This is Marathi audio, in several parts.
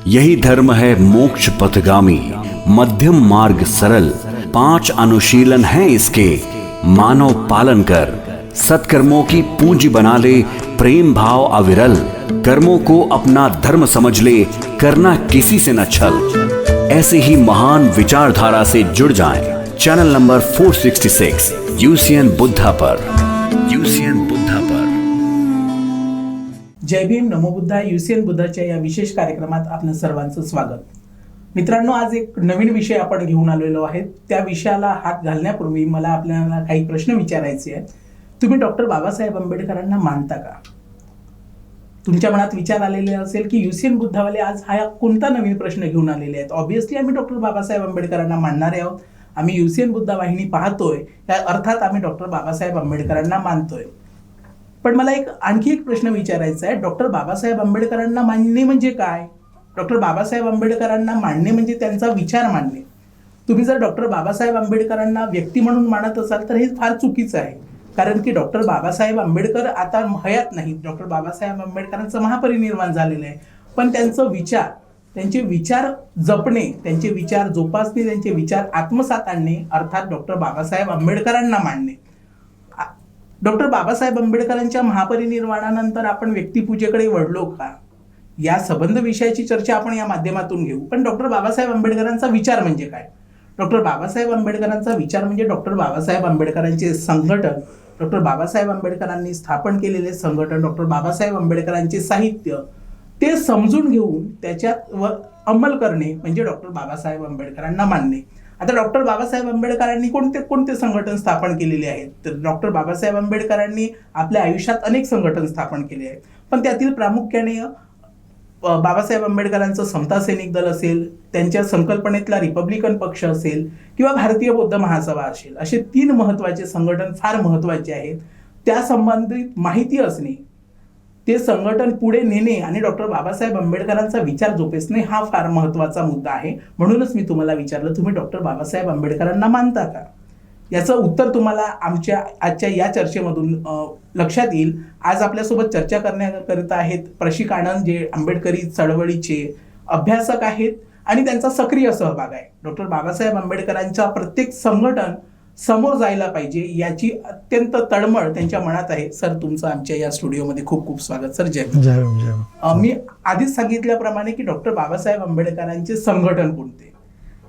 यही धर्म है मोक्ष पथगामी, मध्यम मार्ग सरल। 5 अनुशीलन हैं इसके, मानव पालन कर। सत्कर्मों की पूंजी बना ले, प्रेम भाव अविरल। कर्मों को अपना धर्म समझ ले, करना किसी से न छल। ऐसे ही महान विचारधारा से जुड़ जाएं। चैनल नंबर 466 यूसीएन बुद्धा पर। यूसीएन बुद्धा पर। जय भीम, नमो बुद्धा. यूसीएन बुद्धाच्या या विशेष कार्यक्रमात आपलं सर्वांचं स्वागत. मित्रांनो, आज एक नवीन विषय आपण घेऊन आलेलो आहे. त्या विषयाला हात घालण्यापूर्वी मला आपल्याला काही प्रश्न विचारायचे आहेत. तुम्ही डॉक्टर बाबासाहेब आंबेडकरांना मानता का? तुमच्या मनात विचार आलेले असेल की यूसीएन बुद्धावाले आज हा कोणता नवीन प्रश्न घेऊन आलेले आहेत. ऑब्व्हियसली आम्ही डॉक्टर बाबासाहेब आंबेडकरांना मानणारे आहोत. आम्ही यूसीएन बुद्धा वाहिनी पाहतोय, त्या अर्थात आम्ही डॉक्टर बाबासाहेब आंबेडकरांना मानतोय. पण मला आणखी एक प्रश्न विचारायचा आहे. डॉक्टर बाबासाहेब आंबेडकरांना मानणे म्हणजे काय? डॉक्टर बाबासाहेब आंबेडकरांना मानणे म्हणजे त्यांचा विचार मानणे. तुम्ही जर डॉक्टर बाबासाहेब आंबेडकरांना व्यक्ती म्हणून मानत असाल तर हे फार चुकीचं आहे. कारण की डॉक्टर बाबासाहेब आंबेडकर आता हयात नाहीत. डॉक्टर बाबासाहेब आंबेडकरांचं महापरिनिर्वाण झालेलं आहे. पण त्यांचं विचार, त्यांचे विचार जपणे, त्यांचे विचार जोपासणे, त्यांचे विचार आत्मसात आणणे, अर्थात डॉक्टर बाबासाहेब आंबेडकरांना मानणे. डॉक्टर बाबासाहेब आंबेडकरांच्या महापरिनिर्वाणानंतर आपण व्यक्तिपूजेकडे वळलो का, या संबंध विषयाची चर्चा आपण या माध्यमातून घेऊ. पण डॉक्टर बाबासाहेब आंबेडकरांचा विचार म्हणजे काय? डॉक्टर बाबासाहेब आंबेडकरांचा विचार म्हणजे डॉक्टर बाबासाहेब आंबेडकरांचे संघटन, डॉक्टर बाबासाहेब आंबेडकरांनी स्थापन केलेले संघटन, डॉक्टर बाबासाहेब आंबेडकरांचे साहित्य, ते समजून घेऊन त्याच्यावर अंमल करणे म्हणजे डॉक्टर बाबासाहेब आंबेडकरांना मानणे. आता डॉक्टर बाबासाहेब आंबेडकरांनी कोणते संघटन स्थापन केलेले आहेत? तर डॉक्टर बाबासाहेब आंबेडकरांनी आपल्या आयुष्यात अनेक संघटन स्थापन केले आहेत. पण त्यातील प्रामुख्याने बाबासाहेब आंबेडकरांचं समता सैनिक दल असेल, त्यांच्या संकल्पनेतला रिपब्लिकन पक्ष असेल किंवा भारतीय बौद्ध महासभा असेल, असे 3 महत्त्वाचे संघटन फार महत्त्वाचे आहेत. त्या संबंधित माहिती असणे, ते संघटन पुढे नेणे आणि डॉक्टर बाबासाहेब आंबेडकरांचा विचार जोपासणे हा फार महत्त्वाचा मुद्दा आहे. म्हणूनच मी तुम्हाला विचारलं, तुम्ही डॉक्टर बाबासाहेब आंबेडकरांना मानता का? याचं उत्तर तुम्हाला आमच्या आजच्या या चर्चेमधून लक्षात येईल. आज आपल्यासोबत चर्चा करण्याकरिता आहेत प्रशिक आनंद, जे आंबेडकरी चळवळीचे अभ्यासक आहेत आणि त्यांचा सक्रिय सहभाग आहे. डॉक्टर बाबासाहेब आंबेडकरांच्या प्रत्येक संघटन समोर जायला पाहिजे याची अत्यंत तळमळ त्यांच्या मनात आहे. सर, तुमचं आमच्या या स्टुडिओमध्ये खूप खूप स्वागत. सर, जय भीम. मी आधीच सांगितल्याप्रमाणे की डॉक्टर बाबासाहेब आंबेडकरांचे संघटन कोणते,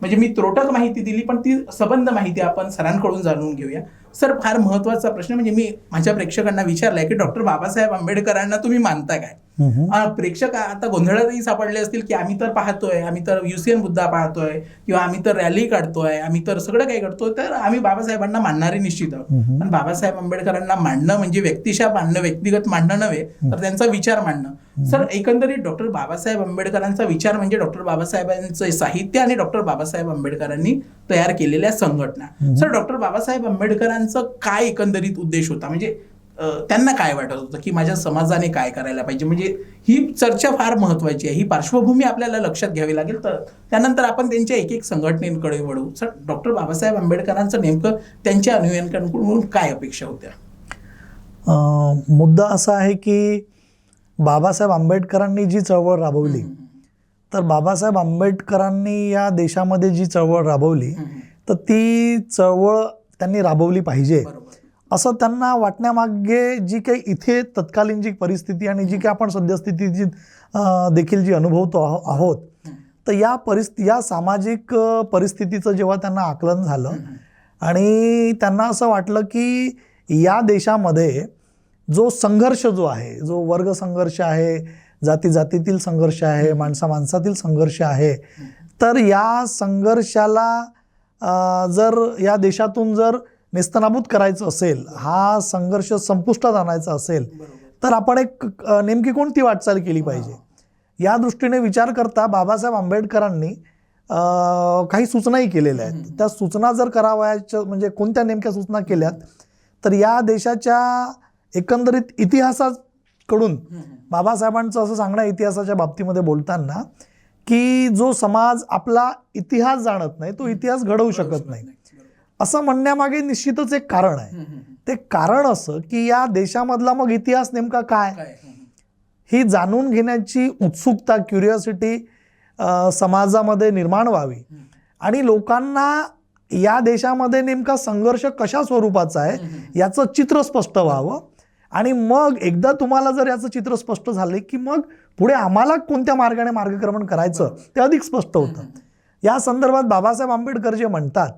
म्हणजे मी त्रोटक माहिती दिली, पण ती सबंध माहिती आपण सरांकडून जाणून घेऊया. सर, फार महत्वाचा प्रश्न म्हणजे मी माझ्या प्रेक्षकांना विचारलाय की डॉक्टर बाबासाहेब आंबेडकरांना तुम्ही मानता काय? प्रेक्षक आता गोंधळातही सापडले असतील की आम्ही तर पाहतोय, आम्ही तर यूसीएन बुद्धा पाहतोय, किंवा आम्ही तर रॅली काढतोय, आम्ही तर सगळं काही करतोय, तर आम्ही बाबासाहेबांना मानणारे निश्चित आहोत. पण बाबासाहेब आंबेडकरांना मानणं म्हणजे व्यक्तिशः मानणं, व्यक्तिगत मानणं नव्हे, तर त्यांचा विचार मानणं. सर, एकंदरीत डॉक्टर बाबासाहेब आंबेडकरांचा विचार म्हणजे डॉक्टर बाबासाहेबांचं साहित्य आणि डॉक्टर बाबासाहेब आंबेडकरांनी तयार केलेल्या संघटना. सर, डॉक्टर बाबासाहेब आंबेडकरांचं काय एकंदरीत उद्देश होता, म्हणजे त्यांना काय वाटत होतं की माझ्या समाजाने काय करायला पाहिजे? म्हणजे ही चर्चा फार महत्वाची आहे. ही पार्श्वभूमी आपल्याला लक्षात घ्यावी लागेल, तर त्यानंतर आपण त्यांच्या एक एक संघटनेकडे वळू. सर, डॉक्टर बाबासाहेब आंबेडकरांचं नेमकं त्यांच्या अनुयायांकडून काय अपेक्षा होत्या? मुद्दा असा आहे की बाबासाहेब आंबेडकरांनी जी चळवळ राबवली, तर बाबासाहेब आंबेडकरांनी या देशामध्ये जी चळवळ राबवली, तर ती चळवळ त्यांनी राबवली पाहिजे असं त्यांना वाटण्यामागे जी काही इथे तत्कालीन जी परिस्थिती आणि जी काही आपण सद्यस्थिती जी देखील जी अनुभवतो आहोत, तर या सामाजिक परिस्थितीचं जेव्हा त्यांना आकलन झालं आणि त्यांना असं वाटलं की या देशामध्ये जो संघर्ष जो आहे, जो वर्ग संघर्ष आहे, जाती जातीतील संघर्ष आहे, माणसा माणसातील संघर्ष आहे, तर या संघर्षाला जर या देशातून जर नेस्तनाबूत करायचं असेल, हा संघर्ष संपुष्टात आणायचा असेल, तर आपण एक नेमकी कोणती वाटचाल केली पाहिजे या दृष्टीने विचार करता बाबासाहेब आंबेडकरांनी काही सूचनाही केलेल्या आहेत. त्या सूचना जर करावयाच्या म्हणजे कोणत्या नेमक्या सूचना केल्यात, तर या देशाच्या एकंदरीत इतिहासाकडून बाबासाहेबांचं असं सांगणं इतिहासाच्या बाबतीमध्ये बोलताना की जो समाज आपला इतिहास जाणत नाही, तो इतिहास घडवू शकत नाही, असं म्हणण्यामागे निश्चितच एक कारण आहे. ते कारण असं की या देशामधला मग इतिहास नेमका काय, ही जाणून घेण्याची उत्सुकता, क्युरिओसिटी समाजामध्ये निर्माण व्हावी आणि लोकांना या देशामध्ये नेमका संघर्ष कशा स्वरूपाचा आहे याचं चित्र स्पष्ट व्हावं. आणि मग एकदा तुम्हाला जर याचं चित्र स्पष्ट झाले की मग पुढे आम्हाला कोणत्या मार्गाने मार्गक्रमण करायचं ते अधिक स्पष्ट होतं. या संदर्भात बाबासाहेब आंबेडकर जे म्हणतात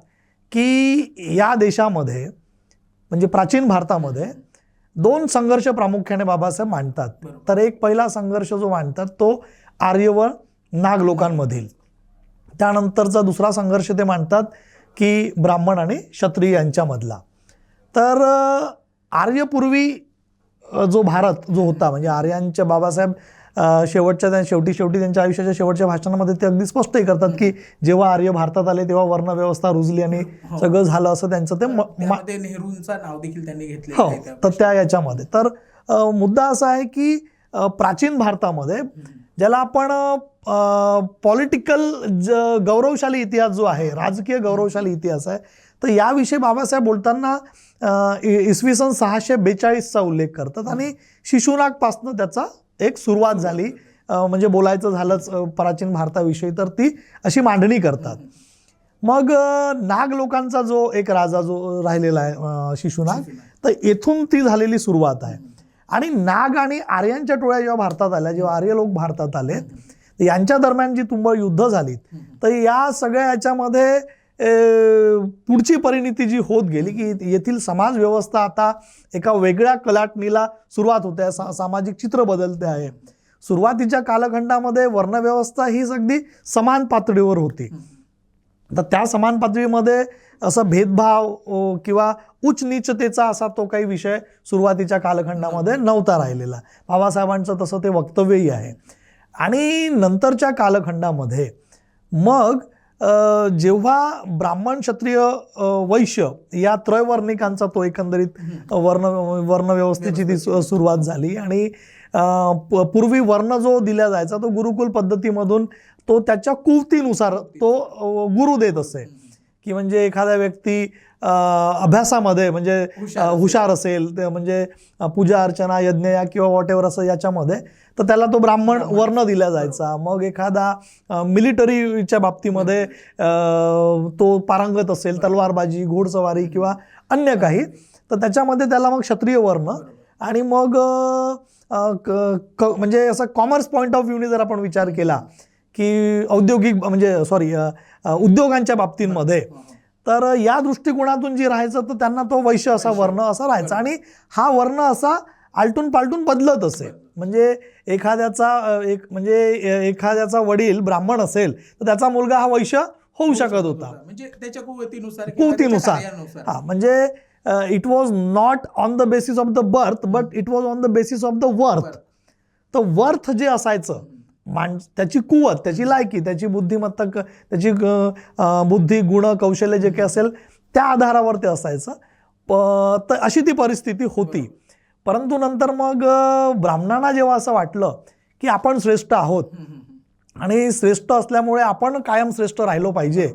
की या देशामध्ये म्हणजे प्राचीन भारतामध्ये 2 संघर्ष प्रामुख्याने बाबासाहेब मांडतात. तर एक पहिला संघर्ष जो मांडतात तो आर्य व नाग लोकांमधील. त्यानंतरचा दुसरा संघर्ष ते मांडतात की ब्राह्मण आणि क्षत्रिय यांच्यामधला. तर आर्यपूर्वी जो भारत जो होता म्हणजे आर्यांच्या बाबासाहेब शेवटी त्यांच्या आयुष्याच्या शेवटच्या भाषणामध्ये ते अगदी स्पष्टही करतात की जेव्हा आर्य भारतात आले तेव्हा वर्णव्यवस्था रुजली आणि सगळं झालं असं त्यांचं ते नेहरूंचा नाव देखील त्यांनी घेतले. हो, तर त्या याच्यामध्ये तर मुद्दा असा आहे की प्राचीन भारतामध्ये ज्याला आपण पॉलिटिकल गौरवशाली इतिहास जो आहे, राजकीय गौरवशाली इतिहास आहे, तर याविषयी बाबासाहेब बोलताना इसवी सन 642चा उल्लेख करतात आणि शिशुनागपासनं त्याचा एक सुरुवात झाली. म्हणजे बोलायचं झालंच प्राचीन भारताविषयी तर ती अशी मांडणी करतात. मग नाग लोकांचा जो एक राजा जो राहिलेला आहे शिशुनाग, तर येथून ती झालेली सुरुवात आहे. आणि नाग आणि आर्यांच्या टोळ्या जेव्हा भारतात आल्या, जेव्हा आर्य लोक भारतात आले, यांच्या दरम्यान जी तुंबळ युद्ध झाली, तर या सगळ्या याच्यामध्ये पुढची परिणिती जी होत गेली की येथील समाज व्यवस्था आता एका वेगळ्या कलाटणीला सुरुवात होते. सामाजिक चित्र बदलते आहे. सुरुवातीच्या कालखंडामध्ये वर्णव्यवस्था ही अगदी समान पातळीवर होती. तर त्या समान पातळीमध्ये असं भेदभाव किंवा उच्च नीचतेचा असा तो काही विषय सुरुवातीच्या कालखंडामध्ये नव्हता राहिलेला. बाबासाहेबांचं तसं ते वक्तव्यही आहे. आणि नंतरच्या कालखंडामध्ये मग जेव्हा ब्राह्मण क्षत्रिय वैश्य या त्रयवर्णिकांचा तो एकंदरीत वर्णव्यवस्थेची ती सुरुवात झाली. आणि पूर्वी वर्ण जो दिला जायचा तो गुरुकुल पद्धतीमधून तो त्याच्या कुवतीनुसार तो गुरु देत असे की म्हणजे एखादा व्यक्ती अभ्यासामध्ये म्हणजे हुशार असेल ते म्हणजे पूजा अर्चना यज्ञ या किंवा वॉट एव्हर असं याच्यामध्ये तर त्याला तो ब्राह्मण वर्ण दिला जायचा. मग एखादा मिलिटरीच्या बाबतीमध्ये तो पारंगत असेल तलवारबाजी घोडसवारी किंवा अन्य काही तर त्याच्यामध्ये त्याला मग क्षत्रिय वर्ण. आणि मग म्हणजे असं कॉमर्स पॉईंट ऑफ व्ह्यूने जर आपण विचार केला की औद्योगिक म्हणजे उद्योगांच्या बाबतींमध्ये तर या दृष्टिकोनातून जी राहायचं तर त्यांना तो वैश्य असा वर्ण असा राहायचा. आणि हा वर्ण असा आलटून पालटून बदलत असे. म्हणजे एखाद्याचा वडील ब्राह्मण असेल तर त्याचा मुलगा हा वैश्य होऊ शकत होता म्हणजे त्याच्या कुवतीनुसार. हा म्हणजे it was not on the basis of the birth but it was on the basis of the worth. तर वर्थ जे असायचं त्याची कुवत त्याची लायकी त्याची बुद्धिमत्ता त्याची बुद्धी गुण कौशल्य जे काही असेल त्या आधारावर ते असायचं. तर अशी ती परिस्थिती होती. परंतु नंतर मग ब्राह्मणांना जेव्हा असं वाटलं की आपण श्रेष्ठ आहोत आणि श्रेष्ठ असल्यामुळे आपण कायम श्रेष्ठ राहिलो पाहिजे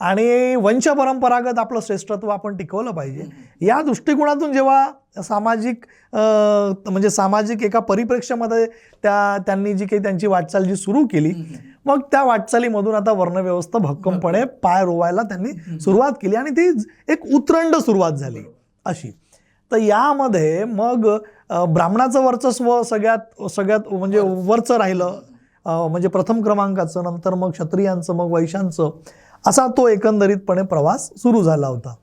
आणि वंशपरंपरागत आपलं श्रेष्ठत्व आपण टिकवलं पाहिजे, या दृष्टिकोनातून जेव्हा सामाजिक एका परिप्रेक्ष्यामध्ये त्यांनी जी काही त्यांची वाटचाल जी सुरू केली मग त्या वाटचालीमधून आता वर्णव्यवस्था भक्कमपणे पाय रोवायला त्यांनी सुरुवात केली आणि ती एक उतरंड सुरुवात झाली अशी. तर यामध्ये मग ब्राह्मणाचं वर्चस्व सगळ्यात म्हणजे वरचं राहिलं म्हणजे प्रथम क्रमांकाचं. नंतर मग क्षत्रियांचं मग वैश्यांचं असा तो एकंदरीतपणे प्रवास सुरू झाला होता.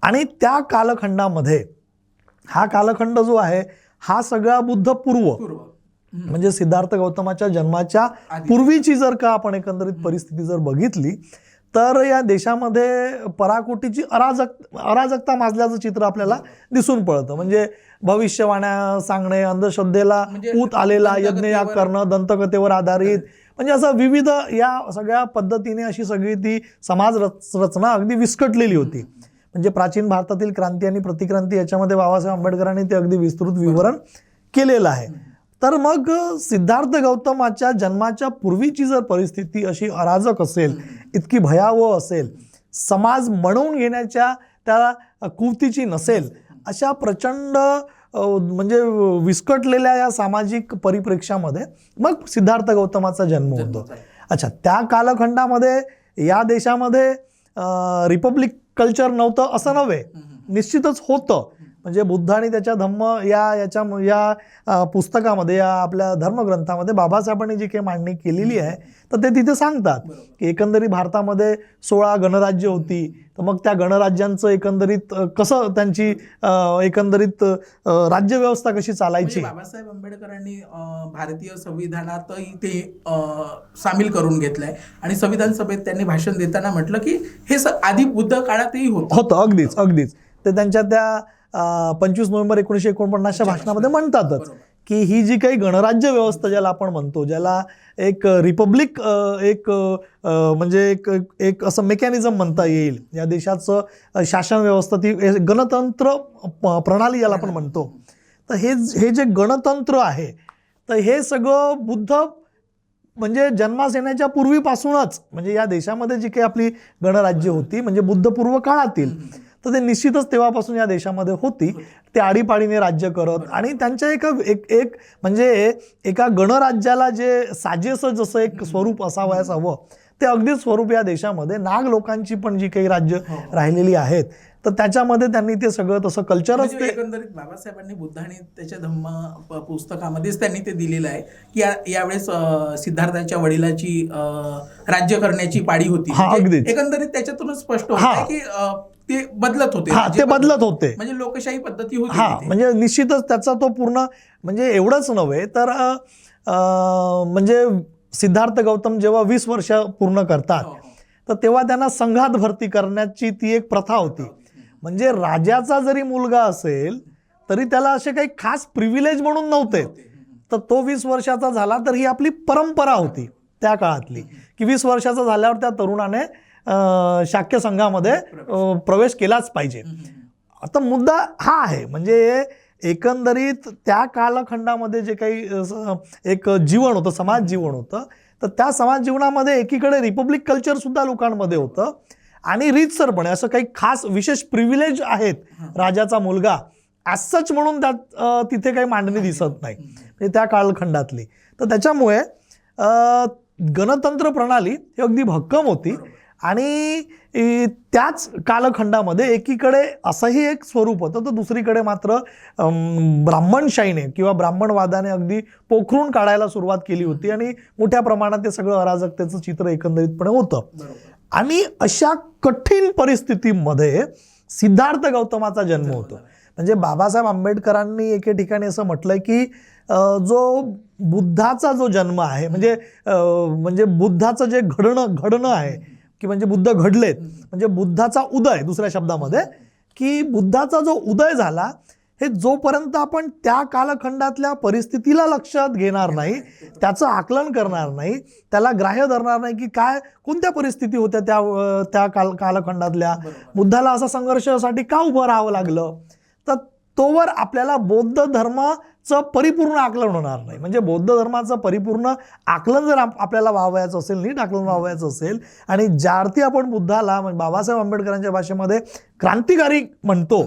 आणि त्या कालखंडामध्ये हा कालखंड जो आहे हा सगळा बुद्धपूर्व म्हणजे सिद्धार्थ गौतमाच्या जन्माच्या पूर्वीची जर का आपण एकंदरीत परिस्थिती जर बघितली तर या देशामध्ये पराकोटीची अराजकता माजल्याचं चित्र आपल्याला दिसून पडतं. म्हणजे भविष्यवाण्या सांगणे, अंधश्रद्धेला ऊत आलेला यज्ञयाग करणं, दंतकथेवर आधारित म्हणजे असं विविध या सगळ्या पद्धतीने अशी सगळी ती समाज रचना अगदी विस्कटलेली होती. म्हणजे प्राचीन भारतातील क्रांती आणि प्रतिक्रांती याच्यामध्ये बाबासाहेब आंबेडकरांनी ते अगदी विस्तृत विवरण केलेलं आहे. तर मग सिद्धार्थ गौतमाच्या जन्माच्या पूर्वीची जर परिस्थिती अशी अराजक असेल, इतकी भयावह असेल, समाज म्हणून घेण्याच्या त्या कुवतीची नसेल, अशा प्रचंड म्हणजे विस्कटलेल्या या सामाजिक परिप्रेक्ष्यामध्ये मग सिद्धार्थ गौतमाचा जन्म होतो. अच्छा, त्या कालखंडामध्ये या देशामध्ये रिपब्लिक कल्चर नव्हतं असं नव्हे, निश्चितच होतं. म्हणजे बुद्ध आणि त्याच्या धम्म या पुस्तकामध्ये, या आपल्या धर्मग्रंथामध्ये बाबासाहेबांनी जी काही मांडणी केलेली आहे तर ते तिथे सांगतात की एकंदरीत भारतामध्ये 16 गणराज्य होती. तर मग त्या गणराज्यांचं एकंदरीत कसं त्यांची एकंदरीत राज्यव्यवस्था कशी चालायची. बाबासाहेब आंबेडकरांनी भारतीय संविधानातही ते सामील करून घेतलंय आणि संविधान सभेत त्यांनी भाषण देताना म्हटलं की हे आधी बुद्ध काळातही होतं. अगदीच ते त्यांच्या त्या 25 नोव्हेंबर 1949च्या भाषणामध्ये म्हणतातच की ही जी काही गणराज्य व्यवस्था ज्याला आपण म्हणतो, ज्याला एक रिपब्लिक म्हणजे एक असं मेकॅनिझम म्हणता येईल, या देशाचं शासन व्यवस्था ती गणतंत्र प्रणाली ज्याला आपण म्हणतो, तर हे जे गणतंत्र आहे तर हे सगळं बुद्ध म्हणजे जन्मास येण्याच्या पूर्वीपासूनच, म्हणजे या देशामध्ये जी काही आपली गणराज्य होती म्हणजे बुद्धपूर्व काळातील, तर ते निश्चितच तेव्हापासून या देशामध्ये होती. ते आडीपाडीने राज्य करत आणि त्यांच्या एक म्हणजे एका गणराज्याला जे साजेसं जसं एक स्वरूप असावयास हवं ते अगदी स्वरूप या देशामध्ये नाग लोकांची पण जी काही राज्य राहिलेली आहेत तर त्याच्यामध्ये त्यांनी ते सगळं तसं कल्चरच ते एकंदरीत बाबासाहेबांनी बुद्ध आणि त्याच्या धम्म पुस्तकामध्येच त्यांनी ते दिलेलं आहे की यावेळेस सिद्धार्थाच्या वडिलाची राज्य करण्याची पाळी होती. एकंदरीत त्याच्यातूनच स्पष्ट होतं की ते बदलत होते. म्हणजे लोकशाही पद्धती होती. म्हणजे निश्चितच त्याचा तो पूर्ण म्हणजे एवढंच नव्हे तर म्हणजे सिद्धार्थ गौतम जेव्हा 20 वर्ष पूर्ण करतात तर तेव्हा त्यांना संघात भरती करण्याची ती एक प्रथा होती. म्हणजे राजाचा जरी मुलगा असेल तरी त्याला असे काही खास प्रिव्हिलेज म्हणून नव्हते. तर तो 20 वर्षाचा झाला तर ही आपली परंपरा होती त्या काळातली की 20 वर्षाचा झाल्यावर त्या तरुणाने शाक्य संघामध्ये प्रवेश केलाच पाहिजे. आता मुद्दा हा आहे म्हणजे एकंदरीत त्या कालखंडामध्ये जे काही एक जीवन होतं, समाज जीवन होतं, तर त्या समाज जीवनामध्ये एकीकडे रिपब्लिक कल्चर सुद्धा लोकांमध्ये होतं आणि रीतसरपणे असं काही खास विशेष प्रिव्हिलेज आहेत राजाचा मुलगा ॲज सच म्हणून त्यात तिथे काही मांडणी दिसत नाही म्हणजे त्या कालखंडातली. तर त्याच्यामुळे गणतंत्र प्रणाली ही अगदी भक्कम होती आणि त्याच कालखंडामध्ये एकीकडे असंही एक स्वरूप होतं तर दुसरीकडे मात्र ब्राह्मणशाहीने किंवा ब्राह्मणवादाने अगदी पोखरून काढायला सुरुवात केली होती आणि मोठ्या प्रमाणात ते सगळं अराजकतेचं चित्र एकंदरीतपणे होतं. आणि अशा कठीण परिस्थितीमध्ये सिद्धार्थ गौतमाचा जन्म होतो. म्हणजे बाबासाहेब आंबेडकरांनी एके ठिकाणी असं म्हटलंय की जो बुद्धाचा जो जन्म आहे म्हणजे बुद्धाचं जे घडणं आहे की म्हणजे बुद्ध घडलेत म्हणजे बुद्धाचा उदय, दुसऱ्या शब्दामध्ये की बुद्धाचा जो उदय झाला हे जोपर्यंत आपण त्या कालखंडातल्या परिस्थितीला लक्षात घेणार नाही, त्याचं आकलन करणार नाही, त्याला ग्राह्य धरणार नाही की काय कोणत्या परिस्थिती होत्या त्या कालखंडातल्या, बुद्धाला असा संघर्षासाठी का उभं राहावं लागलं, तर तोवर आपल्याला बौद्ध धर्माचं परिपूर्ण आकलन होणार नाही. म्हणजे बौद्ध धर्माचं परिपूर्ण आकलन जर आपल्याला व्हावयाचं असेल, नीट आकलन व्हावयाचं असेल आणि ज्या अर्थी आपण बुद्धाला बाबासाहेब आंबेडकरांच्या भाषेमध्ये क्रांतिकारी म्हणतो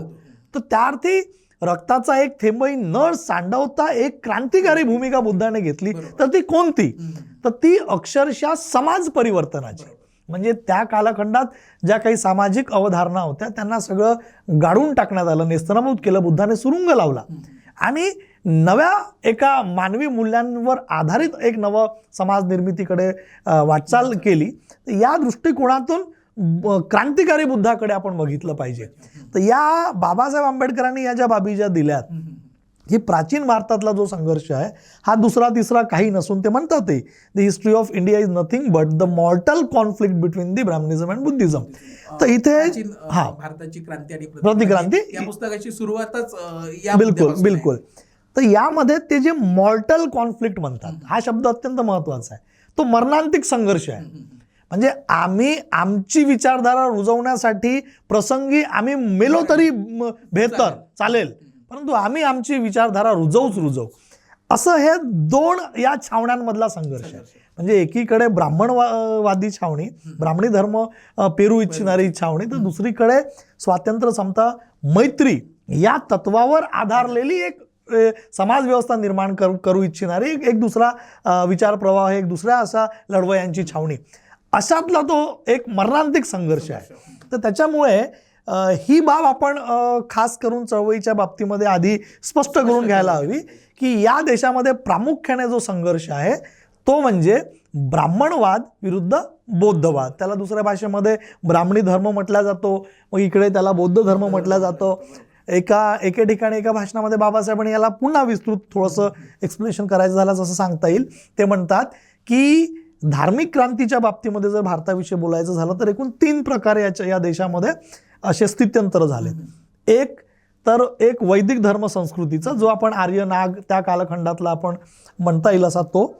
तर त्या अर्थी रक्ताचा एक थेंबही न सांडवता एक क्रांतिकारी भूमिका बुद्धाने घेतली. तर ती कोणती, तर ती अक्षरशः समाज परिवर्तनाची. म्हणजे त्या कालखंडात ज्या काही सामाजिक अवधारणा होत्या त्यांना सगळं गाडून टाकण्यात आलं, नेस्तनाबूत केलं, बुद्धाने सुरुंग लावला आणि नव्या एका मानवी मूल्यांवर आधारित एक नवं समाज निर्मितीकडे वाटचाल केली. या दृष्टिकोनातून क्रांतिकारी बुद्धाकडे आपण बघितलं पाहिजे. तर या बाबासाहेब आंबेडकरांनी या ज्या बाबी ज्या दिल्यात, ही प्राचीन भारतातला जो संघर्ष आहे हा दुसरा तिसरा काही नसून ते म्हणतात the history of India is nothing but the mortal conflict between the Brahmanism and Buddhism. तर इथे भारताची क्रांती आणि प्रतिक्रांती या पुस्तकाची सुरुवातच बिलकुल. तर यामध्ये ते जे मॉर्टल कॉन्फ्लिक्ट म्हणतात हा शब्द अत्यंत महत्वाचा आहे. तो मरणांतिक संघर्ष आहे. म्हणजे आम्ही आमची विचारधारा रुजवण्यासाठी प्रसंगी आम्ही मेलो तरी बेहतर चालेल, परंतु आम्ही आमची विचारधारा रुजवू असं हे दोन या छावण्यांमधला संघर्ष आहे. म्हणजे एकीकडे ब्राह्मणवादी छावणी, ब्राह्मणी धर्म पेरू इच्छिणारी छावणी, तर दुसरीकडे स्वातंत्र्य, समता, मैत्री या तत्वावर आधारलेली एक समाज व्यवस्था निर्माण करू इच्छिणारी एक दुसरा विचार प्रवाह, एक दुसऱ्या असा लढवयांची छावणी, अशातला तो एक मरणांतिक संघर्ष आहे. तर त्याच्यामुळे ही बाब आपण खास करून चळवळीच्या बाबतीमध्ये आधी स्पष्ट करून घ्यायला हवी की या देशामध्ये प्रामुख्याने जो संघर्ष आहे तो म्हणजे ब्राह्मणवाद विरुद्ध बौद्धवाद. त्याला दुसऱ्या भाषेमध्ये ब्राह्मणी धर्म म्हटला जातो, मग इकडे त्याला बौद्ध धर्म म्हटला जातो. एके ठिकाणी एका भाषणामध्ये बाबासाहेबांनी याला पुन्हा विस्तृत थोडंसं एक्सप्लेनेशन करायचं झालं असं सांगता येईल. ते म्हणतात की धार्मिक क्रांतीच्या बाबतीमध्ये जर भारताविषयी बोलायचं झालं तर एकूण 3 प्रकारे या देशामध्ये असे स्थित्यंतर झाले. एक वैदिक धर्म संस्कृतीचा जो आपण आर्य नाग त्या कालखंडातला आपण म्हणता येईल असा तो,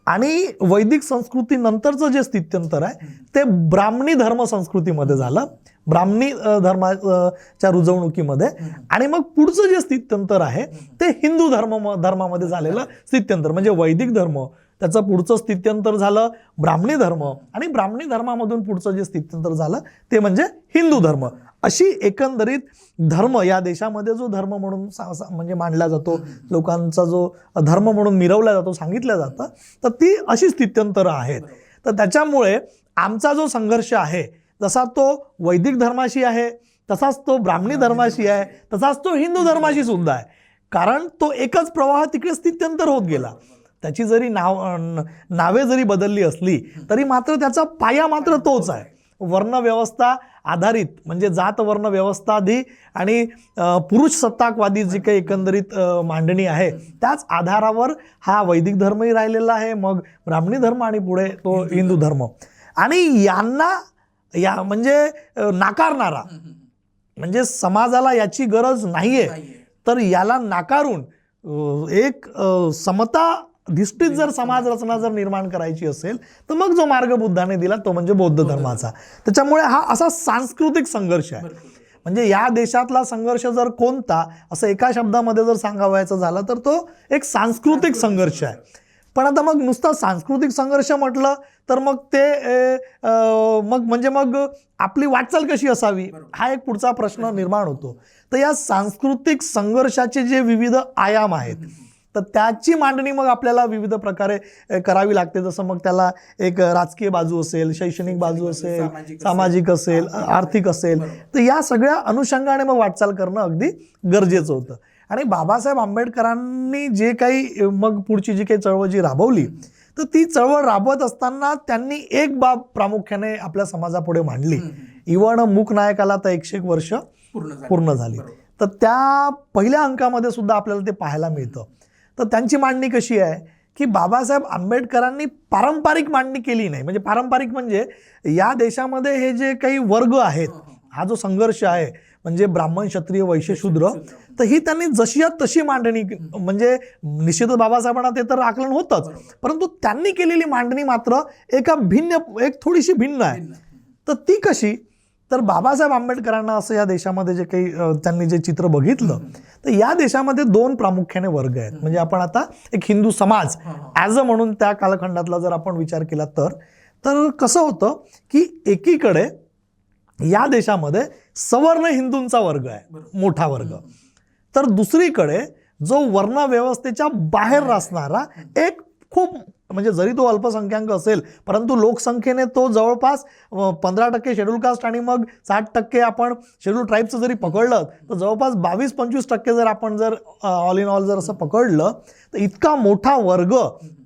आणि वैदिक संस्कृती नंतरचं जे स्थित्यंतर आहे ते ब्राह्मणी धर्म संस्कृतीमध्ये झालं, ब्राह्मणी धर्माच्या रुजवणुकीमध्ये. आणि मग पुढचं जे स्थित्यंतर आहे ते हिंदू धर्मामध्ये झालेलं स्थित्यंतर, म्हणजे वैदिक धर्म त्याचं पुढचं स्थित्यंतर झालं ब्राह्मणी धर्म, आणि ब्राह्मणी धर्मामधून पुढचं जे स्थित्यंतर झालं ते म्हणजे हिंदू धर्म. अशी एकंदरीत धर्म या देशामध्ये जो धर्म म्हणून म्हणजे मानला जातो, लोकांचा जो धर्म म्हणून मिरवला जातो, सांगितलं जातं, तर ती अशी स्थित्यंतरं आहेत. तर त्याच्यामुळे आमचा जो संघर्ष आहे जसा तो वैदिक धर्माशी आहे, तसाच तो ब्राह्मणी धर्माशी आहे, तसाच तो हिंदू धर्माशी सुद्धा आहे. कारण तो एकच प्रवाह तिकडे स्थित्यंतर होत गेला. त्याची जरी नावे जरी बदलली असली तरी मात्र त्याचा पाया मात्र तोच आहे. वर्णव्यवस्था आधारित म्हणजे जात वर्ण व्यवस्था आधी आणि पुरुष सत्ताकवादी जी काही एकंदरीत मांडणी आहे त्याच आधारावर हा वैदिक धर्मही राहिलेला आहे, मग ब्राह्मणी धर्म आणि पुढे तो हिंदू धर्म. आणि यांना म्हणजे नाकारणारा, म्हणजे समाजाला याची गरज नाहीये तर याला नाकारून एक समता धिष्ठित जर समाज रचना जर निर्माण करायची असेल तर मग जो मार्ग बुद्धाने दिला तो म्हणजे बौद्ध धर्माचा. त्याच्यामुळे हा असा सांस्कृतिक संघर्ष आहे. म्हणजे या देशातला संघर्ष जर कोणता असं एका शब्दामध्ये जर सांगावायचं झालं तर तो एक सांस्कृतिक संघर्ष आहे. पण आता मग नुसता सांस्कृतिक संघर्ष म्हटलं तर मग ते मग आपली वाटचाल कशी असावी हा एक पुढचा प्रश्न निर्माण होतो. तर या सांस्कृतिक संघर्षाचे जे विविध आयाम आहेत तर त्याची मांडणी मग आपल्याला विविध प्रकारे करावी लागते. जसं मग त्याला एक राजकीय बाजू असेल, शैक्षणिक बाजू असेल, सामाजिक असेल, आर्थिक असेल, तर या सगळ्या अनुषंगाने मग वाटचाल करणं अगदी गरजेचं होतं. आणि बाबासाहेब आंबेडकरांनी जे काही मग पुढची जी काही चळवळ जी राबवली तर ती चळवळ राबवत असताना त्यांनी एक बाब प्रामुख्याने आपल्या समाजापुढे मांडली. इव्हन मूक नायकाला तर 101 वर्ष पूर्ण झाली. तर त्या पहिल्या अंकामध्ये सुद्धा आपल्याला ते पाहायला मिळतं. तर त्यांची मांडणी कशी आहे की बाबासाहेब आंबेडकरांनी पारंपरिक मांडणी केली नाही. म्हणजे पारंपरिक म्हणजे या देशामध्ये हे जे काही वर्ग आहेत, हा जो संघर्ष आहे म्हणजे ब्राह्मण, क्षत्रिय, वैश्य, शूद्र, तर ही त्यांनी जशी तशी मांडणी, म्हणजे निश्चितच बाबासाहेबांना ते तर आकलन होतंच, परंतु त्यांनी केलेली मांडणी मात्र एक थोडीशी भिन्न आहे. तर ती कशी, तर बाबासाहेब आंबेडकरांना असं या देशामध्ये जे काही त्यांनी जे चित्र बघितलं तर या देशामध्ये 2 प्रामुख्याने वर्ग आहेत. म्हणजे आपण आता एक हिंदू समाज ॲज अ म्हणून त्या कालखंडातला जर आपण विचार केला तर कसं होतं की एकीकडे या देशामध्ये सवर्ण हिंदूंचा वर्ग आहे, मोठा वर्ग, तर दुसरीकडे जो वर्ण व्यवस्थेच्या बाहेर असणारा एक खूप, म्हणजे जरी तो अल्पसंख्याक असेल परंतु लोकसंख्येने तो जवळपास 15% शेड्यूल कास्ट आणि मग 60% आपण शेड्यूल ट्राईबचं जरी पकडलं तर जवळपास 22-25% जर आपण जर ऑल इन ऑल जर असं पकडलं तर इतका मोठा वर्ग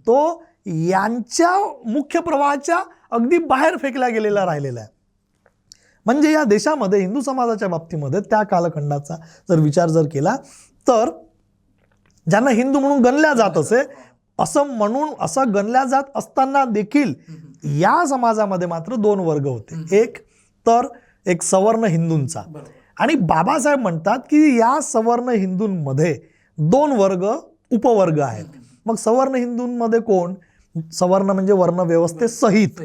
तो यांच्या मुख्य प्रवाहाच्या अगदी बाहेर फेकला गेलेला राहिलेला आहे. म्हणजे या देशामध्ये हिंदू समाजाच्या बाबतीमध्ये त्या कालखंडाचा जर विचार जर केला तर ज्यांना हिंदू म्हणून गणल्या जात असे असं गणल्या जात असताना देखील या समाजामध्ये मात्र 2 वर्ग होते. एक सवर्ण हिंदूंचा, आणि बाबासाहेब म्हणतात की या सवर्ण हिंदूंमध्ये 2 वर्ग उपवर्ग आहेत. मग सवर्ण हिंदूंमध्ये कोण? सवर्ण म्हणजे वर्णव्यवस्थेसहित,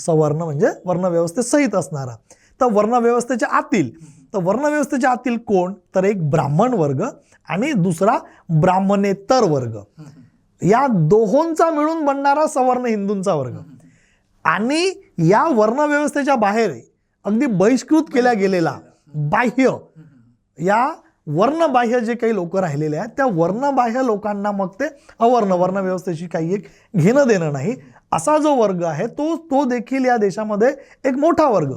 सवर्ण म्हणजे वर्णव्यवस्थेसहित असणारा. तर वर्णव्यवस्थेच्या आतील, तर वर्णव्यवस्थेच्या आतील कोण? तर एक ब्राह्मण वर्ग आणि दुसरा ब्राह्मणेतर वर्ग. या दोहोंचा मिळून बनणारा सवर्ण हिंदूंचा वर्ग. आणि या वर्णव्यवस्थेच्या बाहेर अगदी बहिष्कृत केल्या गेलेला बाह्य या वर्णबाह्य जे काही लोक राहिलेले आहेत त्या वर्णबाह्य लोकांना मग ते वर्ण व्यवस्थेशी काही एक घेणं देणं नाही, असा जो वर्ग आहे तो देखील या देशामध्ये एक मोठा वर्ग.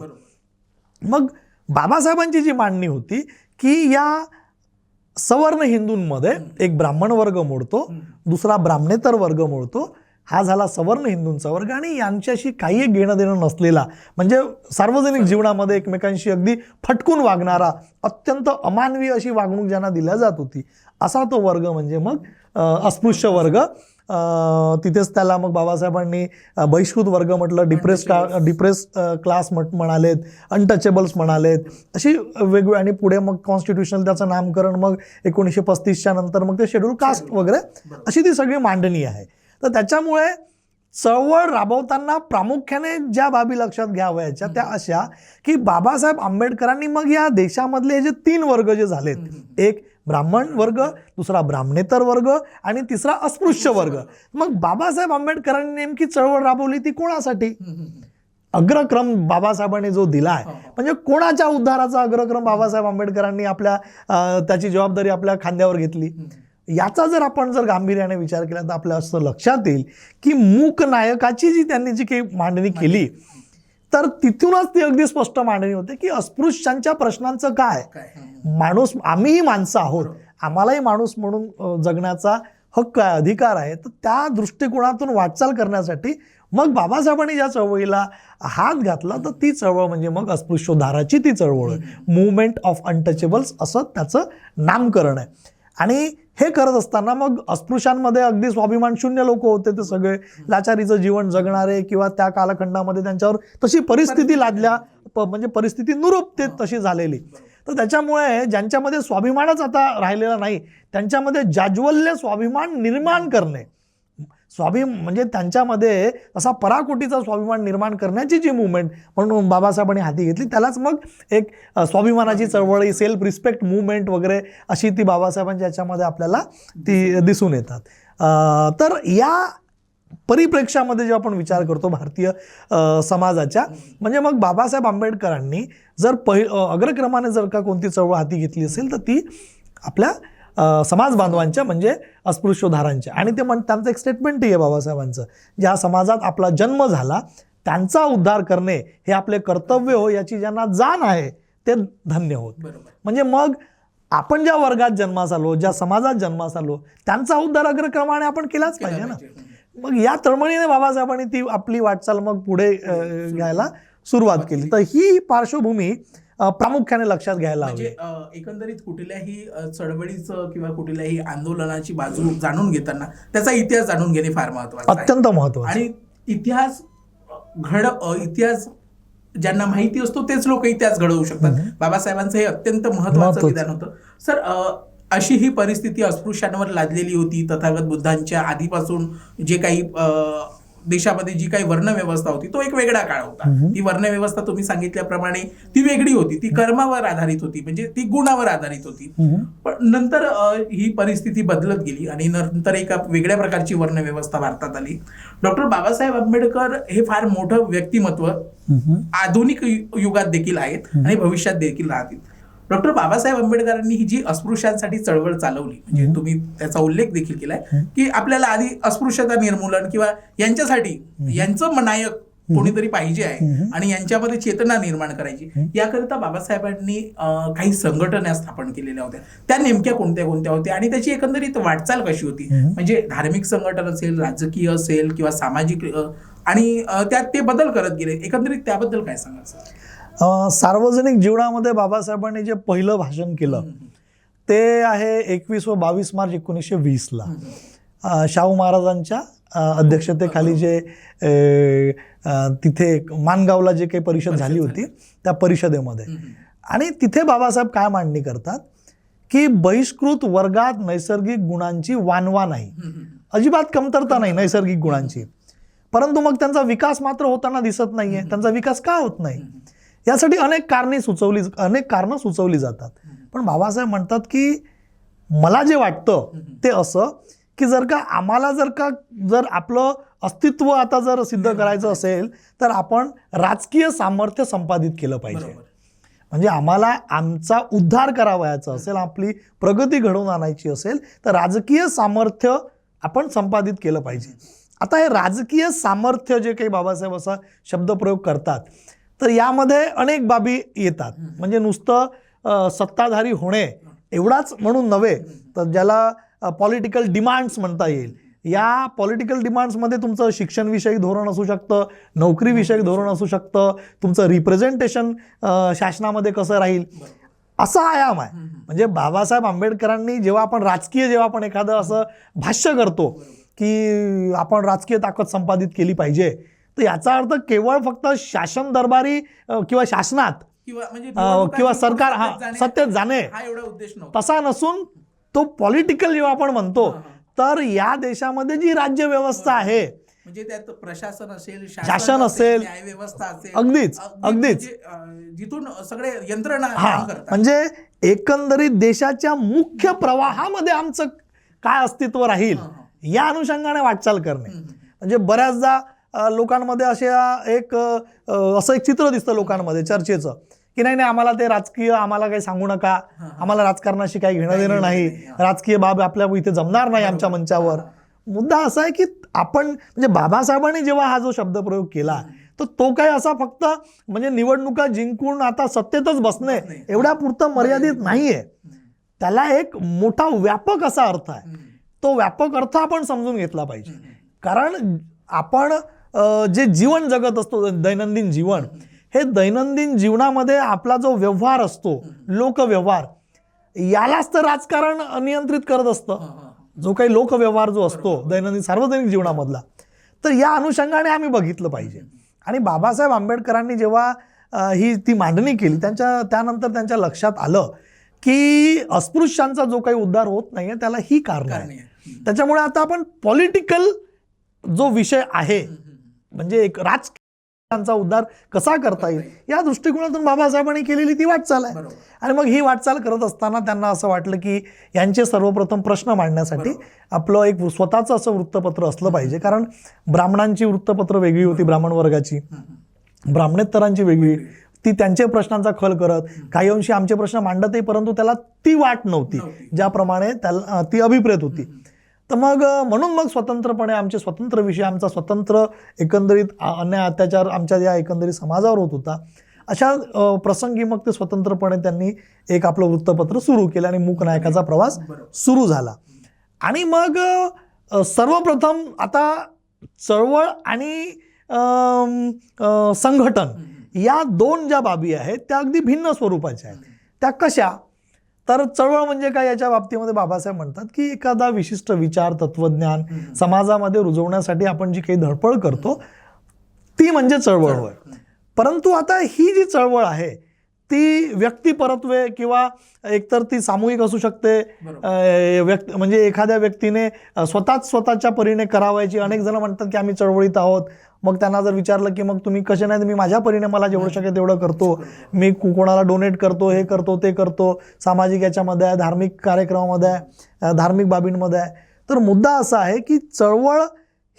मग बाबासाहेबांची जी मांडणी होती की या सवर्ण हिंदूंमध्ये एक ब्राह्मण वर्ग मोडतो, दुसरा ब्राह्मणेतर वर्ग मोडतो, हा झाला सवर्ण हिंदूंचा वर्ग. आणि यांच्याशी काही एक घेणं देणं नसलेला, म्हणजे सार्वजनिक जीवनामध्ये एकमेकांशी अगदी फटकून वागणारा, अत्यंत अमानवी अशी वागणूक ज्यांना दिल्या जात होती, असा तो वर्ग म्हणजे मग अस्पृश्य वर्ग. तिथेच त्याला मग बाबासाहेबांनी बहिष्कृत वर्ग म्हटलं, डिप्रेस क्लास म्हणालेत, अनटचेबल्स म्हणालेत, अशी वेगवेगळी. आणि पुढे मग कॉन्स्टिट्यूशनल त्याचं नामकरण मग 1935च्या नंतर मग ते शेड्यूल कास्ट वगैरे अशी ती सगळी मांडणी आहे. तर त्याच्यामुळे चळवळ राबवताना प्रामुख्याने ज्या बाबी लक्षात घ्यावयाच्या त्या अशा की बाबासाहेब आंबेडकरांनी मग या देशामधले जे 3 वर्ग जे झालेत, एक ब्राह्मण वर्ग, दुसरा ब्राह्मणेतर वर्ग आणि तिसरा अस्पृश्य वर्ग, मग बाबासाहेब आंबेडकरांनी नेमकी चळवळ राबवली ती कोणासाठी? अग्रक्रम बाबासाहेबांनी जो दिलाय, म्हणजे कोणाच्या उद्धाराचा अग्रक्रम बाबासाहेब आंबेडकरांनी त्याची जबाबदारी आपल्या खांद्यावर घेतली, याचा जर आपण गांभीर्याने विचार केला तर आपल्या असं लक्षात येईल की मूक नायकाची त्यांनी जी काही मांडणी केली, तर तिथूनच ती अगदी स्पष्ट मांडणी होते की अस्पृश्यांच्या प्रश्नांचं काय. माणूस, आम्हीही माणसं आहोत, आम्हालाही माणूस म्हणून जगण्याचा हक्क आहे, अधिकार आहे. तर त्या दृष्टिकोनातून वाटचाल करण्यासाठी मग बाबासाहेबांनी ज्या चळवळीला हात घातला तर ती चळवळ म्हणजे मग अस्पृश्योद्धाराची ती चळवळ, मुवमेंट ऑफ अनटचेबल्स असं त्याचं नामकरण आहे. आणि हे करत असताना मग अस्पृश्यांमध्ये अगदी स्वाभिमान शून्य लोक होते, ते सगळे लाचारीचं जीवन जगणारे किंवा त्या कालखंडामध्ये त्यांच्यावर तशी परिस्थिती लादल्या, म्हणजे परिस्थिती नुरूप ते तशी झालेली. तर त्याच्यामुळे ज्यांच्यामध्ये स्वाभिमानच आता राहिलेला नाही त्यांच्यामध्ये जाज्वल्य स्वाभिमान निर्माण करणे, म्हणजे त्यांच्यामध्ये असा पराकोटीचा स्वाभिमान निर्माण करण्याची जी मुवमेंट म्हणून बाबासाहेबांनी हाती घेतली, त्यालाच मग एक स्वाभिमानाची चळवळी, सेल्फ रिस्पेक्ट मुवमेंट वगैरे अशी ती बाबासाहेबांच्या याच्यामध्ये आपल्याला ती दिसून येतात. तर या परिप्रेक्ष्यामध्ये जेव्हा आपण विचार करतो भारतीय समाजाच्या, म्हणजे मग बाबासाहेब आंबेडकरांनी जर अग्रक्रमाने जर का कोणती चळवळ हाती घेतली असेल तर ती आपल्या समाज बांधवांच्या म्हणजे अस्पृश्योद्धारांच्या. आणि ते त्यांचं एक स्टेटमेंटही आहे बाबासाहेबांचं, ज्या समाजात आपला जन्म झाला त्यांचा उद्धार करणे हे आपले कर्तव्य हो, याची ज्यांना जाण आहे ते धन्य होत. म्हणजे मग आपण ज्या वर्गात जन्मास आलो, ज्या समाजात जन्मास आलो, त्यांचा उद्धार अग्रक्रमाने आपण केलाच पाहिजे ना. मग या तळमळीने बाबासाहेबांनी ती आपली वाटचाल मग पुढे घ्यायला सुरुवात केली. तर ही पार्श्वभूमी प्रामुख्याने लक्षात घ्यायला हवी. एकंदरीत कुठल्याही चळवळीचं किंवा कुठल्याही आंदोलनाची बाजू जाणून घेताना त्याचा इतिहास जाणून घेणे फार महत्त्वाचं, अत्यंत महत्त्वाचं. आणि इतिहास ज्यांना माहिती असतो तेच लोक इतिहास घडवू शकतात. बाबासाहेबांचं हे अत्यंत महत्त्वाचं विधान होतं. सर, अशी ही परिस्थिती अस्पृश्यांवर लादलेली होती तथागत बुद्धांच्या आधीपासून. जे काही देशामध्ये जी काही वर्णव्यवस्था होती तो एक वेगळा काळ होता. ती वर्णव्यवस्था तुम्ही सांगितल्याप्रमाणे ती वेगळी होती, ती कर्मावर आधारित होती, म्हणजे ती गुणावर आधारित होती. पण नंतर ही परिस्थिती बदलत गेली आणि नंतर एका वेगळ्या प्रकारची वर्णव्यवस्था भारतात आली. डॉक्टर बाबासाहेब आंबेडकर हे फार मोठं व्यक्तिमत्व आधुनिक युगात देखील आहेत आणि भविष्यात देखील राहतील. डॉक्टर बाबासाहेब आंबेडकरांनी ही जी अस्पृश्यांसाठी चळवळ चालवली, म्हणजे तुम्ही त्याचा उल्लेख देखील केलाय की आपल्याला आधी अस्पृश्यता निर्मूलन किंवा यांच्यासाठी यांचं नायक कोणीतरी पाहिजे आहे आणि यांच्यामध्ये चेतना निर्माण करायची, याकरिता बाबासाहेबांनी काही संघटना स्थापन केलेल्या होत्या. त्या नेमक्या कोणत्या कोणत्या होत्या आणि त्याची एकंदरीत वाटचाल कशी होती? म्हणजे धार्मिक संघटन असेल, राजकीय असेल किंवा सामाजिक, आणि त्यात ते बदल करत गेले. एकंदरीत त्याबद्दल काय सांगाल? सार्वजनिक जीवनामध्ये बाबासाहेबांनी जे पहिलं भाषण केलं ते आहे 21 व 22 मार्च 1920ला शाहू महाराजांच्या अध्यक्षतेखाली जे तिथे माणगावला जे काही परिषद झाली होती त्या परिषदेमध्ये. आणि तिथे बाबासाहेब काय मांडणी करतात की बहिष्कृत वर्गात नैसर्गिक गुणांची वानवा नाही, अजिबात कमतरता नाही नैसर्गिक गुणांची, परंतु मग त्यांचा विकास मात्र होताना दिसत नाहीये. त्यांचा विकास का होत नाही यासाठी अनेक कारणं सुचवली जातात. पण बाबासाहेब म्हणतात की मला जे वाटतं ते असं की आम्हाला जर आपलं अस्तित्व आता जर सिद्ध करायचं असेल तर आपण राजकीय सामर्थ्य संपादित केलं पाहिजे. म्हणजे आम्हाला आमचा उद्धार करावयाचा असेल, आपली प्रगती घडवून आणायची असेल तर राजकीय सामर्थ्य आपण संपादित केलं पाहिजे. आता हे राजकीय सामर्थ्य जे काही बाबासाहेब असा शब्दप्रयोग करतात तर यामध्ये अनेक बाबी येतात. म्हणजे नुसतं सत्ताधारी होणे एवढाच म्हणून नव्हे तर ज्याला पॉलिटिकल डिमांड्स म्हणता येईल. या पॉलिटिकल डिमांड्समध्ये तुमचं शिक्षणविषयक धोरण असू शकतं, नोकरीविषयक धोरण असू शकतं, तुमचं रिप्रेझेंटेशन शासनामध्ये कसं राहील, असा आयाम आहे. म्हणजे बाबासाहेब आंबेडकरांनी जेव्हा आपण एखादं असं भाष्य करतो की आपण राजकीय ताकद संपादित केली पाहिजे तर याचा अर्थ केवळ फक्त शासन दरबारी किंवा शासनात किंवा सरकार सत्तेत जाणे तसा नसून तो पॉलिटिकल जेव्हा आपण म्हणतो तर या देशामध्ये जी राज्य व्यवस्था आहे म्हणजे त्यात प्रशासन असेल, शासन असेल, न्यायव्यवस्था असेल, अगदीच जिथून सगळे यंत्रणा म्हणजे एकंदरीत देशाच्या मुख्य प्रवाहामध्ये आमचं काय अस्तित्व राहील या अनुषंगाने वाटचाल करणे. म्हणजे बऱ्याचदा लोकांमध्ये असं एक चित्र दिसतं लोकांमध्ये चर्चेचं की नाही आम्हाला ते राजकीय आम्हाला काही सांगू नका, आम्हाला राजकारणाशी काही घेणं देणं नाही, राजकीय बाब आपल्या इथे जमणार नाही आमच्या मंचावर. मुद्दा असा आहे की आपण म्हणजे बाबासाहेबांनी जेव्हा हा जो शब्दप्रयोग केला तर तो काय असा फक्त म्हणजे निवडणुका जिंकून आता सत्तेतच बसणे एवढ्या पुरतं मर्यादित नाहीये. त्याला एक मोठा व्यापक असा अर्थ आहे. तो व्यापक अर्थ आपण समजून घेतला पाहिजे. कारण आपण जे जीवन जगत असतो दैनंदिन जीवन, हे दैनंदिन जीवनामध्ये आपला जो व्यवहार असतो लोकव्यवहार यालाच तर राजकारण नियंत्रित करत असतं. जो काही लोकव्यवहार जो असतो दैनंदिन सार्वजनिक जीवनामधला, तर या अनुषंगाने आम्ही बघितलं पाहिजे. आणि बाबासाहेब आंबेडकरांनी जेव्हा ती मांडणी केली त्यानंतर त्यांच्या लक्षात आलं की अस्पृश्यांचा जो काही उद्धार होत नाहीये त्याला ही कारण आहे. त्याच्यामुळे आता आपण पॉलिटिकल जो विषय आहे म्हणजे एक राजकीयांचा उद्धार कसा करता येईल या दृष्टिकोनातून बाबासाहेबांनी केलेली ती वाटचाल आहे. आणि मग ही वाटचाल करत असताना त्यांना असं वाटलं की यांचे सर्वप्रथम प्रश्न मांडण्यासाठी आपलं एक स्वतःचं असं वृत्तपत्र असलं पाहिजे. कारण ब्राह्मणांची वृत्तपत्र वेगळी होती, ब्राह्मण वर्गाची, ब्राह्मणेतरांची वेगळी, ती त्यांच्या प्रश्नांचा खल करत काही अंशी आमचे प्रश्न मांडतही परंतु त्याला ती वाट नव्हती ज्याप्रमाणे त्याला ती अभिप्रेत होती. तर म्हणून मग स्वतंत्रपणे आमचे स्वतंत्र विषय, आमचा स्वतंत्र एकंदरीत अन्याय अत्याचार आमच्या या एकंदरीत समाजावर होत होता. अशा प्रसंगी मग ते स्वतंत्रपणे त्यांनी एक आपलं वृत्तपत्र सुरू केलं आणि मूकनायकाचा प्रवास सुरू झाला. आणि मग सर्वप्रथम आता चळवळ आणि संघटन या दोन ज्या बाबी आहेत त्या अगदी भिन्न स्वरूपाच्या आहेत. त्या कशा तर चळवळ म्हणजे काय याच्या बाबतीमध्ये बाबासाहेब म्हणतात की एखादा विशिष्ट विचार तत्वज्ञान समाजामध्ये रुजवण्यासाठी आपण जी काही धडपड करतो ती म्हणजे चळवळ होय. परंतु आता ही जी चळवळ आहे ती व्यक्तिपरत्वे किंवा एकतर ती सामूहिक असू शकते, म्हणजे एखाद्या व्यक्तीने स्वतःच्या परीने करावायची. अनेक जण म्हणतात की आम्ही चळवळीत आहोत, मग त्यांना जर विचारलं की मग तुम्ही कसे नाही, मी माझ्या परीने मला जेवढं शक्य तेवढं करतो, मी कोणाला डोनेट करतो, हे करतो ते करतो, सामाजिक याच्यामध्ये आहे, धार्मिक कार्यक्रमामध्ये आहे, धार्मिक बाबींमध्ये आहे. तर मुद्दा असा आहे की चळवळ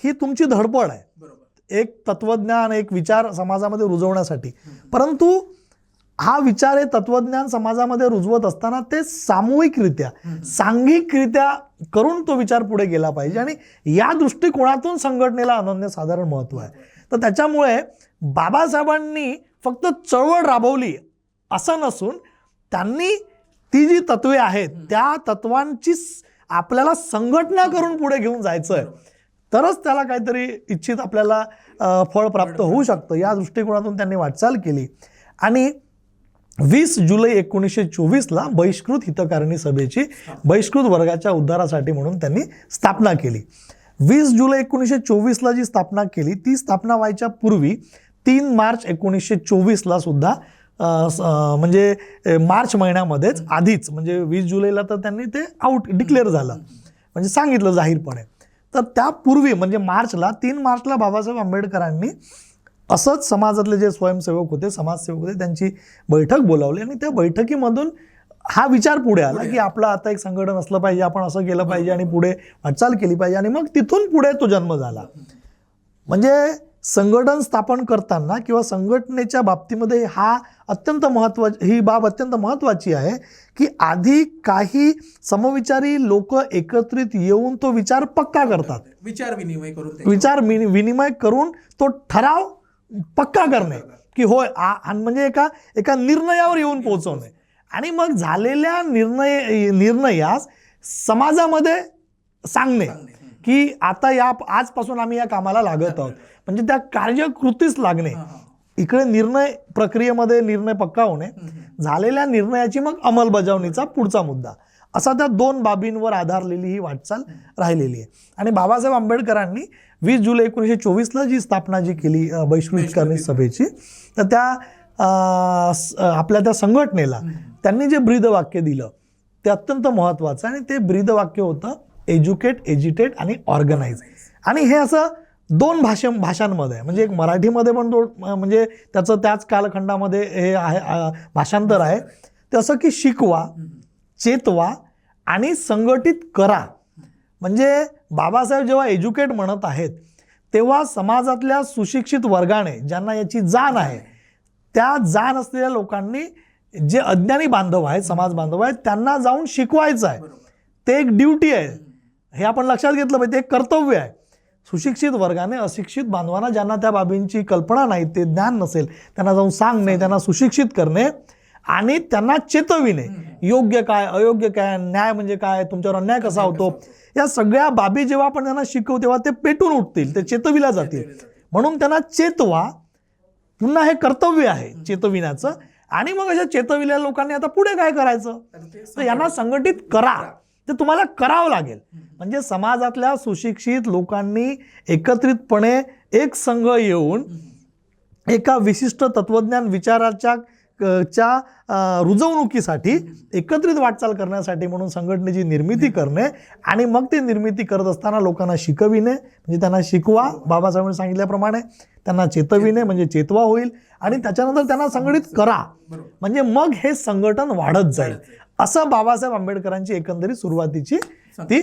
ही तुमची धडपड आहे, एक तत्वज्ञान एक विचार समाजामध्ये रुजवण्यासाठी. परंतु हा विचार हे तत्वज्ञान समाजामध्ये रुजवत असताना ते सामूहिकरित्या सांघिकरित्या करून तो विचार पुढे गेला पाहिजे. आणि या दृष्टिकोनातून संघटनेला अनन्यसाधारण महत्त्व आहे. तर त्याच्यामुळे बाबासाहेबांनी फक्त चळवळ राबवली असं नसून त्यांनी ती जी तत्वे आहेत त्या तत्वांची आपल्याला संघटना करून पुढे घेऊन जायचं आहे, तरच त्याला काहीतरी इच्छित आपल्याला फळ प्राप्त होऊ शकतं. या दृष्टिकोनातून त्यांनी वाटचाल केली. आणि 20 जुलै 1924ला बहिष्कृत हितकारिणी सभेची बहिष्कृत वर्गाच्या उद्धारासाठी म्हणून त्यांनी स्थापना केली. 20 जुलै 1924ला जी स्थापना केली ती स्थापना व्हायच्या पूर्वी 3 मार्च 1924ला सुद्धा म्हणजे मार्च महिन्यामध्येच आधीच म्हणजे 20 जुलैला तर त्यांनी ते डिक्लेअर झालं, म्हणजे सांगितलं जाहीरपणे. तर त्यापूर्वी म्हणजे 3 मार्चला बाबासाहेब आंबेडकरांनी असंच समाजातले जे स्वयंसेवक होते, समाजसेवक होते, त्यांची बैठक बोलावली. आणि त्या बैठकीमधून हा विचार पुढे आला की आपलं आता एक संघटन असलं पाहिजे, आपण असं केलं पाहिजे आणि पुढे वाटचाल केली पाहिजे. आणि मग तिथून पुढे तो जन्म झाला. म्हणजे संघटन स्थापन करताना किंवा संघटनेच्या बाबतीमध्ये ही बाब अत्यंत महत्त्वाची आहे की आधी काही समविचारी लोक एकत्रित येऊन तो विचार पक्का करतात, विचार विनिमय करून तो ठराव पक्का करणे की होय म्हणजे एका निर्णयावर येऊन पोहोचवणे आणि मग झालेल्या निर्णयास समाजामध्ये सांगणे की आता आजपासून आम्ही या कामाला लागत आहोत, म्हणजे त्या कार्यकृतीस लागणे. इकडे निर्णय प्रक्रियेमध्ये निर्णय पक्का होणे, झालेल्या निर्णयाची मग अंमलबजावणीचा पुढचा मुद्दा, असा त्या 2 बाबींवर आधारलेली ही वाटचाल राहिलेली आहे. आणि बाबासाहेब आंबेडकरांनी 20 जुलै 1924ला जी स्थापना केली बहिष्कृत हितकारी सभेची, तर त्या आपल्या त्या संघटनेला त्यांनी जे ब्रीदवाक्य दिलं ते अत्यंत महत्त्वाचं आणि ते ब्रीदवाक्य होतं एज्युकेट, एज्युटेट आणि ऑर्गनाइज. आणि हे असं 2 भाषांमध्ये, म्हणजे एक मराठीमध्ये पण म्हणजे त्याचं त्याच कालखंडामध्ये हे आहे भाषांतर आहे ते असं की शिकवा, चेतवा आणि संघटित करा. म्हणजे बाबासाहेब जेव्हा एज्युकेट म्हणत आहेत तेव्हा समाजातल्या सुशिक्षित वर्गाने, ज्यांना याची जाण आहे, त्या जाण असलेल्या लोकांनी जे अज्ञानी बांधव आहेत, समाज बांधव आहेत, त्यांना जाऊन शिकवायचं आहे. ते एक ड्युटी आहे, हे आपण लक्षात घेतलं पाहिजे, ते एक कर्तव्य आहे. सुशिक्षित वर्गाने अशिक्षित बांधवांना, ज्यांना त्या बाबींची कल्पना नाही, ते ज्ञान नसेल, त्यांना जाऊन सांगणे, त्यांना सुशिक्षित करणे आणि त्यांना चेतविणे, योग्य काय, अयोग्य काय, न्याय म्हणजे काय, तुमच्यावर अन्याय कसा होतो, या सगळ्या बाबी जेव्हा आपण त्यांना शिकवू तेव्हा ते पेटून उठतील, ते चेतविला जातील. म्हणून त्यांना चेतवा, पुन्हा हे कर्तव्य आहे चेतविण्याचं. आणि मग अशा चेतविलेल्या लोकांनी आता पुढे काय करायचं, तर यांना संघटित करा, ते तुम्हाला करावं लागेल. म्हणजे समाजातल्या सुशिक्षित लोकांनी एकत्रितपणे एक संघ येऊन एका विशिष्ट तत्वज्ञान विचाराच्या रुजवणुकीसाठी, एकत्रित वाटचाल करण्यासाठी म्हणून संघटनेची निर्मिती करणे आणि मग ती निर्मिती करत असताना लोकांना शिकविणे, म्हणजे त्यांना शिकवा, बाबासाहेबांनी सांगितल्याप्रमाणे त्यांना चेतविणे म्हणजे चेतवा होईल आणि त्याच्यानंतर त्यांना संघटित करा, म्हणजे मग हे संघटन वाढत जाईल. असं बाबासाहेब आंबेडकरांची एकंदरीत सुरुवातीची ती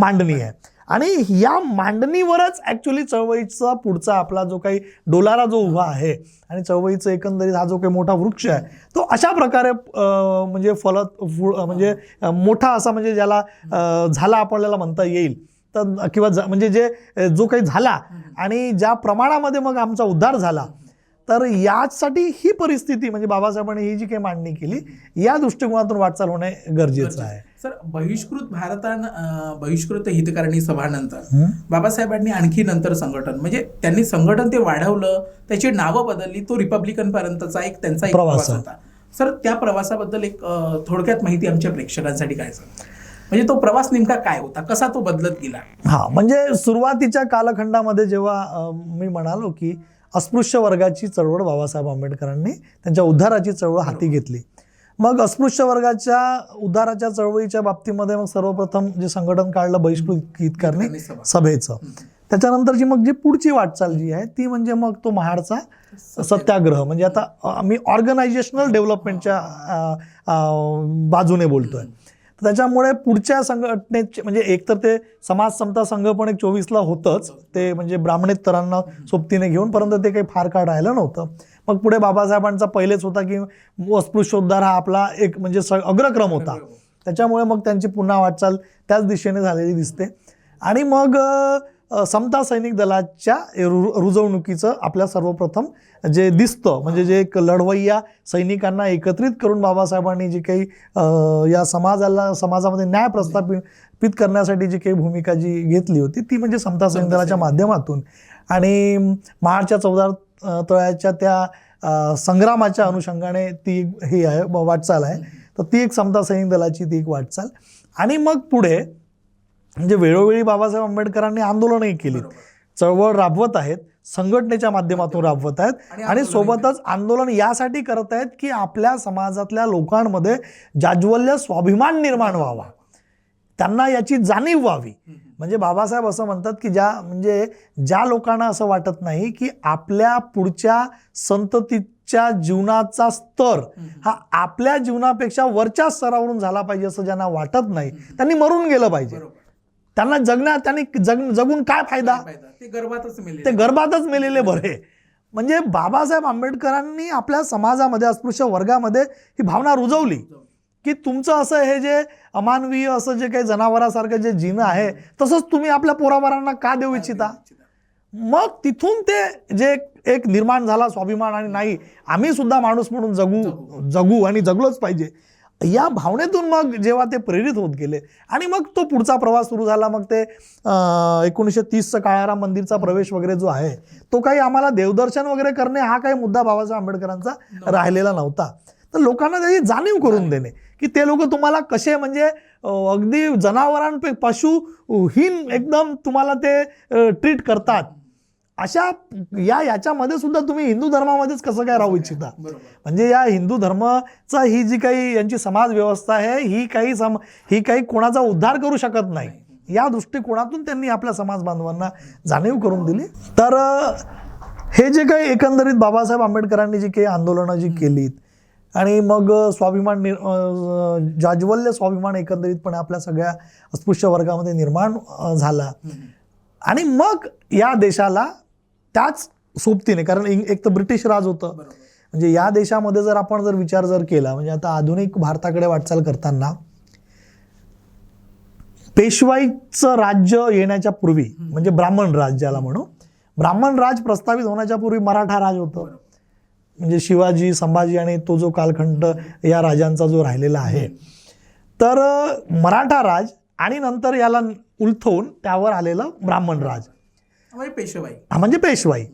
मांडणी आहे. आणि या मांडणीवरच ॲक्च्युली चळवळीचा पुढचा आपला जो काही डोलारा जो उभा आहे आणि चळवळीचं एकंदरीत हा जो काही मोठा वृक्ष आहे तो अशा प्रकारे म्हणजे म्हणजे मोठा असा, म्हणजे ज्याला झाला आपल्याला म्हणता येईल, तर किंवा म्हणजे जो काही झाला आणि ज्या प्रमाणामध्ये मग आमचा उद्धार झाला, तर यासाठी ही परिस्थिती, म्हणजे बाबासाहेबांनी ही जी काही मांडणी केली, या दृष्टिकोनातून वाटचाल होणे गरजेचं आहे. सर, बहिष्कृत हितकारणी सभानंतर बाबासाहेबांनी आणखी नंतर संघटन, म्हणजे त्यांनी संघटन ते वाढवलं, त्याची नावं बदलली, तो रिपब्लिकन पर्यंतचा एक त्यांचा प्रवास होता. सर, त्या प्रवासाबद्दल एक थोडक्यात माहिती आमच्या प्रेक्षकांसाठी काय सांगा, म्हणजे तो प्रवास नेमका काय होता, कसा तो बदलत गेला? म्हणजे सुरुवातीच्या कालखंडामध्ये जेव्हा मी म्हणालो की अस्पृश्य वर्गाची चळवळ बाबासाहेब आंबेडकरांनी त्यांच्या उद्धाराची चळवळ हाती घेतली. मग अस्पृश्य वर्गाच्या उद्धाराच्या चळवळीच्या बाबतीमध्ये मग सर्वप्रथम जे संघटन काढलं बहिष्कृत हितकारणी सभेचं, त्याच्यानंतरची मग जी पुढची वाटचाल जी आहे ती म्हणजे मग तो महाडचा सत्याग्रह, म्हणजे आता आम्ही ऑर्गनायझेशनल डेव्हलपमेंटच्या बाजूने बोलतोय. त्याच्यामुळे पुढच्या संघटनेचे, म्हणजे एकतर ते समाज समता संघ पण 24ला होतंच, ते म्हणजे ब्राह्मणेतरांना सोबतीने घेऊन, परंतु ते काही फार काळ राहिलं नव्हतं. मग पुढे बाबासाहेबांचा पहिलेच होता की अस्पृश्योद्धार हा आपला एक म्हणजे अग्रक्रम होता, त्याच्यामुळे मग त्यांची पुन्हा वाटचाल त्याच दिशेने झालेली दिसते. आणि मग समता सैनिक दलाच्या रुजवणुकीचं आपल्या सर्वप्रथम जे दिसतं, म्हणजे जे एक लढवय्या सैनिकांना एकत्रित करून बाबासाहेबांनी जी काही या समाजामध्ये न्याय प्रस्थापित करण्यासाठी जी काही भूमिका जी घेतली होती ती म्हणजे समता सैनिक दलाच्या माध्यमातून आणि महाडच्या 14 तळ्याच्या त्या संग्रामाच्या अनुषंगाने ती ही आहे वाटचाल आहे. तर ती एक समता सैनिक दलाची ती एक वाटचाल. आणि मग पुढे म्हणजे वेळोवेळी बाबासाहेब आंबेडकरांनी आंदोलनही केली, चळवळ राबवत आहेत, संघटनेच्या माध्यमातून राबवत आहेत आणि सोबतच आंदोलन यासाठी करत आहेत की आपल्या समाजातल्या लोकांमध्ये जाज्वल्य स्वाभिमान निर्माण व्हावा, त्यांना याची जाणीव व्हावी. म्हणजे बाबासाहेब असं म्हणतात की ज्या लोकांना असं वाटत नाही की आपल्या पुढच्या संततीच्या जीवनाचा स्तर हा आपल्या जीवनापेक्षा वरच्या स्तरावरून झाला पाहिजे असं ज्यांना वाटत नाही, त्यांनी मरून गेलं पाहिजे. त्यांना त्यांनी जगून काय फायदा? ते गर्भातच मेले. ते गर्भातच मेलेले बरे. म्हणजे बाबासाहेब आंबेडकरांनी आपल्या समाजामध्ये अस्पृश्य वर्गामध्ये ही भावना रुजवली की तुमचं असं हे जे अमानवीय असं जे काही जनावरासारखं जे जीणं आहे तसंच तुम्ही आपल्या पोराबारांना का देऊ इच्छिता? मग तिथून ते जे एक निर्माण झाला स्वाभिमान, आणि नाही आम्ही सुद्धा माणूस म्हणून जगू आणि जगलोच पाहिजे, या भावनेतून मग जेव्हा ते प्रेरित होत गेले आणि मग तो पुढचा प्रवास सुरू झाला. मग ते 1930चं काळाराम मंदिरचा प्रवेश वगैरे जो आहे तो काही आम्हाला देवदर्शन वगैरे करणे हा काही मुद्दा बाबासाहेब आंबेडकरांचा राहिलेला नव्हता. तर लोकांना त्याची जाणीव करून देणे की ते लोक तुम्हाला कसे म्हणजे अगदी जनावरांपैकी पशुहीन एकदम तुम्हाला ते ट्रीट करतात, अशा याच्यामध्ये सुद्धा तुम्ही हिंदू धर्मामध्येच कसं काय राहू इच्छिता? म्हणजे या हिंदू धर्माचा ही जी काही यांची समाज व्यवस्था आहे ही काही कोणाचा उद्धार करू शकत नाही, या दृष्टिकोनातून त्यांनी आपल्या समाज बांधवांना जाणीव करून दिली. तर हे जे काही एकंदरीत बाबासाहेब आंबेडकरांनी जी काही आंदोलनं जी केलीत आणि मग स्वाभिमान जाज्वल्य स्वाभिमान एकंदरीतपणे आपल्या सगळ्या अस्पृश्य वर्गामध्ये निर्माण झाला. आणि मग या देशाला त्याच सोबतीने, कारण एक तर ब्रिटिश राज होतं, म्हणजे या देशामध्ये जर आपण विचार केला, म्हणजे आता आधुनिक भारताकडे वाटचाल करताना पेशवाईचं राज्य येण्याच्या पूर्वी म्हणजे ब्राह्मण राज ज्याला म्हणू, ब्राह्मण राज प्रस्थापित होण्याच्या पूर्वी मराठा राज होतं. म्हणजे शिवाजी, संभाजी आणि तो जो कालखंड या राजांचा जो राहिलेला आहे, तर मराठा राज आणि नंतर याला उलथवून त्यावर आलेलं ब्राह्मण राज म्हणजे पेशवाई.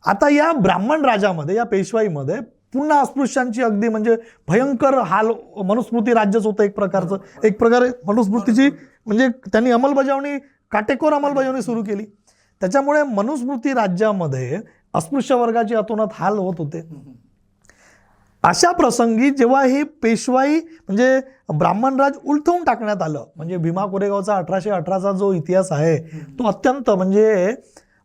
आता या ब्राह्मण राजामध्ये, या पेशवाईमध्ये पुन्हा अस्पृश्यांची अगदी म्हणजे भयंकर हाल, मनुस्मृती राज्यच होतं एक प्रकारचं, एक प्रकारे मनुस्मृतीची म्हणजे त्यांनी अंमलबजावणी, काटेकोर अंमलबजावणी सुरू केली. त्याच्यामुळे मनुस्मृती राज्यामध्ये अस्पृश्य वर्गाची अतोनात हाल होत होते. अशा प्रसंगी जेव्हा ही पेशवाई म्हणजे ब्राह्मण राज उलथवून टाकण्यात आलं, म्हणजे भीमा कोरेगावचा 1818चा जो इतिहास आहे तो अत्यंत म्हणजे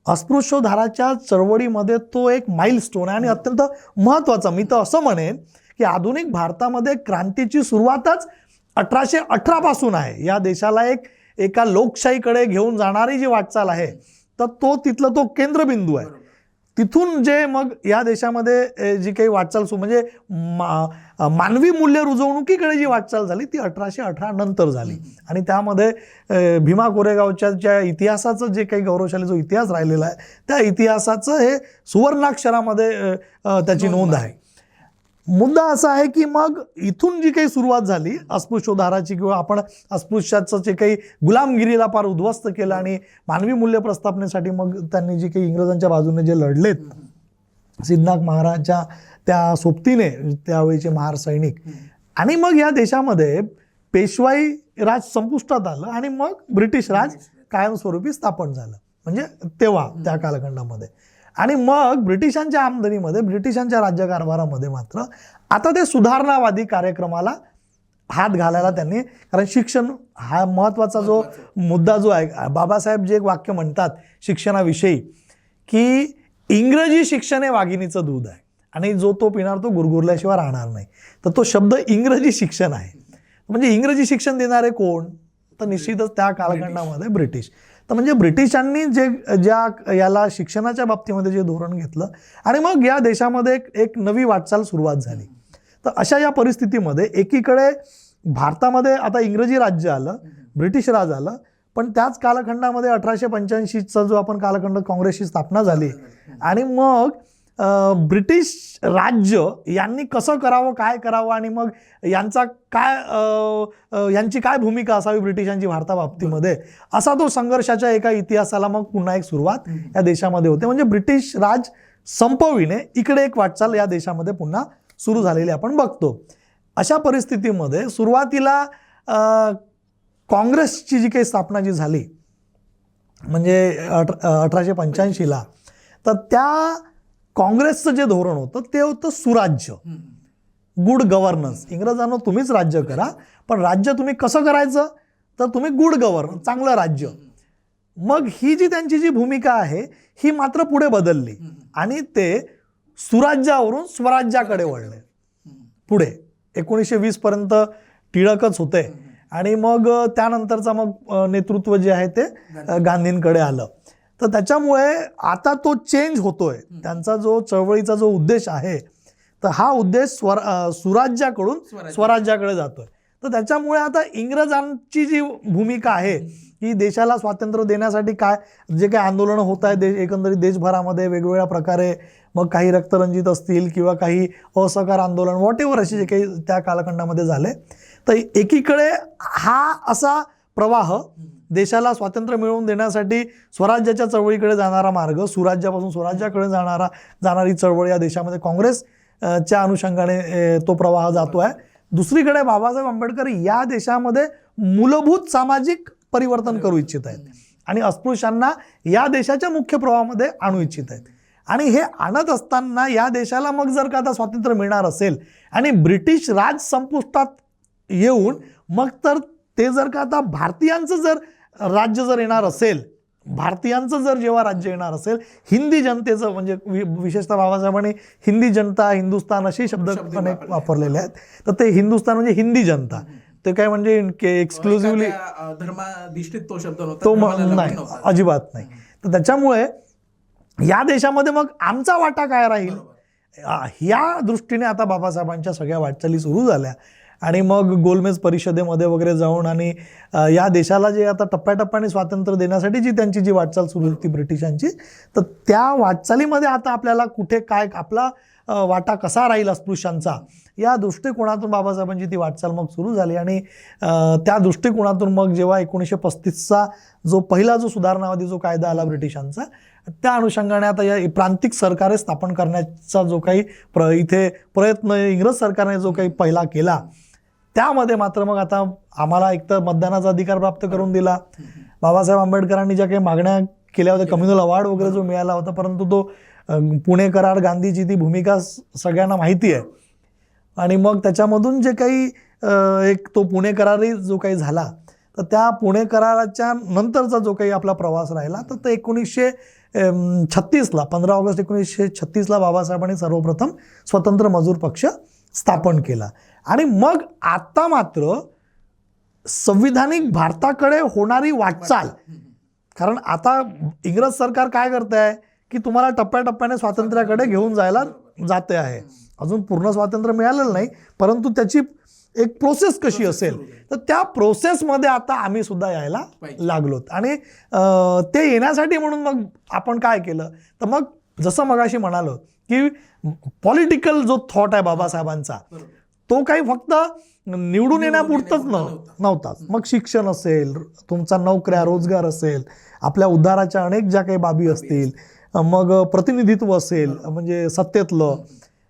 अस्पृश्योद्धाराच्या चळवळीमध्ये तो एक माइलस्टोन आहे आणि अत्यंत महत्त्वाचा. मी तर असं म्हणेन की आधुनिक भारतामध्ये क्रांतीची सुरुवातच 1818 पासून आहे. या देशाला एका लोकशाहीकडे घेऊन जाणारी जी वाटचाल आहे तर तो तिथला तो केंद्रबिंदू आहे. तिथून जे मग या देशामध्ये जी काही वाटचाल म्हणजे मानवी मूल्य रुजवणुकीकडे जी वाटचाल झाली ती 1818 नंतर झाली. आणि त्यामध्ये भीमा कोरेगावच्या ज्या इतिहासाचं जे काही गौरवशाली जो इतिहास राहिलेला आहे त्या इतिहासाचं हे सुवर्णाक्षरामध्ये त्याची नोंद आहे. मुद्दा असा आहे की मग इथून जी काही सुरुवात झाली अस्पृश्योद्धाराची, किंवा आपण अस्पृश्याचं जे काही गुलामगिरीला फार उद्ध्वस्त केलं आणि मानवी मूल्य प्रस्थापनेसाठी मग त्यांनी जी काही इंग्रजांच्या बाजूने जे लढलेत, सिद्धनाथ महाराजच्या त्या सोबतीने त्यावेळीचे महार सैनिक, आणि मग या देशामध्ये पेशवाई राज संपुष्टात आलं आणि मग ब्रिटिश राज कायमस्वरूपी स्थापन झालं, म्हणजे तेव्हा त्या कालखंडामध्ये. आणि मग ब्रिटिशांच्या आमदनीमध्ये, ब्रिटिशांच्या राज्यकारभारामध्ये मात्र आता ते सुधारणावादी कार्यक्रमाला हात घालायला त्यांनी, कारण शिक्षण हा महत्त्वाचा जो मुद्दा जो आहे, बाबासाहेब जे एक वाक्य म्हणतात शिक्षणाविषयी की इंग्रजी शिक्षण हे वाघिणीचं दूध आहे आणि जो तो पिणार तो गुरगुरल्याशिवाय राहणार नाही. तर तो शब्द इंग्रजी शिक्षण आहे. म्हणजे इंग्रजी शिक्षण देणारे कोण? तर निश्चितच त्या कालखंडामध्ये ब्रिटिश. तर म्हणजे ब्रिटिशांनी ज्या याला शिक्षणाच्या बाबतीमध्ये जे धोरण घेतलं आणि मग या देशामध्ये एक नवी वाटचाल सुरुवात झाली. तर अशा या परिस्थितीमध्ये एकीकडे भारतामध्ये आता इंग्रजी राज्य आलं, ब्रिटिश राज आलं, पण त्याच कालखंडामध्ये 1885चा जो आपण कालखंड, काँग्रेसची स्थापना झाली आणि मग ब्रिटिश राज्य यांनी कसं करावं, काय करावं आणि मग यांची काय भूमिका असावी ब्रिटिशांची भारताबाबतीमध्ये, असा तो संघर्षाच्या एका इतिहासाला मग पुन्हा एक सुरुवात या देशामध्ये होते. म्हणजे ब्रिटिश राज संपविणे इकडे एक वाटचाल या देशामध्ये पुन्हा सुरू झालेली आपण बघतो. अशा परिस्थितीमध्ये सुरुवातीला काँग्रेसची जी काही स्थापना जी झाली म्हणजे 1885ला, तर त्या काँग्रेसचं जे धोरण होतं ते होतं सुराज्य, गुड गव्हर्नन्स. इंग्रजांनो तुम्हीच राज्य करा, पण राज्य तुम्ही कसं करायचं, तर तुम्ही गुड गव्हर्नन्स, चांगलं राज्य. मग ही जी त्यांची जी भूमिका आहे ही मात्र पुढे बदलली आणि ते सुराज्यावरून स्वराज्याकडे वळले. पुढे 1920 पर्यंत टिळकच होते आणि मग त्यानंतरचा मग नेतृत्व जे आहे ते गांधींकडे आलं. तर त्याच्यामुळे आता तो चेंज होतोय. त्यांचा जो चळवळीचा जो उद्देश आहे तर हा उद्देश सुराज्याकडून स्वराज्याकडे जातोय. तर त्याच्यामुळे आता इंग्रजांची जी भूमिका आहे की देशाला स्वातंत्र्य देण्यासाठी काय जे काही आंदोलनं होत आहेत एकंदरीत देशभरामध्ये वेगवेगळ्या प्रकारे, मग काही रक्तरंजित असतील किंवा काही असहकार आंदोलन व्हॉट एव्हर असे जे काही त्या कालखंडामध्ये झाले, तर एकीकडे हा असा प्रवाह देशाला स्वातंत्र्य मिळवून देण्यासाठी स्वराज्याच्या चळवळीकडे जाणारा मार्ग, सुराज्यापासून स्वराज्याकडे जाणारी चळवळ या देशामध्ये काँग्रेसच्या अनुषंगाने तो प्रवाह जातो आहे. दुसरीकडे बाबासाहेब आंबेडकर या देशामध्ये मूलभूत सामाजिक परिवर्तन करू इच्छित आहेत आणि अस्पृश्यांना या देशाच्या मुख्य प्रवाहामध्ये आणू इच्छित आहेत. आणि हे आणत असताना या देशाला मग जर का आता स्वातंत्र्य मिळणार असेल आणि ब्रिटिश राज संपुष्टात येऊन मग तर ते जर का आता भारतीयांचं जर राज्य जर येणार असेल, भारतीयांचं जर जेव्हा राज्य येणार असेल, हिंदी जनतेचं, म्हणजे विशेषतः बाबासाहेबांनी हिंदी जनता, हिंदुस्तान असे शब्द अनेक वापरलेले आहेत. तर ते हिंदुस्तान म्हणजे हिंदी जनता, ते काय म्हणजे एक्सक्लुझिव्हली धर्माधिष्ठित तो शब्द तो नाही, अजिबात नाही. तर त्याच्यामुळे या देशामध्ये मग आमचा वाटा काय राहील या दृष्टीने आता बाबासाहेबांच्या सगळ्या वाटचाली सुरू झाल्या. आणि मग गोलमेज परिषदेमध्ये वगैरे जाऊन आणि या देशाला जे आता टप्प्याटप्प्याने स्वातंत्र्य देण्यासाठी जी त्यांची जी वाटचाल सुरू होती ब्रिटिशांची, तर त्या वाटचालीमध्ये आता आपल्याला कुठे काय आपला वाटा कसा राहील अस्पृश्यांचा या दृष्टिकोनातून बाबासाहेबांची ती वाटचाल मग सुरू झाली. आणि त्या दृष्टिकोनातून मग जेव्हा 1935चा जो पहिला जो सुधारणावादी जो कायदा आला ब्रिटिशांचा, त्या अनुषंगाने आता या प्रांतिक सरकारे स्थापन करण्याचा जो काही इथे प्रयत्न इंग्रज सरकारने जो काही पहिला केला, त्यामध्ये मात्र मग आता आम्हाला एकतर मतदानाचा अधिकार प्राप्त करून दिला. बाबासाहेब आंबेडकरांनी ज्या काही मागण्या केल्या होत्या, कम्युनल अवॉर्ड वगैरे जो मिळाला होता, परंतु तो पुणे करार, गांधीची ती भूमिका सगळ्यांना माहिती आहे. आणि मग त्याच्यामधून जे काही एक तो पुणे करारही जो काही झाला, तर त्या पुणे कराराच्या नंतरचा जो काही आपला प्रवास राहिला, तर ते 1936ला 15 ऑगस्ट 1936ला बाबासाहेबांनी सर्वप्रथम स्वतंत्र मजूर पक्ष स्थापन केला. आणि मग आता मात्र संविधानिक भारताकडे होणारी वाटचाल, कारण आता इंग्रज सरकार काय करते आहे की तुम्हाला टप्प्याटप्प्याने स्वातंत्र्याकडे घेऊन जाते आहे. अजून पूर्ण स्वातंत्र्य मिळालेलं नाही, परंतु त्याची एक प्रोसेस कशी असेल, तर त्या प्रोसेसमध्ये आता आम्ही सुद्धा यायला लागलोत. आणि ते येण्यासाठी म्हणून मग आपण काय केलं, तर मग जसं मगाशी म्हणालो की पॉलिटिकल जो थॉट आहे बाबासाहेबांचा, तो काही फक्त निवडून येण्यापुरतंच नव्हता. मग शिक्षण असेल, तुमचा नोकऱ्या रोजगार असेल, आपल्या उद्धाराच्या अनेक ज्या काही बाबी असतील, मग प्रतिनिधित्व असेल म्हणजे सत्तेतलं,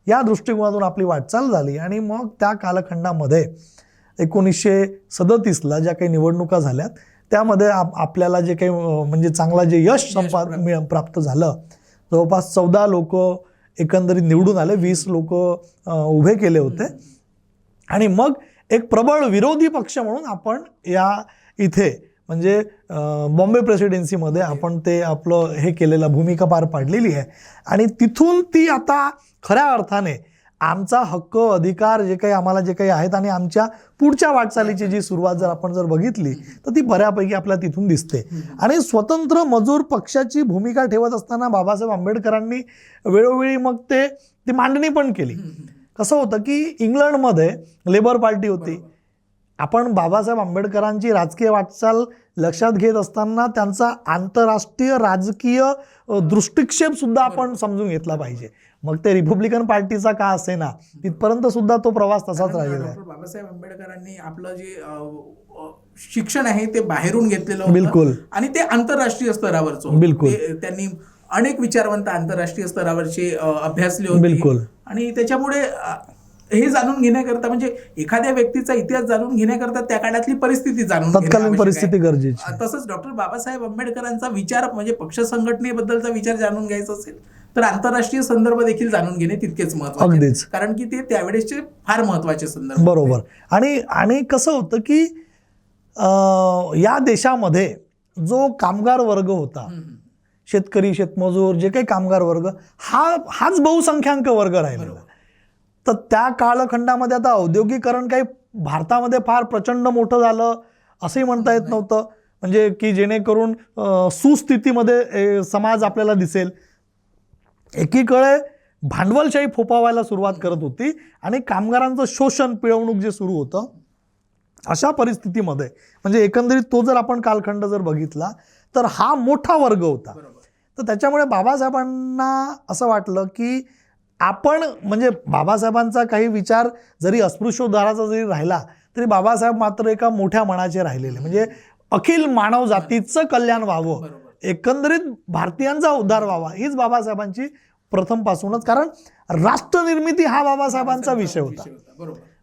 या दृष्टिकोनातून आपली वाटचाल झाली. आणि मग त्या कालखंडामध्ये 1937ला ज्या काही निवडणुका झाल्यात, त्यामध्ये आपल्याला जे काही म्हणजे चांगला जे यश प्राप्त झालं, जवळपास 14 लोक एकंदरीत निवडून आले, 20 लोक उभे केले होते. आणि मग एक प्रबळ विरोधी पक्ष म्हणून आपण या इथे म्हणजे बॉम्बे प्रेसिडेन्सीमध्ये आपण ते आपलं हे केलेलं भूमिका पार पाडलेली आहे. आणि तिथून ती आता खऱ्या अर्थाने आमचा हक्क, अधिकार जे काही आम्हाला जे काही आहेत आणि आमच्या पुढच्या वाटचालीची जी सुरुवात जर आपण बघितली, तर ती बऱ्यापैकी आपल्याला तिथून दिसते. आणि स्वतंत्र मजूर पक्षाची भूमिका ठेवत असताना बाबासाहेब आंबेडकरांनी वेळोवेळी मग ती मांडणी पण केली. कसं होतं की इंग्लंडमध्ये लेबर पार्टी होती. आपण बाबासाहेब आंबेडकरांची राजकीय वाटचाल लक्षात घेत असताना त्यांचा आंतरराष्ट्रीय राजकीय दृष्टिक्षेप सुद्धा आपण समजून घेतला पाहिजे. मग ते रिपब्लिकन पार्टीचा का असेना, तिथपर्यंत सुद्धा तो प्रवास तसाच राहिलेला आहे. बाबासाहेब आंबेडकरांनी आपलं जे शिक्षण आहे ते बाहेरून घेतलेलं होतं. बिलकुल. आणि ते आंतरराष्ट्रीय स्तरावरचं. बिलकुल. त्यांनी अनेक विचारवंत आंतरराष्ट्रीय स्तरावरचे अभ्यासले होते. बिलकुल. आणि त्याच्यामुळे हे जाणून घेण्याकरता म्हणजे एखाद्या व्यक्तीचा इतिहास जाणून घेण्याकरता त्या काळातली परिस्थिती जाणून तत्कालीन परिस्थिती गरजेची. तसंच डॉक्टर बाबासाहेब आंबेडकरांचा विचार म्हणजे पक्ष संघटनेबद्दलचा विचार जाणून घ्यायचा असेल तर आंतरराष्ट्रीय संदर्भ देखील जाणून घेणे तितकेच महत्त्वाचे. अगदीच. कारण की ते त्यावेळेसचे फार महत्त्वाचे संदर्भ. बरोबर. आणि कसं होतं की या देशामध्ये जो कामगार वर्ग होता, शेतकरी, शेतमजूर, जे काही कामगार वर्ग, हाच बहुसंख्याक वर्ग राहिलेला. तर त्या कालखंडामध्ये आता औद्योगिकरण काही भारतामध्ये फार प्रचंड मोठं झालं असंही म्हणता येत नव्हतं, म्हणजे की जेणेकरून सुस्थितीमध्ये समाज आपल्याला दिसेल. एकीकडे भांडवलशाही फोफावायला सुरुवात करत होती आणि कामगारांचं शोषण, पिळवणूक जे सुरू होतं, अशा परिस्थितीमध्ये म्हणजे एकंदरीत तो जर आपण कालखंड जर बघितला तर हा मोठा वर्ग होता. तर त्याच्यामुळे बाबासाहेबांना असं वाटलं की आपण म्हणजे बाबासाहेबांचा काही विचार जरी अस्पृश्योद्धाराचा जरी राहिला तरी बाबासाहेब मात्र एका मोठ्या मनाचे राहिलेले, म्हणजे अखिल मानव जातीचं कल्याण व्हावं, एकंदरीत भारतीयांचा उद्धार व्हावा, हीच बाबासाहेबांची प्रथमपासूनच, कारण राष्ट्रनिर्मिती हा बाबासाहेबांचा विषय होता.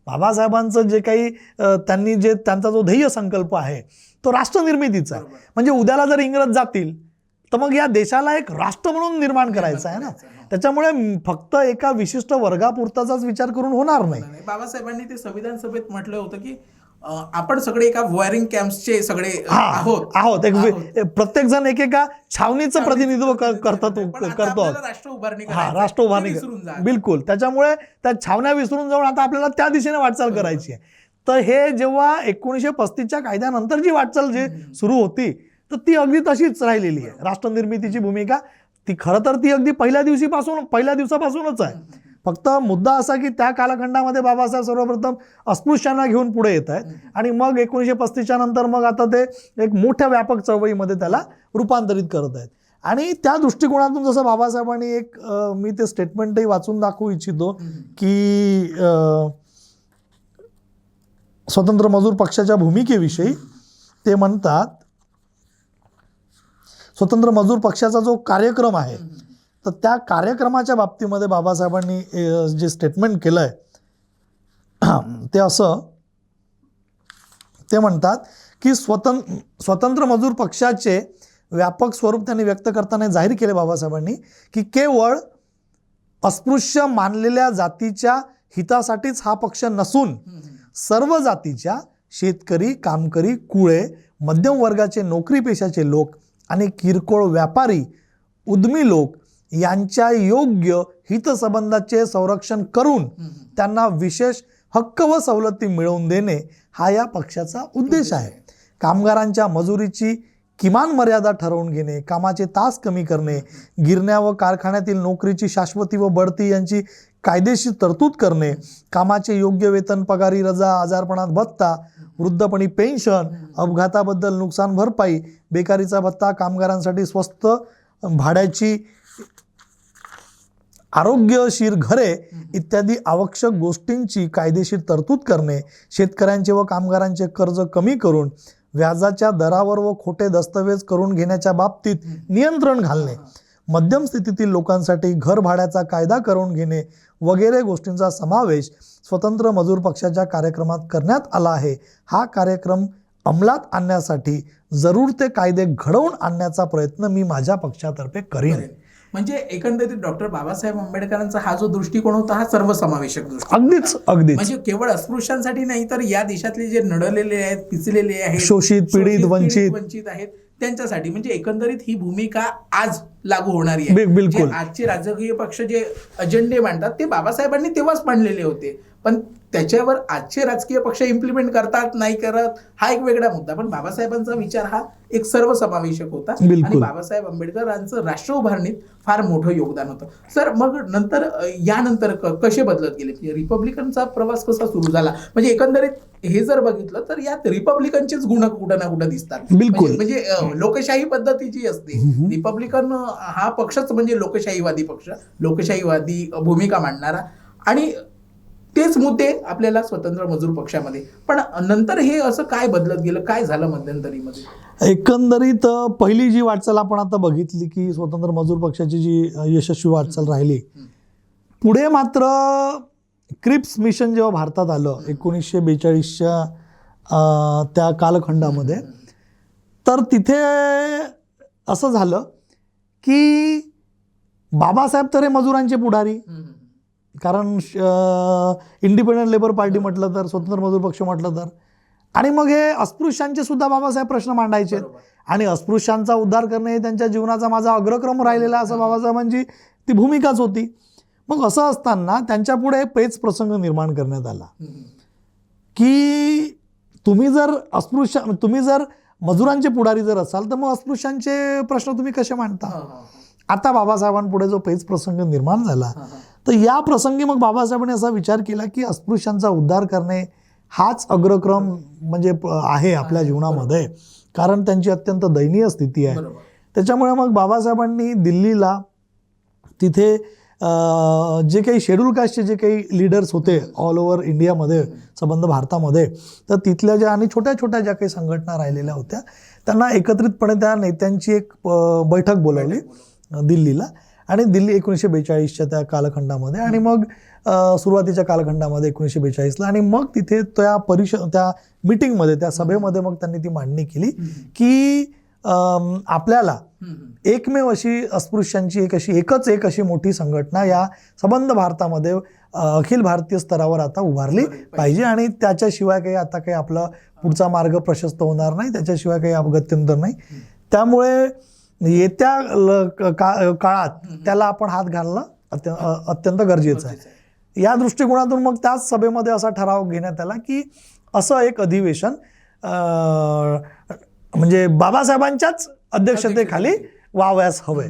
बाबासाहेबांचं जे काही त्यांनी जे त्यांचा जो ध्येय संकल्प आहे तो राष्ट्रनिर्मितीचा आहे. म्हणजे उद्याला जर इंग्रज जातील तर मग या देशाला एक राष्ट्र म्हणून निर्माण करायचं आहे ना. त्याच्यामुळे फक्त एका विशिष्ट वर्गापुरताचाच विचार करून होणार नाही. बाबासाहेबांनी ते संविधान सभेत म्हटलं होतं की आपण सगळे एका वॉरिंग कॅम्प्सचे सगळे आहोत. प्रत्येक जण एकेका छावणीचं प्रतिनिधित्व करतो. राष्ट्र उभारणी राष्ट्र उभारणी बिलकुल. त्याच्यामुळे त्या छावण्या विसरून जाऊन आता आपल्याला त्या दिशेने वाटचाल करायची आहे. तर हे जेव्हा 1935च्या कायद्यानंतर जी वाटचाल जी सुरू होती तर ती अगदी तशीच राहिलेली आहे. राष्ट्रनिर्मितीची भूमिका ती खरं तर ती अगदी पहिल्या दिवसापासूनच आहे. फक्त मुद्दा असा की त्या कालखंडामध्ये बाबासाहेब सर्वप्रथम अस्पृश्यांना घेऊन पुढे येत आहेत आणि मग 1935च्या नंतर मग आता ते एक मोठ्या व्यापक चळवळीमध्ये त्याला रूपांतरित करत आहेत. आणि त्या दृष्टिकोनातून जसं बाबासाहेबांनी एक मी ते स्टेटमेंटही वाचून दाखवू इच्छितो की स्वतंत्र मजूर पक्षाच्या भूमिकेविषयी ते म्हणतात, स्वतंत्र मजूर पक्षाचा जो कार्यक्रम आहे तर त्या कार्यक्रमाच्या बाबतीमध्ये बाबासाहेबांनी जे स्टेटमेंट केलं आहे ते असं ते म्हणतात की स्वतंत्र मजूर पक्षाचे व्यापक स्वरूप त्यांनी व्यक्त करताना जाहीर केले बाबासाहेबांनी की केवळ अस्पृश्य मानलेल्या जातीच्या हितासाठीच हा पक्ष नसून सर्व जातीच्या शेतकरी, कामकरी, कुळे, मध्यम वर्गाचे, नोकरी पेशाचे लोक आणि किरकोळ व्यापारी, उद्यमी लोक यांच्या योग्य हितसंबंधाचे संरक्षण करून त्यांना विशेष हक्क व सवलती मिळवून देणे हा या पक्षाचा उद्देश आहे. कामगारांच्या मजुरीची किमान मर्यादा ठरवून घेणे, कामाचे तास कमी करणे, गिरण्या व कारखान्यातील नोकरीची शाश्वती व बढती यांची कायदेशीर तरतूद करणे, कामाचे योग्य वेतन, पगारी रजा, आजारपणात भत्ता, वृद्धपणी पेन्शन, अपघाताबद्दल नुकसान भरपाई, बेकारीचा भत्ता, कामगारांसाठी स्वस्त भाड्याची आरोग्यशीर घरे इत्यादी आवश्यक गोष्टींची कायदेशीर तरतूद करणे, शेतकऱ्यांचे व कामगारांचे कर्ज कमी करून व्याजाच्या दरावर व खोटे दस्तऐवज करून घेण्याच्या बाबतीत नियंत्रण घालणे, मध्यम स्थितीतील लोकांसाठी घर भाड्याचा कायदा करून घेणे वगैरे गोष्टींचा समावेश स्वतंत्र मजूर पक्षाच्या कार्यक्रमात करण्यात आला आहे. हा कार्यक्रम अंमलात आणण्यासाठी जरूर ते कायदे घडवून आणण्याचा प्रयत्न मी माझ्या पक्षातर्फे करीन. म्हणजे एकंदरीत डॉक्टर बाबासाहेब आंबेडकरांचा हा जो दृष्टिकोन होता हा सर्वसमावेशक दृष्टिकोन. अगदीच म्हणजे केवळ अस्पृश्यांसाठी नाही तर या देशातले जे नडलेले आहेत, पिचलेले आहेत, शोषित, पीडित, वंचित आहेत त्यांच्यासाठी, म्हणजे एकंदरीत ही भूमिका आज लागू होणारी आहे. बिलकुल. आजचे राजकीय पक्ष जे अजेंडे मांडतात ते बाबासाहेबांनी तेव्हाच मांडलेले होते, पण त्याच्यावर आजचे राजकीय पक्ष इम्प्लिमेंट करतात नाही करत हा एक वेगळा मुद्दा. पण बाबासाहेबांचा विचार हा एक सर्वसमावेशक होता आणि बाबासाहेब आंबेडकरांचं राष्ट्र उभारणीत फार मोठं योगदान होतं. सर मग यानंतर कसे बदलत गेले, रिपब्लिकनचा प्रवास कसा सुरू झाला? म्हणजे एकंदरीत हे जर बघितलं तर यात रिपब्लिकनचेच गुण कुठं ना कुठं दिसतात. बिलकुल. म्हणजे लोकशाही पद्धती जी असते, रिपब्लिकन हा पक्षच म्हणजे लोकशाहीवादी पक्ष, लोकशाहीवादी भूमिका मांडणारा, आणि तेच मुद्दे आपल्याला स्वतंत्र मजूर पक्षामध्ये. पण नंतर हे असं काय बदलत गेलं, काय झालं मध्यंतरीमध्ये? एकंदरीत पहिली जी वाटचाल आपण आता बघितली की स्वतंत्र मजूर पक्षाची जी यशस्वी वाटचाल राहिली, पुढे मात्र क्रिप्स मिशन जेव्हा भारतात आलं 1942च्या त्या कालखंडामध्ये, तर तिथे असं झालं की बाबासाहेब तर हे मजुरांचे पुढारी, कारण इंडिपेंडंट लेबर पार्टी म्हटलं तर, स्वतंत्र मजूर पक्ष म्हटलं तर, आणि मग हे अस्पृश्यांचे सुद्धा बाबासाहेब प्रश्न मांडायचे आणि अस्पृश्यांचा उद्धार करणे हे त्यांच्या जीवनाचा माझा अग्रक्रम राहिलेला असं बाबासाहेबांची ती भूमिकाच होती. मग असं असताना त्यांच्यापुढे पेच प्रसंग निर्माण करण्यात आला की तुम्ही जर मजुरांचे पुढारी जर असाल तर मग अस्पृश्यांचे प्रश्न तुम्ही कसे मांडता. आता बाबासाहेबांपुढे जो पेच प्रसंग निर्माण झाला, तर या प्रसंगी मग बाबासाहेबांनी असा विचार केला की अस्पृश्यांचा उद्धार करणे हाच अग्रक्रम म्हणजे आहे आपल्या जीवनामध्ये, कारण त्यांची अत्यंत दयनीय स्थिती आहे. त्याच्यामुळे मग बाबासाहेबांनी दिल्लीला तिथे जे काही शेड्यूल कास्टचे जे काही लीडर्स होते ऑल ओव्हर इंडियामध्ये, संबंध भारतामध्ये, तर तिथल्या ज्या आणि छोट्या छोट्या ज्या काही संघटना राहिलेल्या होत्या त्यांना एकत्रितपणे त्या नेत्यांची एक बैठक बोलावली दिल्लीला. आणि दिल्ली 1942च्या त्या कालखंडामध्ये आणि मग सुरुवातीच्या कालखंडामध्ये 1942ला, आणि मग तिथे त्या मीटिंगमध्ये, त्या सभेमध्ये मग त्यांनी ती मांडणी केली की आपल्याला एकमेव अशी अस्पृश्यांची एकच अशी मोठी संघटना या संबंध भारतामध्ये अखिल भारतीय स्तरावर आता उभारली पाहिजे, आणि त्याच्याशिवाय काही आता काही आपला पुढचा मार्ग प्रशस्त होणार नाही, त्याच्याशिवाय काही गत्यंतर नाही. त्यामुळे येत्या काळात त्याला आपण हात घालणं अत्यंत गरजेचं आहे. या दृष्टिकोनातून मग त्याच सभेमध्ये असा ठराव घेण्यात आला की असं एक अधिवेशन म्हणजे बाबासाहेबांच्याच अध्यक्षतेखाली व्हावयास हवे,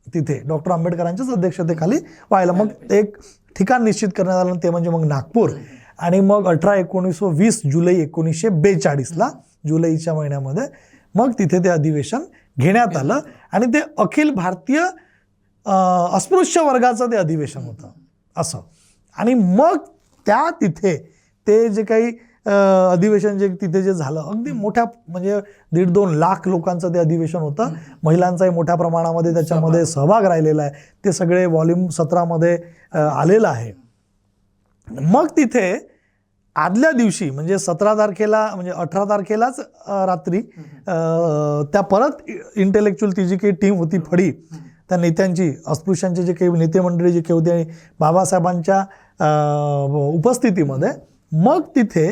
तिथे डॉक्टर आंबेडकरांच्याच अध्यक्षतेखाली व्हायला. मग एक ठिकाण निश्चित करण्यात आलं, ते म्हणजे मग नागपूर. आणि मग 18-19-20 जुलै 1942ला जुलैच्या महिन्यामध्ये मग तिथे ते अधिवेशन घेण्यात आलं, आणि ते अखिल भारतीय अस्पृश्य वर्गाचं ते अधिवेशन होतं असं. आणि मग तिथे ते जे काही अधिवेशन तिथे जे झालं, अगदी मोठ्या म्हणजे 1.5-2 लाख लोकांचं ते अधिवेशन होतं. महिलांचाही मोठ्या प्रमाणामध्ये त्याच्यामध्ये सहभाग राहिलेला आहे, ते सगळे व्हॉल्यूम 17मध्ये आलेलं आहे. मग तिथे आदल्या दिवशी म्हणजे 17 तारखेला म्हणजे 18 तारखेलाच रात्री त्या परत इंटेलेक्च्युअल ती जी काही टीम होती फडी त्या नेत्यांची, अस्पृश्यांचे जे काही नेते मंडळी जे काही होते, आणि बाबासाहेबांच्या उपस्थितीमध्ये मग तिथे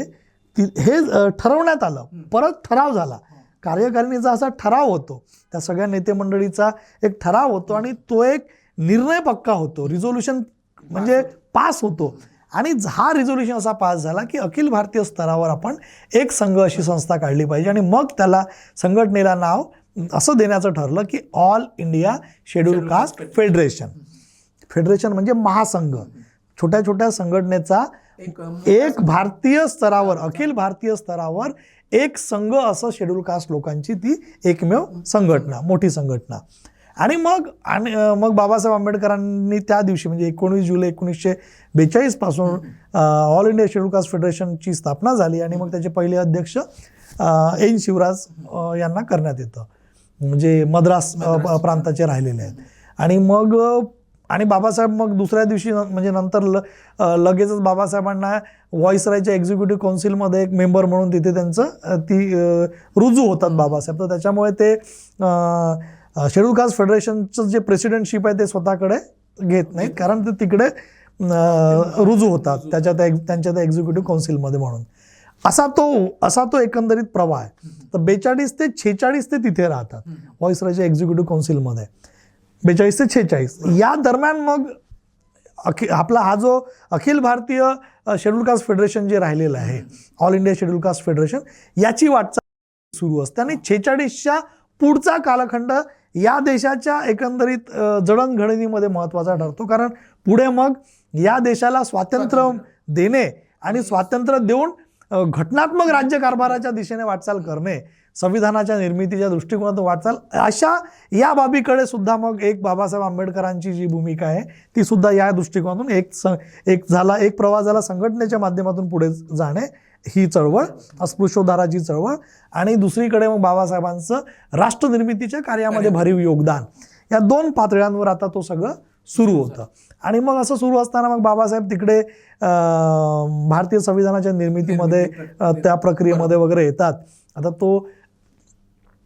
हे ठरवण्यात आलं. परत ठराव झाला, कार्यकारिणीचा असा ठराव होतो, त्या सगळ्या नेते मंडळीचा एक ठराव होतो, आणि तो एक निर्णय पक्का होतो, रिझोल्युशन म्हणजे पास होतो. आणि हा रिझोल्युशन असा पास झाला की अखिल भारतीय स्तरावर आपण एक संघ अशी संस्था काढली पाहिजे. आणि मग त्याला संघटनेला नाव असं देण्याचं ठरलं की all India schedule caste federation. Federation म्हणजे महासंघ, छोट्या छोट्या संघटनेचा एक भारतीय स्तरावर, अखिल भारतीय स्तरावर एक संघ असं शेड्यूल कास्ट लोकांची ती एकमेव संघटना, मोठी संघटना. आणि मग बाबासाहेब आंबेडकरांनी त्या दिवशी म्हणजे 19 जुलै 1942 पासून ऑल इंडिया शेड्यूल कास्ट फेडरेशनची स्थापना झाली, आणि मग त्याचे पहिले अध्यक्ष एन शिवराज यांना करण्यात येतं, म्हणजे मद्रास प्रांताचे राहिलेले आहेत. आणि बाबासाहेब मग दुसऱ्या दिवशी म्हणजे नंतर लगेचच बाबासाहेबांना व्हॉइसरायच्या एक्झिक्युटिव्ह काउन्सिलमध्ये एक मेंबर म्हणून तिथे त्यांचं रुजू होतात बाबासाहेब. तर त्याच्यामुळे ते शेड्यूल कास्ट फेडरेशनचं जे प्रेसिडेंटशिप आहे ते स्वतःकडे घेत नाहीत, कारण ते तिकडे रुजू होतात त्यांच्या त्या एक्झिक्युटिव्ह काउन्सिलमध्ये म्हणून. असा तो एकंदरीत प्रवाह आहे. तर 42 ते 46 ते तिथे राहतात व्हॉइसरायच्या एक्झिक्युटिव्ह काउन्सिलमध्ये, 42 ते 46 या दरम्यान. मग आपला हा जो Akhil Bharatiya schedule caste federation जे राहिलेलं आहे, all India schedule caste federation, याची वाटचाल सुरू असते. आणि 46च्या पुढचा कालखंड या देशाच्या एकंदरीत जडणघडणीमध्ये महत्त्वाचा ठरतो, कारण पुढे मग या देशाला स्वातंत्र्य देणे आणि स्वातंत्र्य देऊन घटनात्मक राज्यकारभाराच्या दिशेने वाटचाल करणे, संविधानाच्या निर्मितीच्या दृष्टिकोनातून वाटचाल, अशा या बाबीकडे सुद्धा मग एक बाबासाहेब आंबेडकरांची जी भूमिका आहे ती सुद्धा या दृष्टिकोनातून एक प्रवाह झाला संघटनेच्या माध्यमातून पुढे जाणे, ही चळवळ, अस्पृश्योद्धाराची चळवळ. आणि दुसरीकडे मग बाबासाहेबांचं राष्ट्रनिर्मितीच्या कार्यामध्ये भरीव योगदान, या 2 पातळ्यांवर आता तो सगळं सुरू होतं. आणि मग असं सुरू असताना मग बाबासाहेब तिकडे भारतीय संविधानाच्या निर्मितीमध्ये त्या प्रक्रियेमध्ये वगैरे येतात. आता तो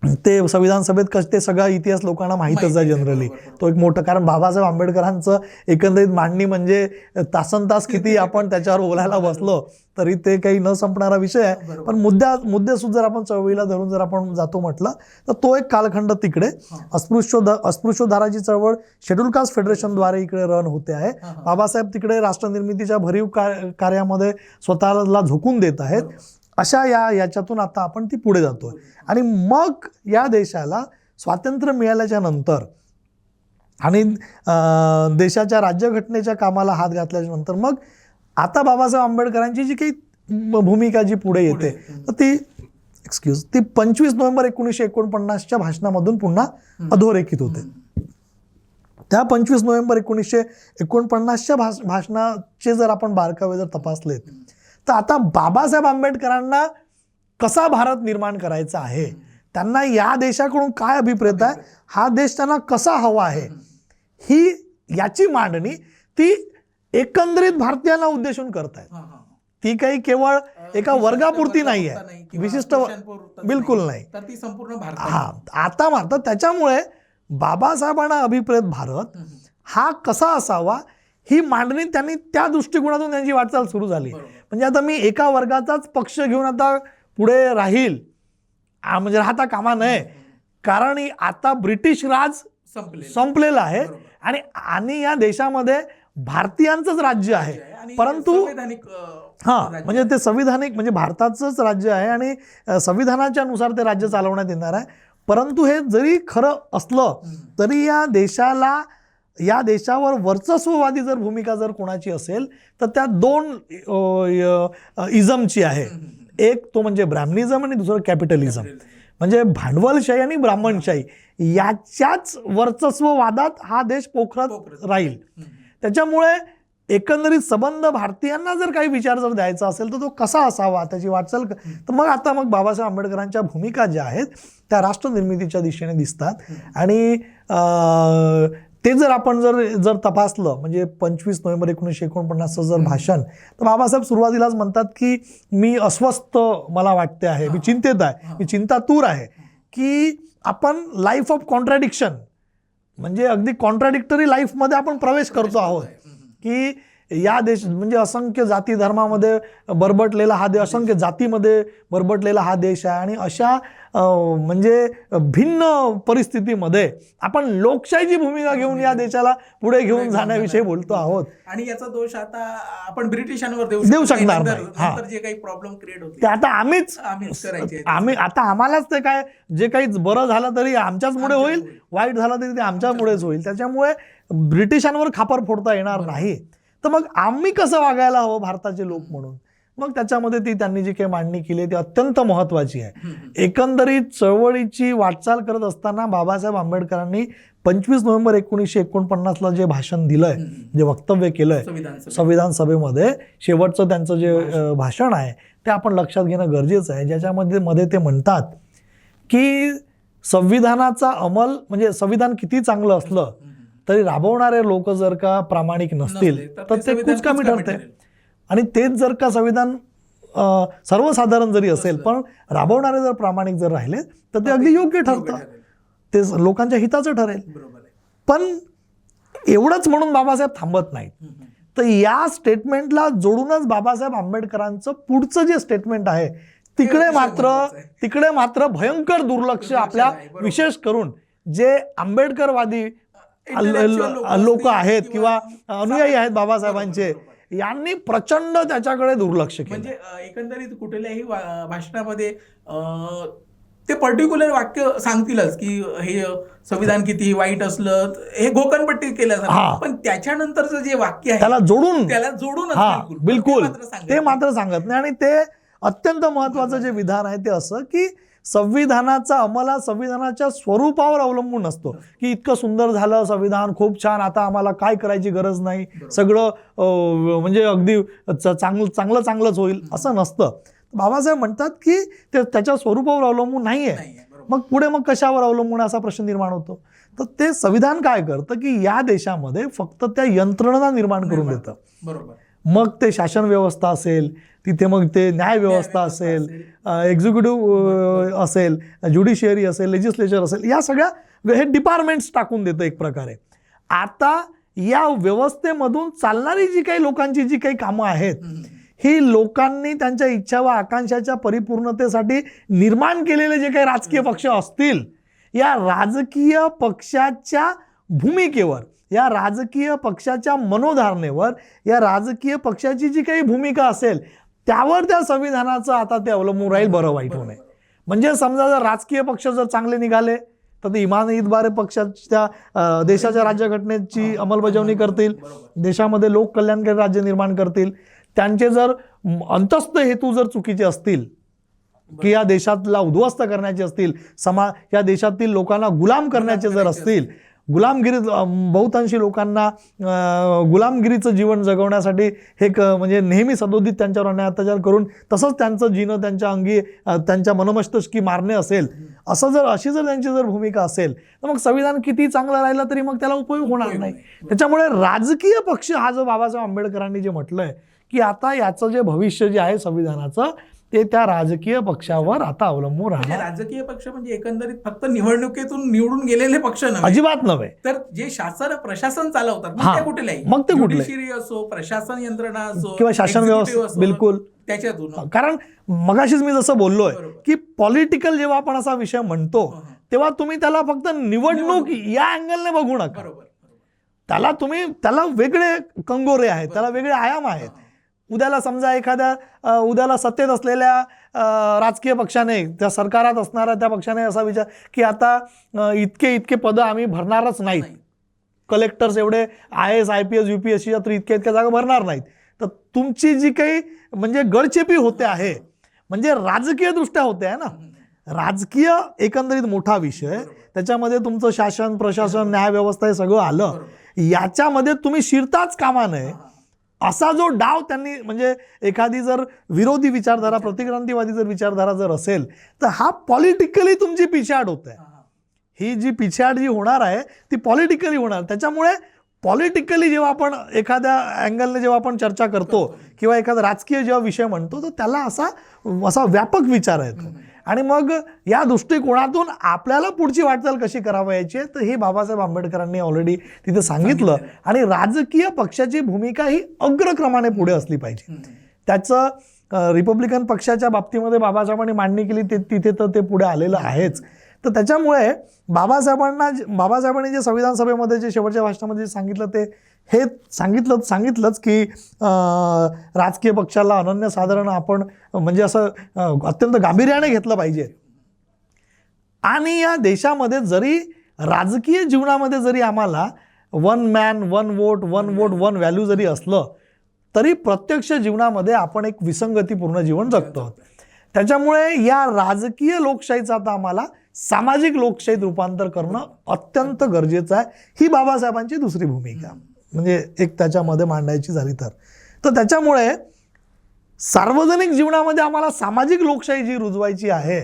ते संविधान सभेत ते सगळा इतिहास लोकांना माहीतच आहे जनरली. तो एक मोठं, कारण बाबासाहेब आंबेडकरांचं एकंदरीत मांडणी म्हणजे तासनतास किती आपण त्याच्यावर बोलायला बसलो तरी ते काही न संपणारा विषय आहे. पण मुद्दे जर आपण चळवळीला धरून जर आपण जातो म्हटलं तर तो एक कालखंड तिकडे अस्पृश्योद्धाराची चळवळ शेड्यूल कास्ट फेडरेशनद्वारे इकडे रन होते आहे. बाबासाहेब तिकडे राष्ट्रनिर्मितीच्या भरीव कार्यामध्ये स्वतःला झोकून देत आहेत. अशा याच्यातून आता आपण ती पुढे जातोय. आणि मग या देशाला स्वातंत्र्य मिळाल्याच्या नंतर आणि देशाच्या राज्यघटनेच्या कामाला हात घातल्याच्या नंतर मग आता बाबासाहेब आंबेडकरांची जी काही भूमिका जी पुढे येते तर ती 25 नोव्हेंबर 1949च्या भाषणामधून पुन्हा अधोरेखित होते. त्या 25 नोव्हेंबर 1949च्या भाषणाचे जर आपण बारकावे जर तपासलेत तर आता बाबासाहेब आंबेडकरांना कसा भारत निर्माण करायचा आहे, त्यांना या देशाकडून काय अभिप्रेत आहे, हा देश त्यांना कसा हवा आहे, ही याची मांडणी ती एकंदरीत भारतीयांना उद्देशून करतायत. ती काही केवळ एका वर्गापुरती नाही आहे, विशिष्ट बिलकुल नाही. आता मात्र त्याच्यामुळे बाबासाहेबांना अभिप्रेत भारत हा कसा असावा ही मांडणी त्यांनी त्या दृष्टिकोनातून त्यांची वाटचाल सुरू झाली. म्हणजे आता मी एका वर्गाचाच पक्ष घेऊन आता पुढे राहील म्हणजे राहता कामा नये, कारण आता ब्रिटिश राज संपलेलं आहे आणि या देशामध्ये भारतीयांचंच राज्य आहे. परंतु म्हणजे ते संविधानिक म्हणजे भारताचंच राज्य आहे आणि संविधानाच्या नुसार ते राज्य चालवण्यात येणार आहे. परंतु हे जरी खरं असलं तरी या देशावर वर्चस्ववादी जर भूमिका जर कोणाची असेल तर त्या दोन इझमची आहे. एक तो म्हणजे ब्राह्मणिझम आणि दुसरं कॅपिटलिझम, म्हणजे भांडवलशाही आणि ब्राह्मणशाही याच्याच वर्चस्ववादात हा देश पोखरत राहील. त्याच्यामुळे एकंदरीत संबंध भारतीयांना जर काही विचार जर द्यायचा असेल तर तो कसा असावा त्याची वाटचाल तर मग बाबासाहेब आंबेडकरांच्या भूमिका ज्या आहेत त्या राष्ट्रनिर्मितीच्या दिशेने दिसतात. आणि ते जर आपण जर तपासलं म्हणजे 25 नोव्हेंबर 1949चं जर भाषण तर बाबासाहेब सुरुवातीलाच म्हणतात की मी अस्वस्थ मला वाटते आहे, मी चिंतेत आहे, मी चिंतातूर आहे की आपण लाईफ ऑफ कॉन्ट्रॅडिक्शन म्हणजे अगदी कॉन्ट्रॅडिक्टरी लाईफमध्ये आपण प्रवेश करतो आहोत की या देश म्हणजे असंख्य जाती धर्मामध्ये बरबटलेला हा देश, असंख्य जातीमध्ये बरबटलेला हा देश आहे आणि अशा म्हणजे भिन्न परिस्थितीमध्ये आपण लोकशाहीची भूमिका घेऊन या देशाला पुढे घेऊन जाण्याविषयी बोलतो आहोत. आणि याचा दोष आता आपण ब्रिटिशांवर देऊ शकणार नाही. जे काही प्रॉब्लेम क्रिएट होते ते आता आम्ही आता आम्हालाच ते काय जे काही बरं झालं तरी आमच्याचमुळे होईल, वाईट झालं तरी ते आमच्यामुळेच होईल. त्याच्यामुळे ब्रिटिशांवर खापर फोडता येणार नाही. तर मग आम्ही कसं वागायला हवं भारताचे लोक म्हणून मग त्याच्यामध्ये त्यांनी जी काही मांडणी केली ती अत्यंत महत्वाची आहे. एकंदरीत चळवळीची वाटचाल करत असताना बाबासाहेब आंबेडकरांनी 25 नोव्हेंबर 1949ला जे भाषण दिलंय, जे वक्तव्य केलंय संविधान सभेमध्ये, शेवटचं त्यांचं जे भाषण आहे ते आपण लक्षात घेणं गरजेचं आहे. ज्याच्यामध्ये ते म्हणतात की संविधानाचा अंमल म्हणजे संविधान किती चांगलं असलं तरी राबवणारे लोक जर का प्रामाणिक नसतील तर ते कुचकामी ठरते. आणि तेच जर का संविधान सर्वसाधारण जरी असेल पण राबवणारे जर प्रामाणिक जर राहिले तर ते अगदी योग्य ठरतं, ते लोकांच्या हिताचं ठरेल. पण एवढंच म्हणून बाबासाहेब थांबत नाहीत. तर या स्टेटमेंटला जोडूनच बाबासाहेब आंबेडकरांचं पुढचं जे स्टेटमेंट आहे तिकडे मात्र भयंकर दुर्लक्ष आपल्या विशेष करून जे आंबेडकरवादी लोक आहेत किंवा अनुयायी आहेत बाबासाहेबांचे यांनी प्रचंड त्याच्याकडे दुर्लक्ष केलं. म्हणजे एकंदरीत कुठल्याही भाषणामध्ये ते पर्टिक्युलर वाक्य सांगतीलच की हे संविधान किती वाईट असलं हे घोकणपट्टी केलं, पण त्याच्यानंतरचं जे वाक्य आहे त्याला जोडून बिलकुल ते मात्र सांगत नाही. आणि ते अत्यंत महत्वाचं जे विधान आहे ते असं की संविधानाचा अंमल हा संविधानाच्या स्वरूपावर अवलंबून नसतो की इतकं सुंदर झालं संविधान, खूप छान, आता आम्हाला काय करायची गरज नाही, सगळं म्हणजे अगदी चांगलंच होईल असं नसतं. बाबासाहेब म्हणतात की ते त्याच्या स्वरूपावर अवलंबून नाहीये. मग कशावर अवलंबून असा प्रश्न निर्माण होतो. तर ते संविधान काय करतं की या देशामध्ये फक्त त्या यंत्रणा निर्माण करून देतं. मग ते शासन व्यवस्था असेल, तिथे मग ते न्याय व्यवस्था असेल, एक्झिक्युटिव्ह असेल, ज्युडिशियरी असेल, लेजिस्लेचर असेल, या सगळ्या हे डिपार्टमेंट्स टाकून देतं एक प्रकारे. आता या व्यवस्थेमधून चालणारी जी काही लोकांची जी काही कामं आहेत, ही लोकांनी त्यांच्या इच्छा व आकांक्षाच्या परिपूर्णतेसाठी निर्माण केलेले जे काही राजकीय पक्ष असतील, या राजकीय पक्षाच्या भूमिकेवर, या राजकीय पक्षाच्या मनोधारणेवर, या राजकीय पक्षाची जी काही भूमिका असेल त्यावर त्या संविधानाचं आता ते अवलंबून राहील बरं वाईट होणे. म्हणजे समजा जर राजकीय पक्ष जर चांगले निघाले तर ते इमान ईदबारे पक्षाच्या देशाच्या राज्यघटनेची अंमलबजावणी करतील, देशामध्ये लोक कल्याणकारी राज्य निर्माण करतील. त्यांचे जर अंतस्थ हेतू जर चुकीचे असतील की या देशातला उद्ध्वस्त करण्याचे असतील, या देशातील लोकांना गुलाम करण्याचे जर असतील, गुलामगिरी बहुतांशी लोकांना गुलामगिरीचं जीवन जगवण्यासाठी हे म्हणजे नेहमी सदोदित त्यांच्यावर अन्याय अत्याचार करून तसंच त्यांचं जीणं त्यांच्या अंगी त्यांच्या मनमस्तकी मारणे असेल, अशी जर त्यांची जर भूमिका असेल तर मग संविधान किती चांगलं राहिलं तरी मग त्याला उपयोग होणार नाही. त्याच्यामुळे राजकीय पक्ष हा जो बाबासाहेब आंबेडकरांनी जे म्हटलंय की आता याचं जे भविष्य जे आहे संविधानाचं ते त्या राजकीय पक्षावर आता अवलंबून राहणार. राजकीय पक्ष म्हणजे एकंदरीत फक्त निवडणुकीतून निवडून गेलेले पक्ष नव्हे, अजिबात नव्हे. तर जे शासन प्रशासन चालवतात मग ते कुठले ज्युडिशियरी असो, प्रशासन यंत्रणा असो किंवा शासन व्यवस्था, बिलकुल त्याच्यातून. कारण मगाशीच मी जसं बोललोय की पॉलिटिकल जेव्हा आपण असा विषय म्हणतो तेव्हा तुम्ही त्याला फक्त निवडणूक या अँगलने बघू नका. त्याला वेगळे कंगोरे आहेत, त्याला वेगळे आयाम आहेत. उद्याला समजा उद्याला सत्तेत असलेल्या राजकीय पक्षाने, त्या सरकारात असणाऱ्या त्या पक्षाने असा विचार की आता इतके पदं आम्ही भरणारच नाहीत, कलेक्टर्स एवढे IAS IPS UPSCच्या तर इतक्या जागा भरणार नाहीत, तर तुमची जी काही म्हणजे गडचेपी होते आहे, म्हणजे राजकीय दृष्ट्या होते आहे ना. राजकीय एकंदरीत मोठा विषय, त्याच्यामध्ये तुमचं शासन प्रशासन न्यायव्यवस्था हे सगळं आलं, याच्यामध्ये तुम्ही शिरताच कामा नये असा जो डाव त्यांनी, म्हणजे एखादी जर विरोधी विचारधारा, प्रतिक्रांतीवादी जर विचारधारा जर असेल तर हा पॉलिटिकली तुमची पिछाड होत आहे. ही जी पिछाड जी होणार आहे ती पॉलिटिकली होणार. त्याच्यामुळे पॉलिटिकली जेव्हा आपण एखाद्या अँगलने जेव्हा आपण चर्चा करतो किंवा एखादा राजकीय जेव्हा विषय म्हणतो तर त्याला असा व्यापक विचार येतो. आणि मग या दृष्टिकोनातून आपल्याला पुढची वाटचाल कशी करावयाची आहे तर हे बाबासाहेब आंबेडकरांनी ऑलरेडी तिथे सांगितलं. आणि राजकीय पक्षाची भूमिका ही अग्रक्रमाने पुढे असली पाहिजे. त्याचं रिपब्लिकन पक्षाच्या बाबतीमध्ये बाबासाहेबांनी मांडणी केली तिथे तर ते पुढे आलेलं आहेच. तर त्याच्यामुळे बाबासाहेबांनी जे संविधान सभेमध्ये जे शेवटच्या भाषणामध्ये सांगितलं ते हे सांगितलंच की राजकीय पक्षाला अनन्यसाधारण आपण म्हणजे असं अत्यंत गांभीर्याने घेतलं पाहिजे. आणि या देशामध्ये जरी राजकीय जीवनामध्ये जरी आम्हाला 1 man 1 vote 1 vote 1 व्हॅल्यू जरी असलं तरी प्रत्यक्ष जीवनामध्ये आपण एक विसंगतीपूर्ण जीवन जगतो. त्याच्यामुळे या राजकीय लोकशाहीचं आता आम्हाला सामाजिक लोकशाहीत रूपांतर करणं अत्यंत गरजेचं आहे. ही बाबासाहेबांची दुसरी भूमिका म्हणजे एक त्याच्यामध्ये मांडायची झाली तर त्याच्यामुळे सार्वजनिक जीवनामध्ये आम्हाला सामाजिक लोकशाही जी रुजवायची आहे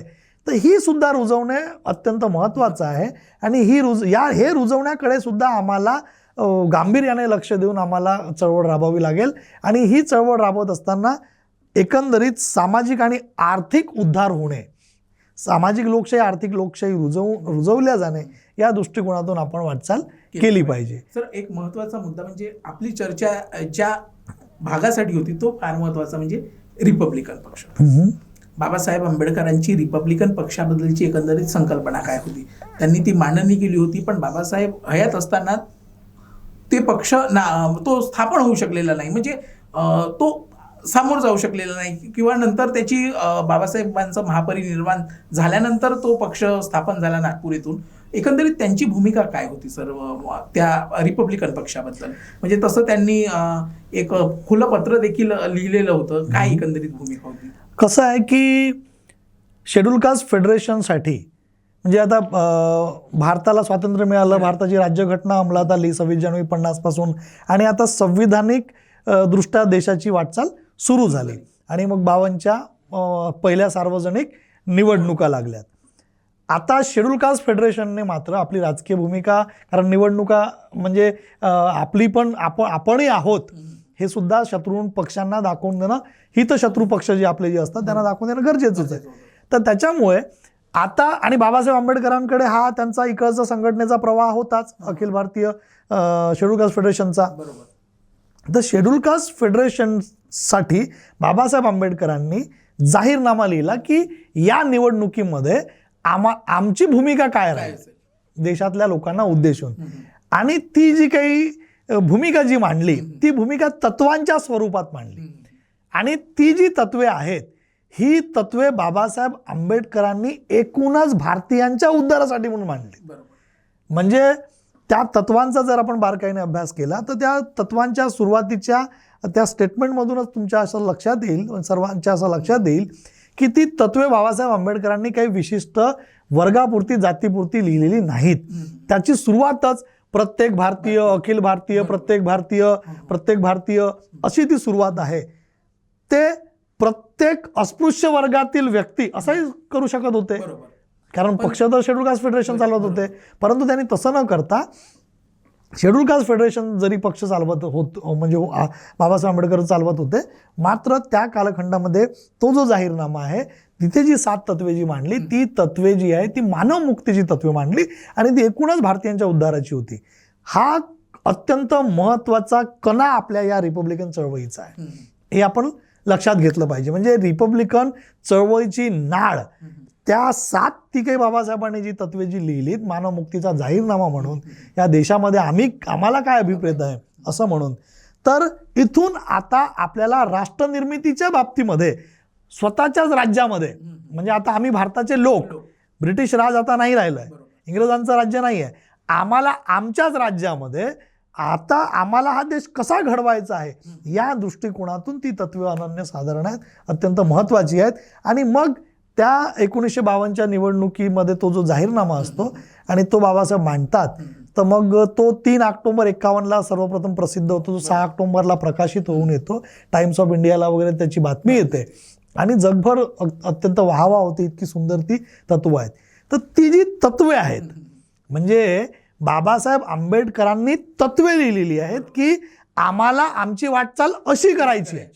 तर ही सुद्धा रुजवणे अत्यंत महत्त्वाचं आहे. आणि हे रुजवण्याकडे सुद्धा आम्हाला गांभीर्याने लक्ष देऊन आम्हाला चळवळ राबवावी लागेल. आणि ही चळवळ राबवत असताना एकंदरीत सामाजिक आणि आर्थिक उद्धार होणे, सामाजिक लोकशाही आर्थिक लोकशाही रुजवल्या जाणे या दृष्टिकोनातून आपण वाटचाल केली पाहिजे. सर, एक महत्त्वाचा मुद्दा म्हणजे आपली चर्चा ज्या भागासाठी होती तो फार महत्त्वाचा म्हणजे रिपब्लिकन पक्ष. बाबासाहेब आंबेडकरांची रिपब्लिकन पक्षाबद्दलची एकंदरीत संकल्पना काय होती, त्यांनी ती मांडणी केली होती. पण बाबासाहेब हयात असताना ते पक्ष तो स्थापन होऊ शकलेला नाही, म्हणजे तो सामोर जाऊ शकलेला नाही किंवा नंतर त्याची बाबासाहेबांचं महापरिनिर्वाण झाल्यानंतर तो पक्ष स्थापन झाला नागपूर येथून. एकंदरीत त्यांची भूमिका काय होती सर त्या रिपब्लिकन पक्षाबद्दल, म्हणजे तसं त्यांनी एक खुलं पत्र देखील लिहिलेलं होतं, काय एकंदरीत भूमिका होती? कसं आहे की शेड्यूल कास्ट फेडरेशनसाठी म्हणजे आता भारताला स्वातंत्र्य मिळालं, भारताची राज्यघटना अंमलात आली 26 जानेवारी 50 पासून आणि आता संविधानिक दृष्ट्या देशाची वाटचाल सुरू झाली आणि मग 52च्या पहिल्या सार्वजनिक निवडणुका लागल्यात. आता शेड्यूल कास्ट फेडरेशनने मात्र आपली राजकीय भूमिका, कारण निवडणुका म्हणजे आपली पण आपणही आहोत हे सुद्धा शत्रू पक्षांना दाखवून देणं, हितशत्रू पक्ष जे आपले जे असतात त्यांना दाखवून देणं गरजेचंच आहे. तर त्याच्यामुळे आता आणि बाबासाहेब आंबेडकरांकडे हा त्यांचा इकडचा संघटनेचा प्रवाह होताच, अखिल भारतीय शेड्यूल कास्ट फेडरेशनचा. तर शेड्यूल कास्ट फेडरेशनसाठी बाबासाहेब आंबेडकरांनी जाहीरनामा लिहिला की या निवडणुकीमध्ये आमची भूमिका काय राहील देशातल्या लोकांना उद्देशून. आणि ती जी काही भूमिका जी मांडली ती भूमिका तत्वांच्या स्वरूपात मांडली. आणि ती जी तत्वे आहेत ही तत्वे बाबासाहेब आंबेडकरांनी एकूणच भारतीयांच्या उद्धारासाठी म्हणून मांडली. म्हणजे त्या तत्वांचा जर आपण बारकाईने अभ्यास केला तर त्या तत्वांच्या सुरुवातीच्या त्या स्टेटमेंटमधूनच तुमच्या असं लक्षात येईल, सर्वांच्या असं लक्षात येईल की ती तत्वे बाबासाहेब आंबेडकरांनी काही विशिष्ट वर्गापुरती जातीपुरती लिहिलेली नाहीत. त्याची सुरुवातच प्रत्येक भारतीय, अखिल भारतीय, प्रत्येक भारतीय अशी ती सुरुवात आहे. ते प्रत्येक अस्पृश्य वर्गातील व्यक्ती असंही करू शकत होते, कारण पक्ष तर शेड्यूल कास्ट फेडरेशन चालवत होते. परंतु त्यांनी तसं न करता शेड्यूल कास्ट फेडरेशन जरी पक्ष चालवत होत म्हणजे बाबासाहेब आंबेडकर चालवत होते, मात्र त्या कालखंडामध्ये तो जो जाहीरनामा आहे तिथे जी 7 तत्वे जी मांडली ती तत्वे जी आहे ती मानव मुक्तीची तत्वे मांडली आणि ती एकूणच भारतीयांच्या उद्धाराची होती. हा अत्यंत महत्त्वाचा कणा आपल्या या रिपब्लिकन चळवळीचा आहे, हे आपण लक्षात घेतलं पाहिजे. म्हणजे रिपब्लिकन चळवळीची नाळ त्या 7 ती काही बाबासाहेबांनी जी तत्वे जी लिहिलीत मानव मुक्तीचा जाहीरनामा म्हणून, या देशामध्ये आम्हाला काय अभिप्रेत आहे असं म्हणून. तर इथून आता आपल्याला राष्ट्रनिर्मितीच्या बाबतीमध्ये स्वतःच्याच राज्यामध्ये, म्हणजे आता आम्ही भारताचे लोक, ब्रिटिश राज आता नाही राहिलं आहे, इंग्रजांचं राज्य नाही आहे, आम्हाला आमच्याच राज्यामध्ये आता आम्हाला हा देश कसा घडवायचा आहे या दृष्टिकोनातून ती तत्वे अनन्यसाधारण आहेत, अत्यंत महत्त्वाची आहेत. आणि मग त्या 1952च्या निवडणुकीमध्ये तो जो जाहीरनामा असतो आणि तो बाबासाहेब मांडतात, तर मग तो 3 ऑक्टोबर 51ला सर्वप्रथम प्रसिद्ध होतो, जो 6 ऑक्टोबरला प्रकाशित होऊन येतो. टाइम्स ऑफ इंडियाला वगैरे त्याची बातमी येते आणि जगभर अत्यंत वाहवा होते, इतकी सुंदर ती तत्व आहेत. तर ती जी तत्वे आहेत म्हणजे बाबासाहेब आंबेडकरांनी तत्वे लिहिलेली आहेत की आम्हाला आमची वाटचाल अशी करायची आहे.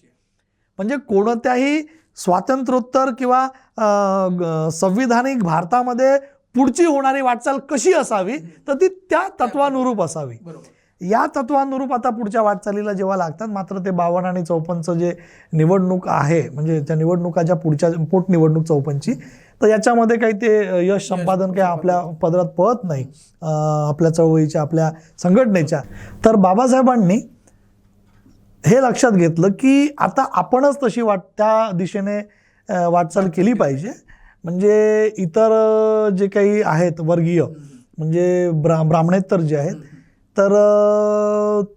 म्हणजे कोणत्याही स्वातंत्र्योत्तर किंवा संविधानिक भारतामध्ये पुढची होणारी वाटचाल कशी असावी तर ती त्या तत्वानुरूप असावी. या तत्वानुरूप आता पुढच्या वाटचालीला जेव्हा लागतात, मात्र ते 52 आणि 54चं जे निवडणूक आहे म्हणजे त्या निवडणुकाच्या पुढच्या पोटनिवडणूक 54ची, तर याच्यामध्ये काही ते यश संपादन काही आपल्या पदरात पळत नाही आपल्या चळवळीच्या, आपल्या संघटनेच्या. तर बाबासाहेबांनी हे लक्षात घेतलं की आता आपणच तशी त्या दिशेने वाटचाल केली पाहिजे. म्हणजे इतर जे काही आहेत वर्गीय म्हणजे ब्राह्मणेतर जे आहेत, तर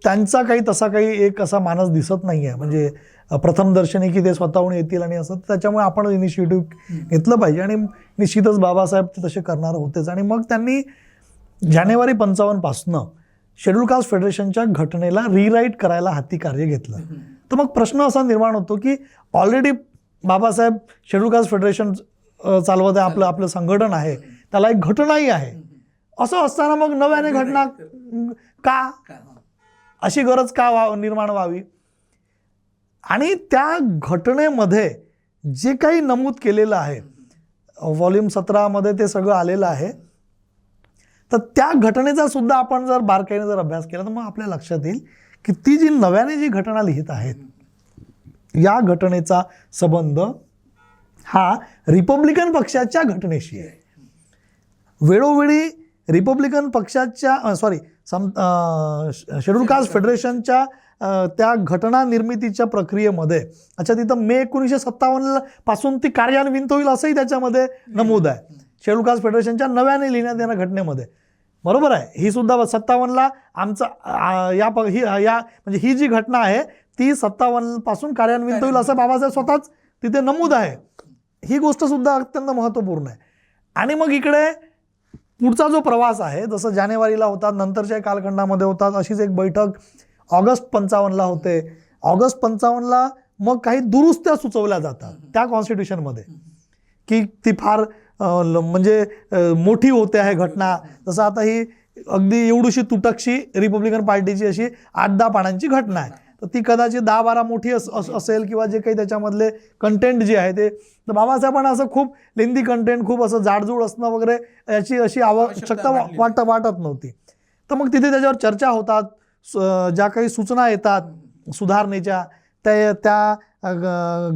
त्यांचा काही तसा काही एक असा मानस दिसत नाही आहे. म्हणजे प्रथम दर्शनी की ते स्वतःहून येतील आणि असं, त्याच्यामुळे आपण इनिशिएटिव्ह घेतलं पाहिजे. आणि निश्चितच बाबासाहेब ते तसे करणार होतेच. आणि मग त्यांनी जानेवारी 55 पासनं शेड्यूल कास्ट फेडरेशनच्या घटनेला रिराईट करायला हाती कार्य घेतलं. तर मग प्रश्न असा निर्माण होतो की already Babasaheb schedule caste federation चालवत आहे, आपलं संघटन आहे, त्याला एक घटनाही आहे. असं असताना मग नव्याने घटना का, अशी गरज का निर्माण व्हावी. आणि त्या घटनेमध्ये जे काही नमूद केलेलं आहे व्हॉल्यूम 17 ते सगळं आलेलं आहे, तर त्या घटनेचा सुद्धा आपण जर बारकाईने जर अभ्यास केला तर मग आपल्या लक्षात येईल की ती जी नव्याने जी घटना लिहित आहेत या घटनेचा संबंध हा रिपब्लिकन पक्षाच्या घटनेशी आहे. वेळोवेळी रिपब्लिकन पक्षाच्या शेड्यूल कास्ट फेडरेशनच्या त्या घटना निर्मितीच्या प्रक्रियेमध्ये तिथं मे 1957 पासून ती कार्यान्वित होईल असंही त्याच्यामध्ये नमूद आहे शेड्यूल कास्ट फेडरेशनच्या नव्याने लिहिण्यात येणाऱ्या घटनेमध्ये. बरोबर आहे, ही सुद्धा 57ला आमचा म्हणजे ही जी घटना आहे ती 57 पासून कार्यान्वित होईल असं बाबासाहेब स्वतःच तिथे नमूद आहे. ही गोष्ट सुद्धा अत्यंत महत्त्वपूर्ण आहे. आणि मग इकडे पुढचा जो प्रवास आहे, जसं जानेवारीला होतात, नंतरच्या कालखंडामध्ये होतात, अशीच एक बैठक ऑगस्ट 55ला होते. ऑगस्ट 55ला मग काही दुरुस्त्या सुचवल्या जातात त्या कॉन्स्टिट्यूशनमध्ये की ती फार म्हणजे मोठी होते आहे घटना. जसं आता ही अगदी एवढीशी तुटकशी रिपब्लिकन पार्टीची अशी 8-10 पानांची घटना आहे, तर ती कदाचित 10-12 मोठी असेल किंवा जे काही त्याच्यामधले कंटेंट जे आहे ते, तर बाबासाहेबांना असं खूप लेंदी कंटेंट, खूप असं जाडजूड असणं वगैरे याची अशी आवश्यकता वाटत नव्हती. तर मग तिथे त्याच्यावर चर्चा होतात, ज्या काही सूचना येतात सुधारणेच्या त्या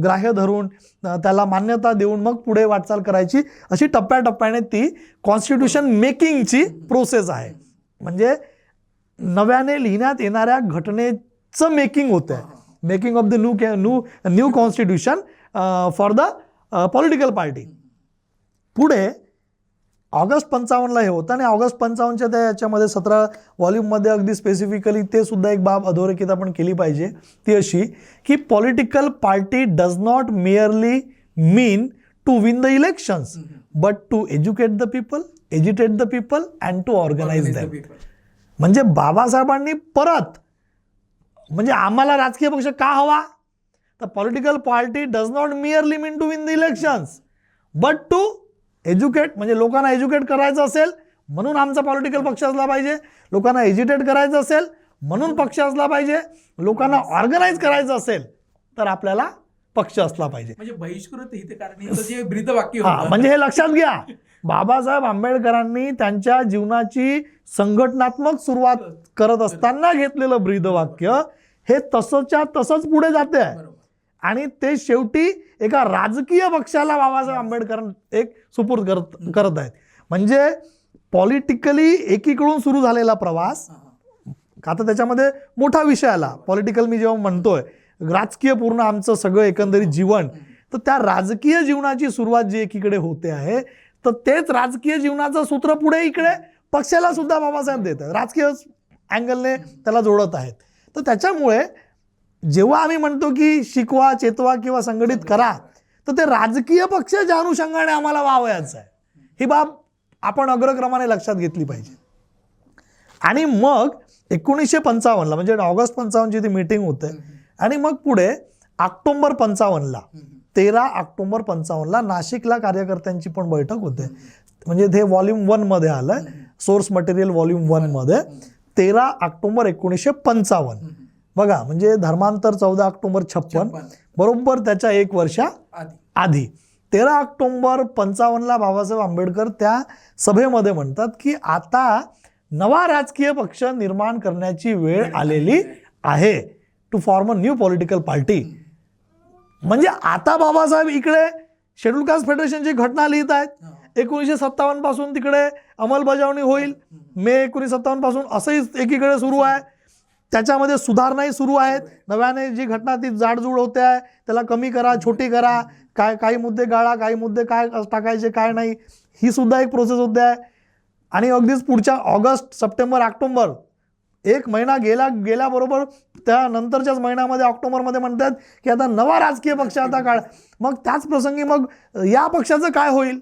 ग्राह्य धरून त्याला मान्यता देऊन मग पुढे वाटचाल करायची, अशी टप्प्याटप्प्याने ती कॉन्स्टिट्यूशन मेकिंगची प्रोसेस आहे. म्हणजे नव्याने लिहिण्यात येणाऱ्या घटनेचं मेकिंग होतं आहे, making of the new constitution for the political party. पुढे ऑगस्ट 55ला हे होतं आणि ऑगस्ट 55च्या त्या याच्यामध्ये 17 व्हॉल्यूममध्ये अगदी स्पेसिफिकली ते सुद्धा एक बाब अधोरेखित आपण केली पाहिजे, ती अशी की political party does not merely mean to win the elections but to educate the people, educate the people and to organise them. म्हणजे बाबासाहेबांनी परत, म्हणजे आम्हाला राजकीय पक्ष का हवा, तर political party does not merely mean to win the elections but to educate, म्हणजे लोकांना एज्युकेट करायचं असेल म्हणून आमचा पॉलिटिकल पक्ष असला पाहिजे, लोकांना एज्युकेट करायचं असेल म्हणून पक्ष असला पाहिजे, लोकांना ऑर्गनाईज करायचं असेल तर आपल्याला पक्ष असला पाहिजे. म्हणजे बहिष्कृत हितकारणीचं जे ब्रीदवाक्य होतं, म्हणजे हे लक्षात घ्या, बाबासाहेब आंबेडकरांनी त्यांच्या जीवनाची संघटनात्मक सुरुवात करत असताना घेतलेलं ब्रीदवाक्य हे तसंच्या तसंच पुढे जाते आहे आणि ते शेवटी एका राजकीय पक्षाला बाबासाहेब आंबेडकर एक सुपूर्द करत आहेत. म्हणजे पॉलिटिकली एकीकडून सुरू झालेला प्रवास, आता त्याच्यामध्ये मोठा विषय आला पॉलिटिकल, मी जेव्हा म्हणतोय राजकीय पूर्ण आमचं सगळं एकंदरीत जीवन, तर त्या राजकीय जीवनाची सुरुवात जी एकीकडे होते आहे, तर तेच राजकीय जीवनाचं सूत्र पुढे इकडे पक्षाला सुद्धा बाबासाहेब देत आहेत, राजकीय अँगलने त्याला जोडत आहेत. तर त्याच्यामुळे जेव्हा आम्ही म्हणतो की शिकवा, चेतवा किंवा संघटित करा, तर ते राजकीय पक्षाच्या अनुषंगाने आम्हाला वावयाचं आहे, ही बाब आपण अग्रक्रमाने लक्षात घेतली पाहिजे. आणि मग 1955ला म्हणजे ऑगस्ट 55ची ती मीटिंग होते आणि मग पुढे ऑक्टोबर 55ला 13 ऑक्टोबर 55ला नाशिकला कार्यकर्त्यांची पण बैठक होते. म्हणजे ते व्हॉल्यूम 1 मध्ये आलं, सोर्स मटेरियल व्हॉल्यूम 1 मध्ये 13 ऑक्टोबर 1955. बघा, म्हणजे धर्मांतर 14 ऑक्टोबर 56, बरोबर त्याच्या 1 वर्षा आधी 13 ऑक्टोबर 55ला बाबासाहेब आंबेडकर त्या सभेमध्ये म्हणतात की आता नवा राजकीय पक्ष निर्माण करण्याची वेळ आलेली आहे, to form a new political party. म्हणजे आता बाबासाहेब इकडे शेड्यूल कास्ट फेडरेशनची घटना लिहित आहेत, 1957 पासून तिकडे अंमलबजावणी होईल, मे 1957 पासून असंही एकीकडे सुरू आहे, त्याच्यामध्ये सुधारणाही सुरू आहेत, नव्याने जी घटना ती जाडजूड होते आहे त्याला कमी करा, छोटी करा, काय काही मुद्दे गाळा, काही मुद्दे काय टाकायचे काय नाही, ही सुद्धा एक प्रोसेस होते आहे. आणि अगदीच पुढच्या ऑगस्ट, सप्टेंबर, ऑक्टोबर 1 महिना गेल्याबरोबर त्यानंतरच्याच महिन्यामध्ये ऑक्टोबरमध्ये म्हणतात की आता नवा राजकीय पक्ष आता काळ. मग त्याच प्रसंगी मग या पक्षाचं काय होईल,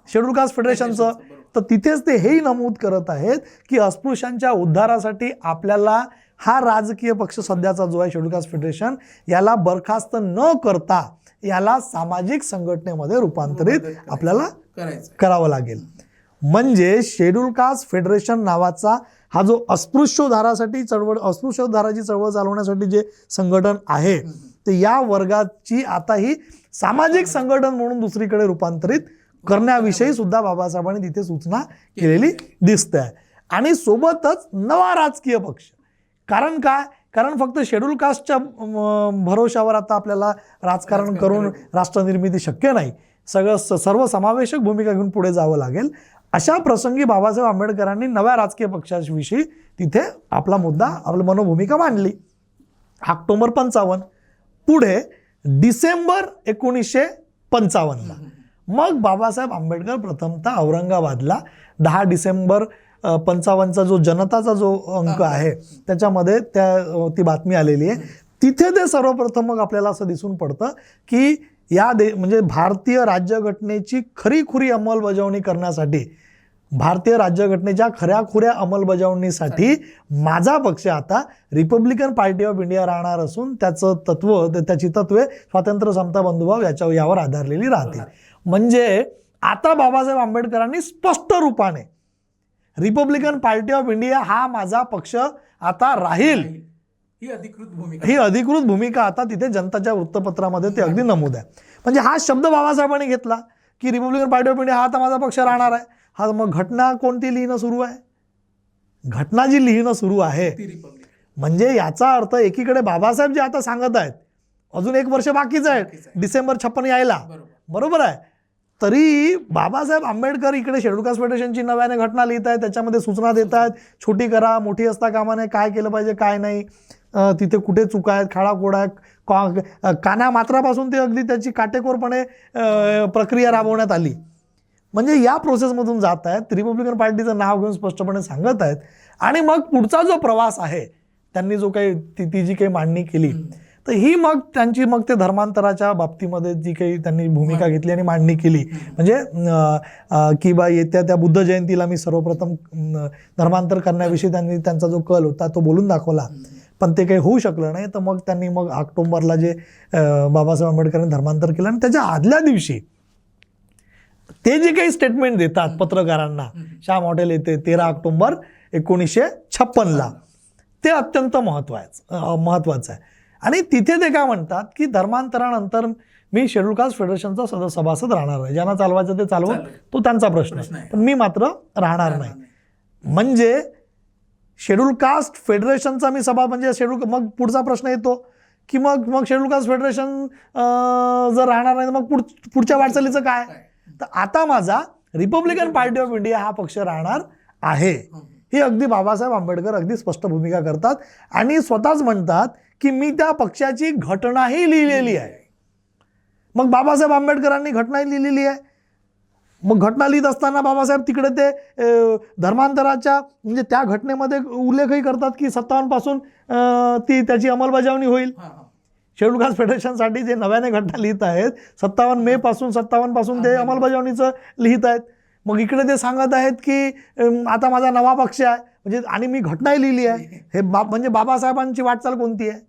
शेड्यूल कास्ट फेडरेशनचं, तर तिथेच ते हेही नमूद करत आहेत की अस्पृश्यांच्या उद्धारासाठी आपल्याला हा राजकीय पक्ष सध्याचा जो आहे शेड्यूल कास्ट फेडरेशन, याला बरखास्त न करता याला सामाजिक संघटनेमध्ये रूपांतरित आपल्याला करावं लागेल. म्हणजे शेड्यूल कास्ट फेडरेशन नावाचा हा जो अस्पृश्योद्धाराची चळवळ चालवण्यासाठी जे संघटन आहे, ते या वर्गाची आता ही सामाजिक संघटन म्हणून दुसरीकडे रूपांतरित करण्याविषयी सुद्धा बाबासाहेबांनी तिथे सूचना केलेली दिसते आहे. आणि सोबतच नवा राजकीय पक्ष, कारण काय, कारण फक्त शेड्यूल कास्टच्या भरोशावर आता आपल्याला राजकारण करून राष्ट्रनिर्मिती शक्य नाही, सर्वसमावेशक भूमिका घेऊन पुढे जावं लागेल. अशा प्रसंगी बाबासाहेब आंबेडकरांनी नव्या राजकीय पक्षाविषयी तिथे आपला मुद्दा, आपली मनोभूमिका मांडली. ऑक्टोबर 55, पुढे डिसेंबर 1955ला मग बाबासाहेब आंबेडकर प्रथमतः औरंगाबादला 10 डिसेंबर 55चा जो जनताचा जो अंक आहे त्याच्यामध्ये ती बातमी आलेली आहे. तिथे ते सर्वप्रथम मग आपल्याला असं दिसून पडतं की म्हणजे भारतीय राज्यघटनेची खरीखुरी अंमलबजावणी करण्यासाठी, भारतीय राज्यघटनेच्या खऱ्याखुऱ्या अंमलबजावणीसाठी माझा पक्ष आता रिपब्लिकन पार्टी ऑफ इंडिया राहणार असून त्याची तत्वे स्वातंत्र्य, समता, बंधुभाव यावर आधारलेली राहतील. म्हणजे आता बाबासाहेब आंबेडकरांनी स्पष्ट रूपाने रिपब्लिकन पार्टी ऑफ इंडिया हा माझा पक्ष आता राहील ही अधिकृत भूमिका आता तिथे जनताच्या वृत्तपत्रामध्ये ते अगदी नमूद आहे. म्हणजे हा शब्द बाबासाहेबांनी घेतला की रिपब्लिकन पार्टी ऑफ इंडिया हा आता माझा पक्ष राहणार आहे. हा मग घटना कोणती लिहिणं सुरू आहे? घटना जी लिहिणं सुरू आहे म्हणजे याचा अर्थ एकीकडे बाबासाहेब जे आता सांगत आहेत, अजून 1 वर्ष बाकीच आहे डिसेंबर 56 यायला, बरोबर आहे, तरी बाबासाहेब आंबेडकर इकडे शेड्यूल कास्ट फेडरेशनची नव्याने घटना लिहित आहेत, त्याच्यामध्ये सूचना देत आहेत, छोटी करा, मोठी असता कामा नये, काय केलं पाहिजे काय नाही, तिथे कुठे चुका आहेत, खाडाखोडा आहे, काना मात्रापासून ते अगदी त्याची काटेकोरपणे प्रक्रिया राबवण्यात आली. म्हणजे या प्रोसेसमधून जात आहेत, रिपब्लिकन पार्टीचं नाव घेऊन स्पष्टपणे सांगत आहेत. आणि मग पुढचा जो प्रवास आहे, त्यांनी जो काही ती जी काही मांडणी केली, तर ही मग त्यांची मग ते धर्मांतराच्या बाबतीमध्ये जी काही त्यांनी भूमिका घेतली आणि मांडणी केली, म्हणजे की बा येत्या त्या बुद्ध जयंतीला मी सर्वप्रथम धर्मांतर करण्याविषयी त्यांचा जो कल होता तो बोलून दाखवला, पण ते काही होऊ शकलं नाही. तर मग त्यांनी मग ऑक्टोबरला जे बाबासाहेब आंबेडकरांनी धर्मांतर केलं आणि त्याच्या आदल्या दिवशी ते जे काही स्टेटमेंट देतात पत्रकारांना श्याम हॉटेल येथे 13 ऑक्टोबर 1956ला, ते अत्यंत महत्त्वाचं आहे. आणि तिथे ते काय म्हणतात की धर्मांतरानंतर मी शेड्यूल कास्ट फेडरेशनचा सभासद राहणार आहे. ज्यांना चालवायचं ते चालवत, तो त्यांचा प्रश्न आहे, पण मी मात्र राहणार नाही. म्हणजे शेड्यूल कास्ट फेडरेशनचा मी म्हणजे मग पुढचा प्रश्न येतो की मग शेड्यूल कास्ट फेडरेशन जर राहणार नाही मग पुढच्या वाटचालीचं काय? तर आता माझा रिपब्लिकन पार्टी ऑफ इंडिया हा पक्ष राहणार आहे. हे अगदी बाबासाहेब आंबेडकर अगदी स्पष्ट भूमिका करतात आणि स्वतःच म्हणतात की मी त्या पक्षाची घटनाही लिहिलेली आहे. मग बाबासाहेब आंबेडकरांनी घटनाही लिहिलेली आहे. मग घटना लिहित असताना बाबासाहेब तिकडे ते धर्मांतराच्या म्हणजे त्या घटनेमध्ये उल्लेखही करतात की 57 पासून त्याची अंमलबजावणी होईल. शेड्यूल कास्ट फेडरेशनसाठी जे नव्याने घटना लिहित आहेत 57 मे पासून ते अंमलबजावणीचं लिहित आहेत. मग इकडे ते सांगत आहेत की आता माझा नवा पक्ष आहे, म्हणजे आणि मी घटनाही लिहिली आहे. हे म्हणजे बाबासाहेबांची वाटचाल कोणती आहे?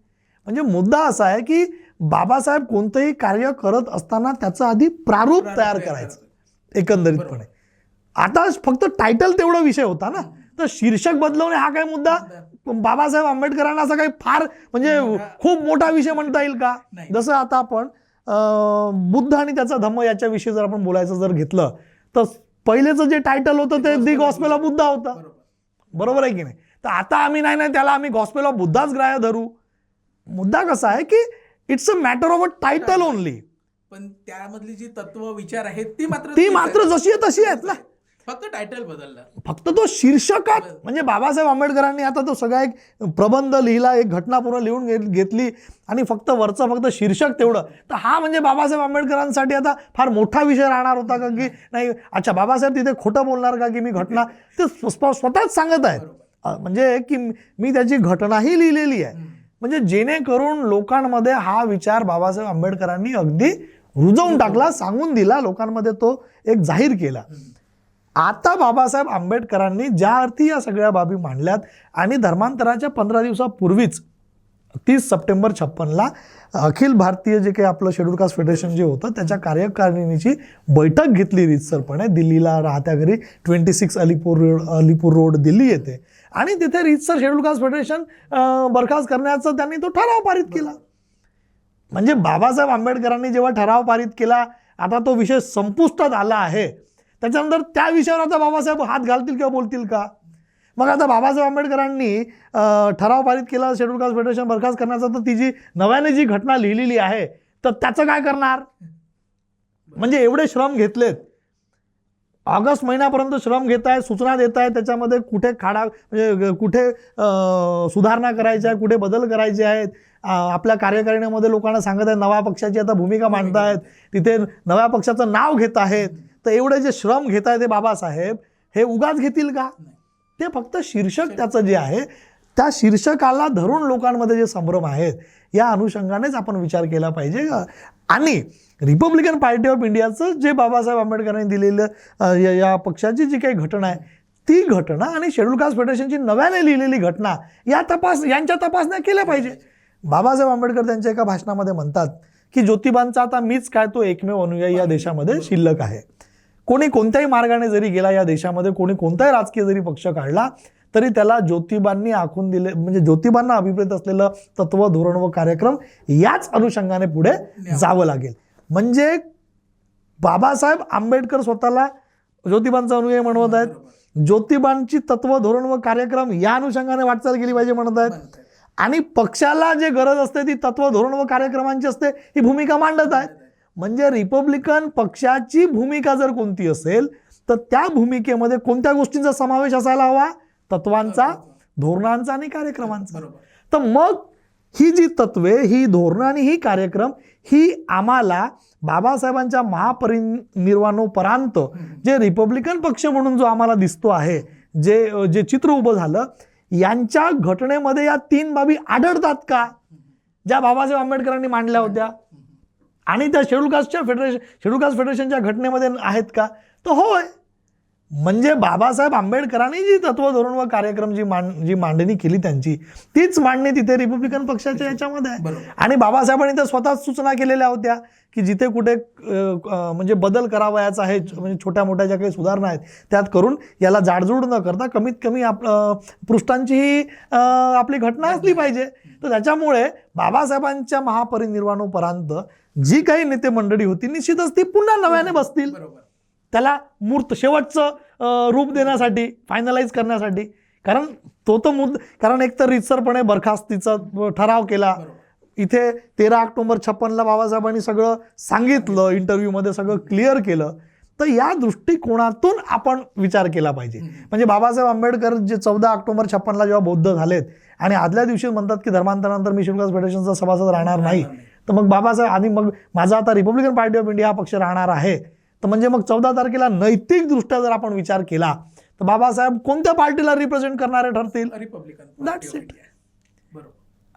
म्हणजे मुद्दा असा आहे की बाबासाहेब कोणतंही कार्य करत असताना त्याचं आधी प्रारूप तयार करायचं एकंदरीतपणे. आता फक्त टायटल तेवढा विषय होता ना, तर शीर्षक बदलवणे हा काय मुद्दा बाबासाहेब आंबेडकरांना असा काही फार म्हणजे खूप मोठा विषय म्हणता येईल का? जसं आता आपण बुद्ध आणि त्याचा धम्म याच्याविषयी जर आपण बोलायचं जर घेतलं तर पहिलेचं जे टायटल होतं ते दी गॉस्पेल ऑफ बुद्धा होतं, बरोबर आहे की नाही? तर आता आम्ही नाही त्याला आम्ही गॉस्पेल ऑफ बुद्धाच ग्राह्य धरू. मुद्दा कसा आहे की it's a matter of a title only, पण त्यामधली जी तत्व विचार आहेत ती मात्र जशी आहे तशी आहेत ना, फक्त टायटल बदललं, फक्त तो शीर्षकात. म्हणजे बाबासाहेब आंबेडकरांनी आता तो सगळा एक प्रबंध लिहिला, एक घटना पूर्ण लिहून घेतली आणि फक्त शीर्षक तेवढं. तर हा म्हणजे बाबासाहेब आंबेडकरांसाठी आता फार मोठा विषय राहणार होता का की नाही? अच्छा, बाबासाहेब तिथे खोटं बोलणार का की मी घटना ते स्वतःच सांगत आहेत, म्हणजे की मी त्याची घटनाही लिहिलेली आहे. म्हणजे जेणेकरून लोकांमध्ये हा विचार बाबासाहेब आंबेडकरांनी अगदी रुजवून टाकला, सांगून दिला, लोकांमध्ये तो एक जाहीर केला. आता बाबासाहेब आंबेडकरांनी ज्या अर्थी या सगळ्या बाबी मांडल्यात आणि धर्मांतराच्या 15 दिवसापूर्वीच 30 सप्टेंबर 56ला अखिल भारतीय जे काही आपलं शेड्यूल कास्ट फेडरेशन जे होतं त्याच्या कार्यकारिणीची बैठक घेतली रीतसरपणे दिल्लीला राहत्या घरी 26 अलीपूर रोड दिल्ली येथे. आणि तिथे रीतसर शेड्यूल कास्ट फेडरेशन बरखास्त करण्याचा त्यांनी तो ठराव पारित केला. म्हणजे बाबासाहेब आंबेडकरांनी जेव्हा ठराव पारित केला, आता तो विषय संपुष्टात आला आहे, त्याच्यानंतर त्या विषयावर आता बाबासाहेब हात घालतील किंवा बोलतील का? मग आता बाबासाहेब आंबेडकरांनी ठराव पारित केला शेड्यूल कास्ट फेडरेशन बरखास्त करण्याचा, तर ती जी नव्याने जी घटना लिहिलेली आहे तर त्याचं काय करणार? म्हणजे एवढे श्रम घेतलेत, ऑगस्ट महिन्यापर्यंत श्रम घेत आहेत, सूचना देत आहेत, त्याच्यामध्ये कुठे म्हणजे कुठे सुधारणा करायच्या आहेत, कुठे बदल करायचे आहेत, आपल्या कार्यकारिणीमध्ये लोकांना सांगत आहेत, नव्या पक्षाची आता भूमिका मांडत आहेत, तिथे नव्या पक्षाचं नाव घेत आहेत. तर एवढे जे श्रम घेत आहेत ते बाबासाहेब हे उगाच घेतील का? ते फक्त शीर्षक त्याचं जे आहे त्या शीर्षकाला धरून लोकांमध्ये जे संभ्रम आहेत या अनुषंगानेच आपण विचार केला पाहिजे. आणि रिपब्लिकन पार्टी ऑफ इंडियाचं जे बाबासाहेब आंबेडकरांनी दिलेलं या पक्षाची जी काही घटना आहे ती घटना आणि शेड्यूल कास्ट फेडरेशनची नव्याने लिहिलेली घटना यांच्या तपासण्या केल्या पाहिजे. बाबासाहेब आंबेडकर त्यांच्या एका भाषणामध्ये म्हणतात की ज्योतिबांचा आता मीच काय तो एकमेव अनुयायी या देशामध्ये शिल्लक आहे. कोणी कोणत्याही मार्गाने जरी गेला या देशामध्ये, कोणी कोणताही राजकीय जरी पक्ष काढला तरी त्याला ज्योतिबांनी आखून दिले, म्हणजे ज्योतिबांना अभिप्रेत असलेलं तत्व, धोरण व कार्यक्रम याच अनुषंगाने पुढे जावं लागेल. म्हणजे बाबासाहेब आंबेडकर स्वतःला ज्योतिबांचा अनुयायी म्हणत आहेत, ज्योतिबांची तत्व, धोरण व कार्यक्रम या अनुषंगाने वाटचाल केली पाहिजे म्हणत आहेत, आणि पक्षाला जे गरज असते ती तत्व, धोरण व कार्यक्रमांची असते ही भूमिका मांडत आहेत. म्हणजे रिपब्लिकन पक्षाची भूमिका जर कोणती असेल तर त्या भूमिकेमध्ये कोणत्या गोष्टींचा समावेश असायला हवा? तत्वांचा, धोरणांचा आणि कार्यक्रमांचा. तर मग ही जी तत्वे, ही धोरणं आणि ही कार्यक्रम ही आम्हाला बाबासाहेबांच्या महापरिनिर्वाणोपरांत जे रिपब्लिकन पक्ष म्हणून जो आम्हाला दिसतो आहे, जे जे चित्र उभं झालं, यांच्या घटनेमध्ये या 3 बाबी आढळतात का ज्या बाबासाहेब आंबेडकरांनी मांडल्या होत्या आणि त्या शेड्यूल कास्ट फेडरेशनच्या घटनेमध्ये आहेत का? तर होय. म्हणजे बाबासाहेब आंबेडकरांनी जी तत्व, धोरण व कार्यक्रम जी मांडणी केली त्यांची, तीच मांडणी तिथे रिपब्लिकन पक्षाच्या याच्यामध्ये आहे. आणि बाबासाहेबांनी तर स्वतःच सूचना केलेल्या होत्या की जिथे कुठे म्हणजे बदल करावयाचा आहे, म्हणजे छोट्या मोठ्या ज्या काही सुधारणा आहेत त्यात करून याला जाडजूड न करता कमीत कमी पृष्ठांची ही आपली घटना असली पाहिजे. तर त्याच्यामुळे बाबासाहेबांच्या महापरिनिर्वाणोपरांत जी काही नेते मंडळी होती निश्चितच ती पुन्हा नव्याने बसतील, त्याला मूर्त शेवटचं रूप देण्यासाठी, फायनलाइज करण्यासाठी. कारण कारण एकतर रितसरपणे बरखास्तीचा ठराव केला. इथे 13 ऑक्टोबर 56ला बाबासाहेबांनी सगळं सांगितलं, इंटरव्ह्यूमध्ये सगळं क्लिअर केलं. तर या दृष्टिकोनातून आपण विचार केला पाहिजे. म्हणजे बाबासाहेब आंबेडकर जे 14 ऑक्टोबर 56ला जेव्हा बौद्ध झालेत आणि आदल्या दिवशी म्हणतात की धर्मांतरानंतर मी शेड्यूल कास्ट फेडरेशनचा सभासद राहणार नाही, तर मग बाबासाहेब आणि मग माझा आता रिपब्लिकन पार्टी ऑफ इंडिया हा पक्ष राहणार आहे, तर म्हणजे मग 14 तारखेला नैतिकदृष्ट्या जर आपण विचार केला तर बाबासाहेब कोणत्या पार्टीला रिप्रेझेंट करणारे ठरतील? रिपब्लिकन. That's it.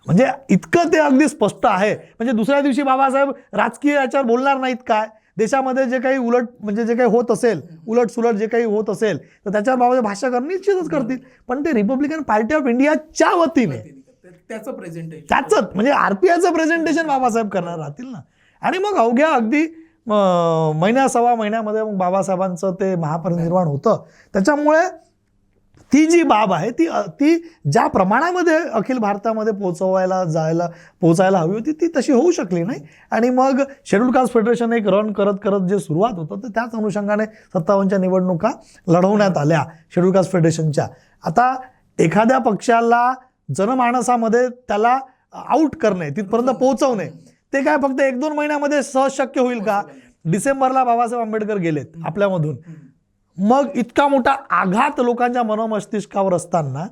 म्हणजे इतकं ते अगदी स्पष्ट आहे. म्हणजे दुसऱ्या दिवशी बाबासाहेब राजकीय याच्यावर बोलणार नाहीत काय? देशामध्ये जे काही उलट, म्हणजे जे काही होत असेल, उलट सुलट जे काही होत असेल तर त्याच्यावर बाबासाहेब भाष्य करणं निश्चितच करतील. पण ते रिपब्लिकन पार्टी ऑफ इंडियाच्या वतीने त्याचं प्रेझेंटेशन, त्याचंच म्हणजे आरपीआयचं प्रेझेंटेशन बाबासाहेब करणार राहतील ना. आणि मग अवघ्या अगदी सव्वा महिन्यामध्ये मग बाबासाहेबांचं ते महापरिनिर्वाण होतं. त्याच्यामुळे ती जी बाब आहे ती ज्या प्रमाणामध्ये अखिल भारतामध्ये पोहोचायला हवी होती ती तशी होऊ शकली नाही. आणि मग शेड्यूल कास्ट फेडरेशन एक रन करत जे सुरुवात होतं तर त्याच अनुषंगाने 57च्या निवडणुका लढवण्यात आल्या शेड्यूल कास्ट फेडरेशनच्या. आता एखाद्या पक्षाला जनमानसामध्ये त्याला आउट करणे, तिथपर्यंत पोहोचवणे, ते काय फक्त 1-2 महिन्यामध्ये सहज शक्य होईल का? डिसेंबरला बाबासाहेब आंबेडकर गेलेत आपल्यामधून. मग इतका मोठा आघात लोकांच्या मनमस्तिष्कावर असताना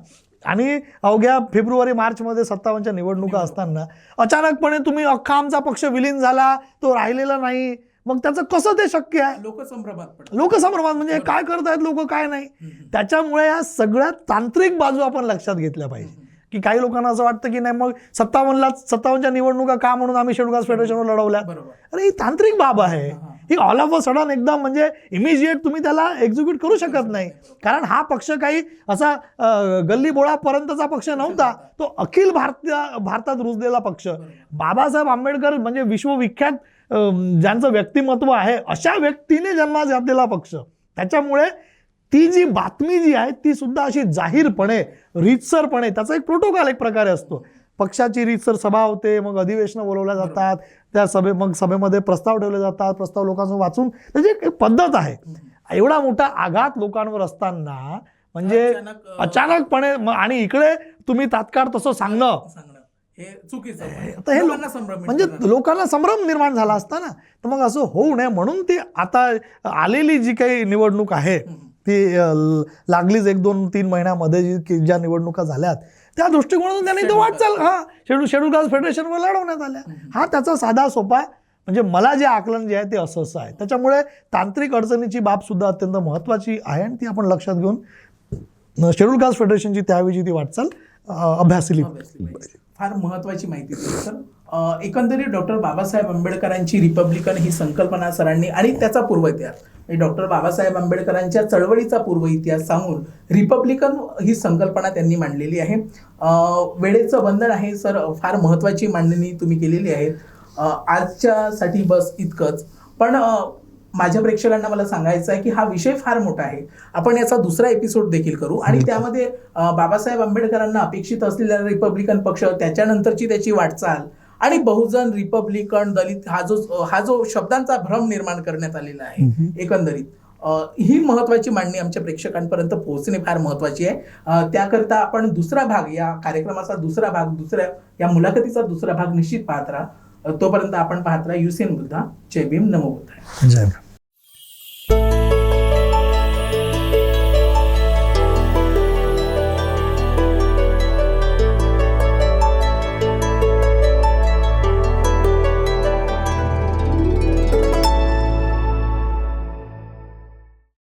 आणि अवघ्या फेब्रुवारी-मार्चमध्ये 57च्या निवडणुका असताना अचानकपणे तुम्ही अख्खा आमचा पक्ष विलीन झाला, तो राहिलेला नाही, मग त्याचं कसं ते शक्य आहे? लोकसंभ्रमात म्हणजे काय करतायत लोक, काय नाही. त्याच्यामुळे या सगळ्या तांत्रिक बाजू आपण लक्षात घेतल्या पाहिजे. की काही लोकांना असं वाटतं की नाही मग 57च्या निवडणुका का म्हणून आम्ही शेड्यूल कास्ट फेडरेशनवर लढवल्या. अरे ही तांत्रिक बाब आहे. ही ऑल ऑफ अ सडन एकदम म्हणजे इमिजिएट तुम्ही त्याला एक्झिक्यूट करू शकत नाही. कारण हा पक्ष काही असा गल्लीबोळापर्यंतचा पक्ष नव्हता, तो अखिल भारतात रुजलेला पक्ष. बाबासाहेब आंबेडकर म्हणजे विश्वविख्यात ज्यांचं व्यक्तिमत्व आहे अशा व्यक्तीने जन्मास घातलेला पक्ष. त्याच्यामुळे ती जी बातमी जी आहे ती सुद्धा अशी जाहीरपणे, रीतसरपणे, त्याचा एक प्रोटोकॉल एक प्रकारे असतो. पक्षाची रीतसर सभा होते, मग अधिवेशनं बोलवल्या जातात, त्या सभेमध्ये प्रस्ताव ठेवले जातात, प्रस्ताव लोकांसमोर वाचून त्याची एक पद्धत आहे. एवढा मोठा आघात लोकांवर असताना म्हणजे अचानकपणे आणि इकडे तुम्ही तात्काळ तसं सांगणं हे चुकीचं. हे म्हणजे लोकांना संभ्रम निर्माण झाला असता ना. तर मग असं होऊ नये म्हणून ती आता आलेली जी काही निवडणूक आहे ती लागलीच 1-2-3 महिन्यामध्ये ज्या निवडणुका झाल्यात त्या दृष्टिकोनातून त्यांनी तो वाटचाल शेड्यूल कास्ट फेडरेशनवर लढवण्यात आल्या. हा त्याचा साधा सोपा म्हणजे मला जे आकलन जे आहे ते असं आहे. त्याच्यामुळे तांत्रिक अडचणीची बाब सुद्धा अत्यंत महत्त्वाची आहे आणि ती आपण लक्षात घेऊन शेड्यूल कास्ट फेडरेशनची त्यावेळी ती वाटचाल अभ्यासली. फार महत्त्वाची माहिती दिली सर. एकंदरीत डॉक्टर बाबासाहेब आंबेडकरांची रिपब्लिकन ही संकल्पना सरांनी आणि त्याचा पूर्व इतिहास, डॉक्टर बाबासाहेब आंबेडकरांच्या चळवळीचा पूर्व इतिहास सांगून रिपब्लिकन ही संकल्पना त्यांनी मांडलेली आहे. वेळेचं बंधन आहे सर, फार महत्त्वाची मांडणी तुम्ही केलेली आहे. आजच्यासाठी बस इतकंच. पण माझ्या प्रेक्षकांना मला सांगायचं आहे की हा विषय फार मोठा आहे. आपण याचा दुसरा एपिसोड देखील करू आणि त्यामध्ये बाबासाहेब आंबेडकरांना अपेक्षित असलेला रिपब्लिकन पक्ष, त्याच्यानंतरची त्याची वाटचाल आणि बहुजन, रिपब्लिकन, दलित हा जो शब्दांचा भ्रम निर्माण करण्यात आलेला आहे एकंदरीत, ही महत्वाची मांडणी आमच्या प्रेक्षकांपर्यंत पोहोचणे फार महत्वाची आहे. त्याकरता आपण दुसरा भाग, या कार्यक्रमाचा दुसरा भाग, या मुलाखतीचा दुसरा भाग निश्चित पाहत राहा. तोपर्यंत आपण पाहत राहा UCN बुद्धा. जय भीम, नमो बुद्धाय. जय भीम.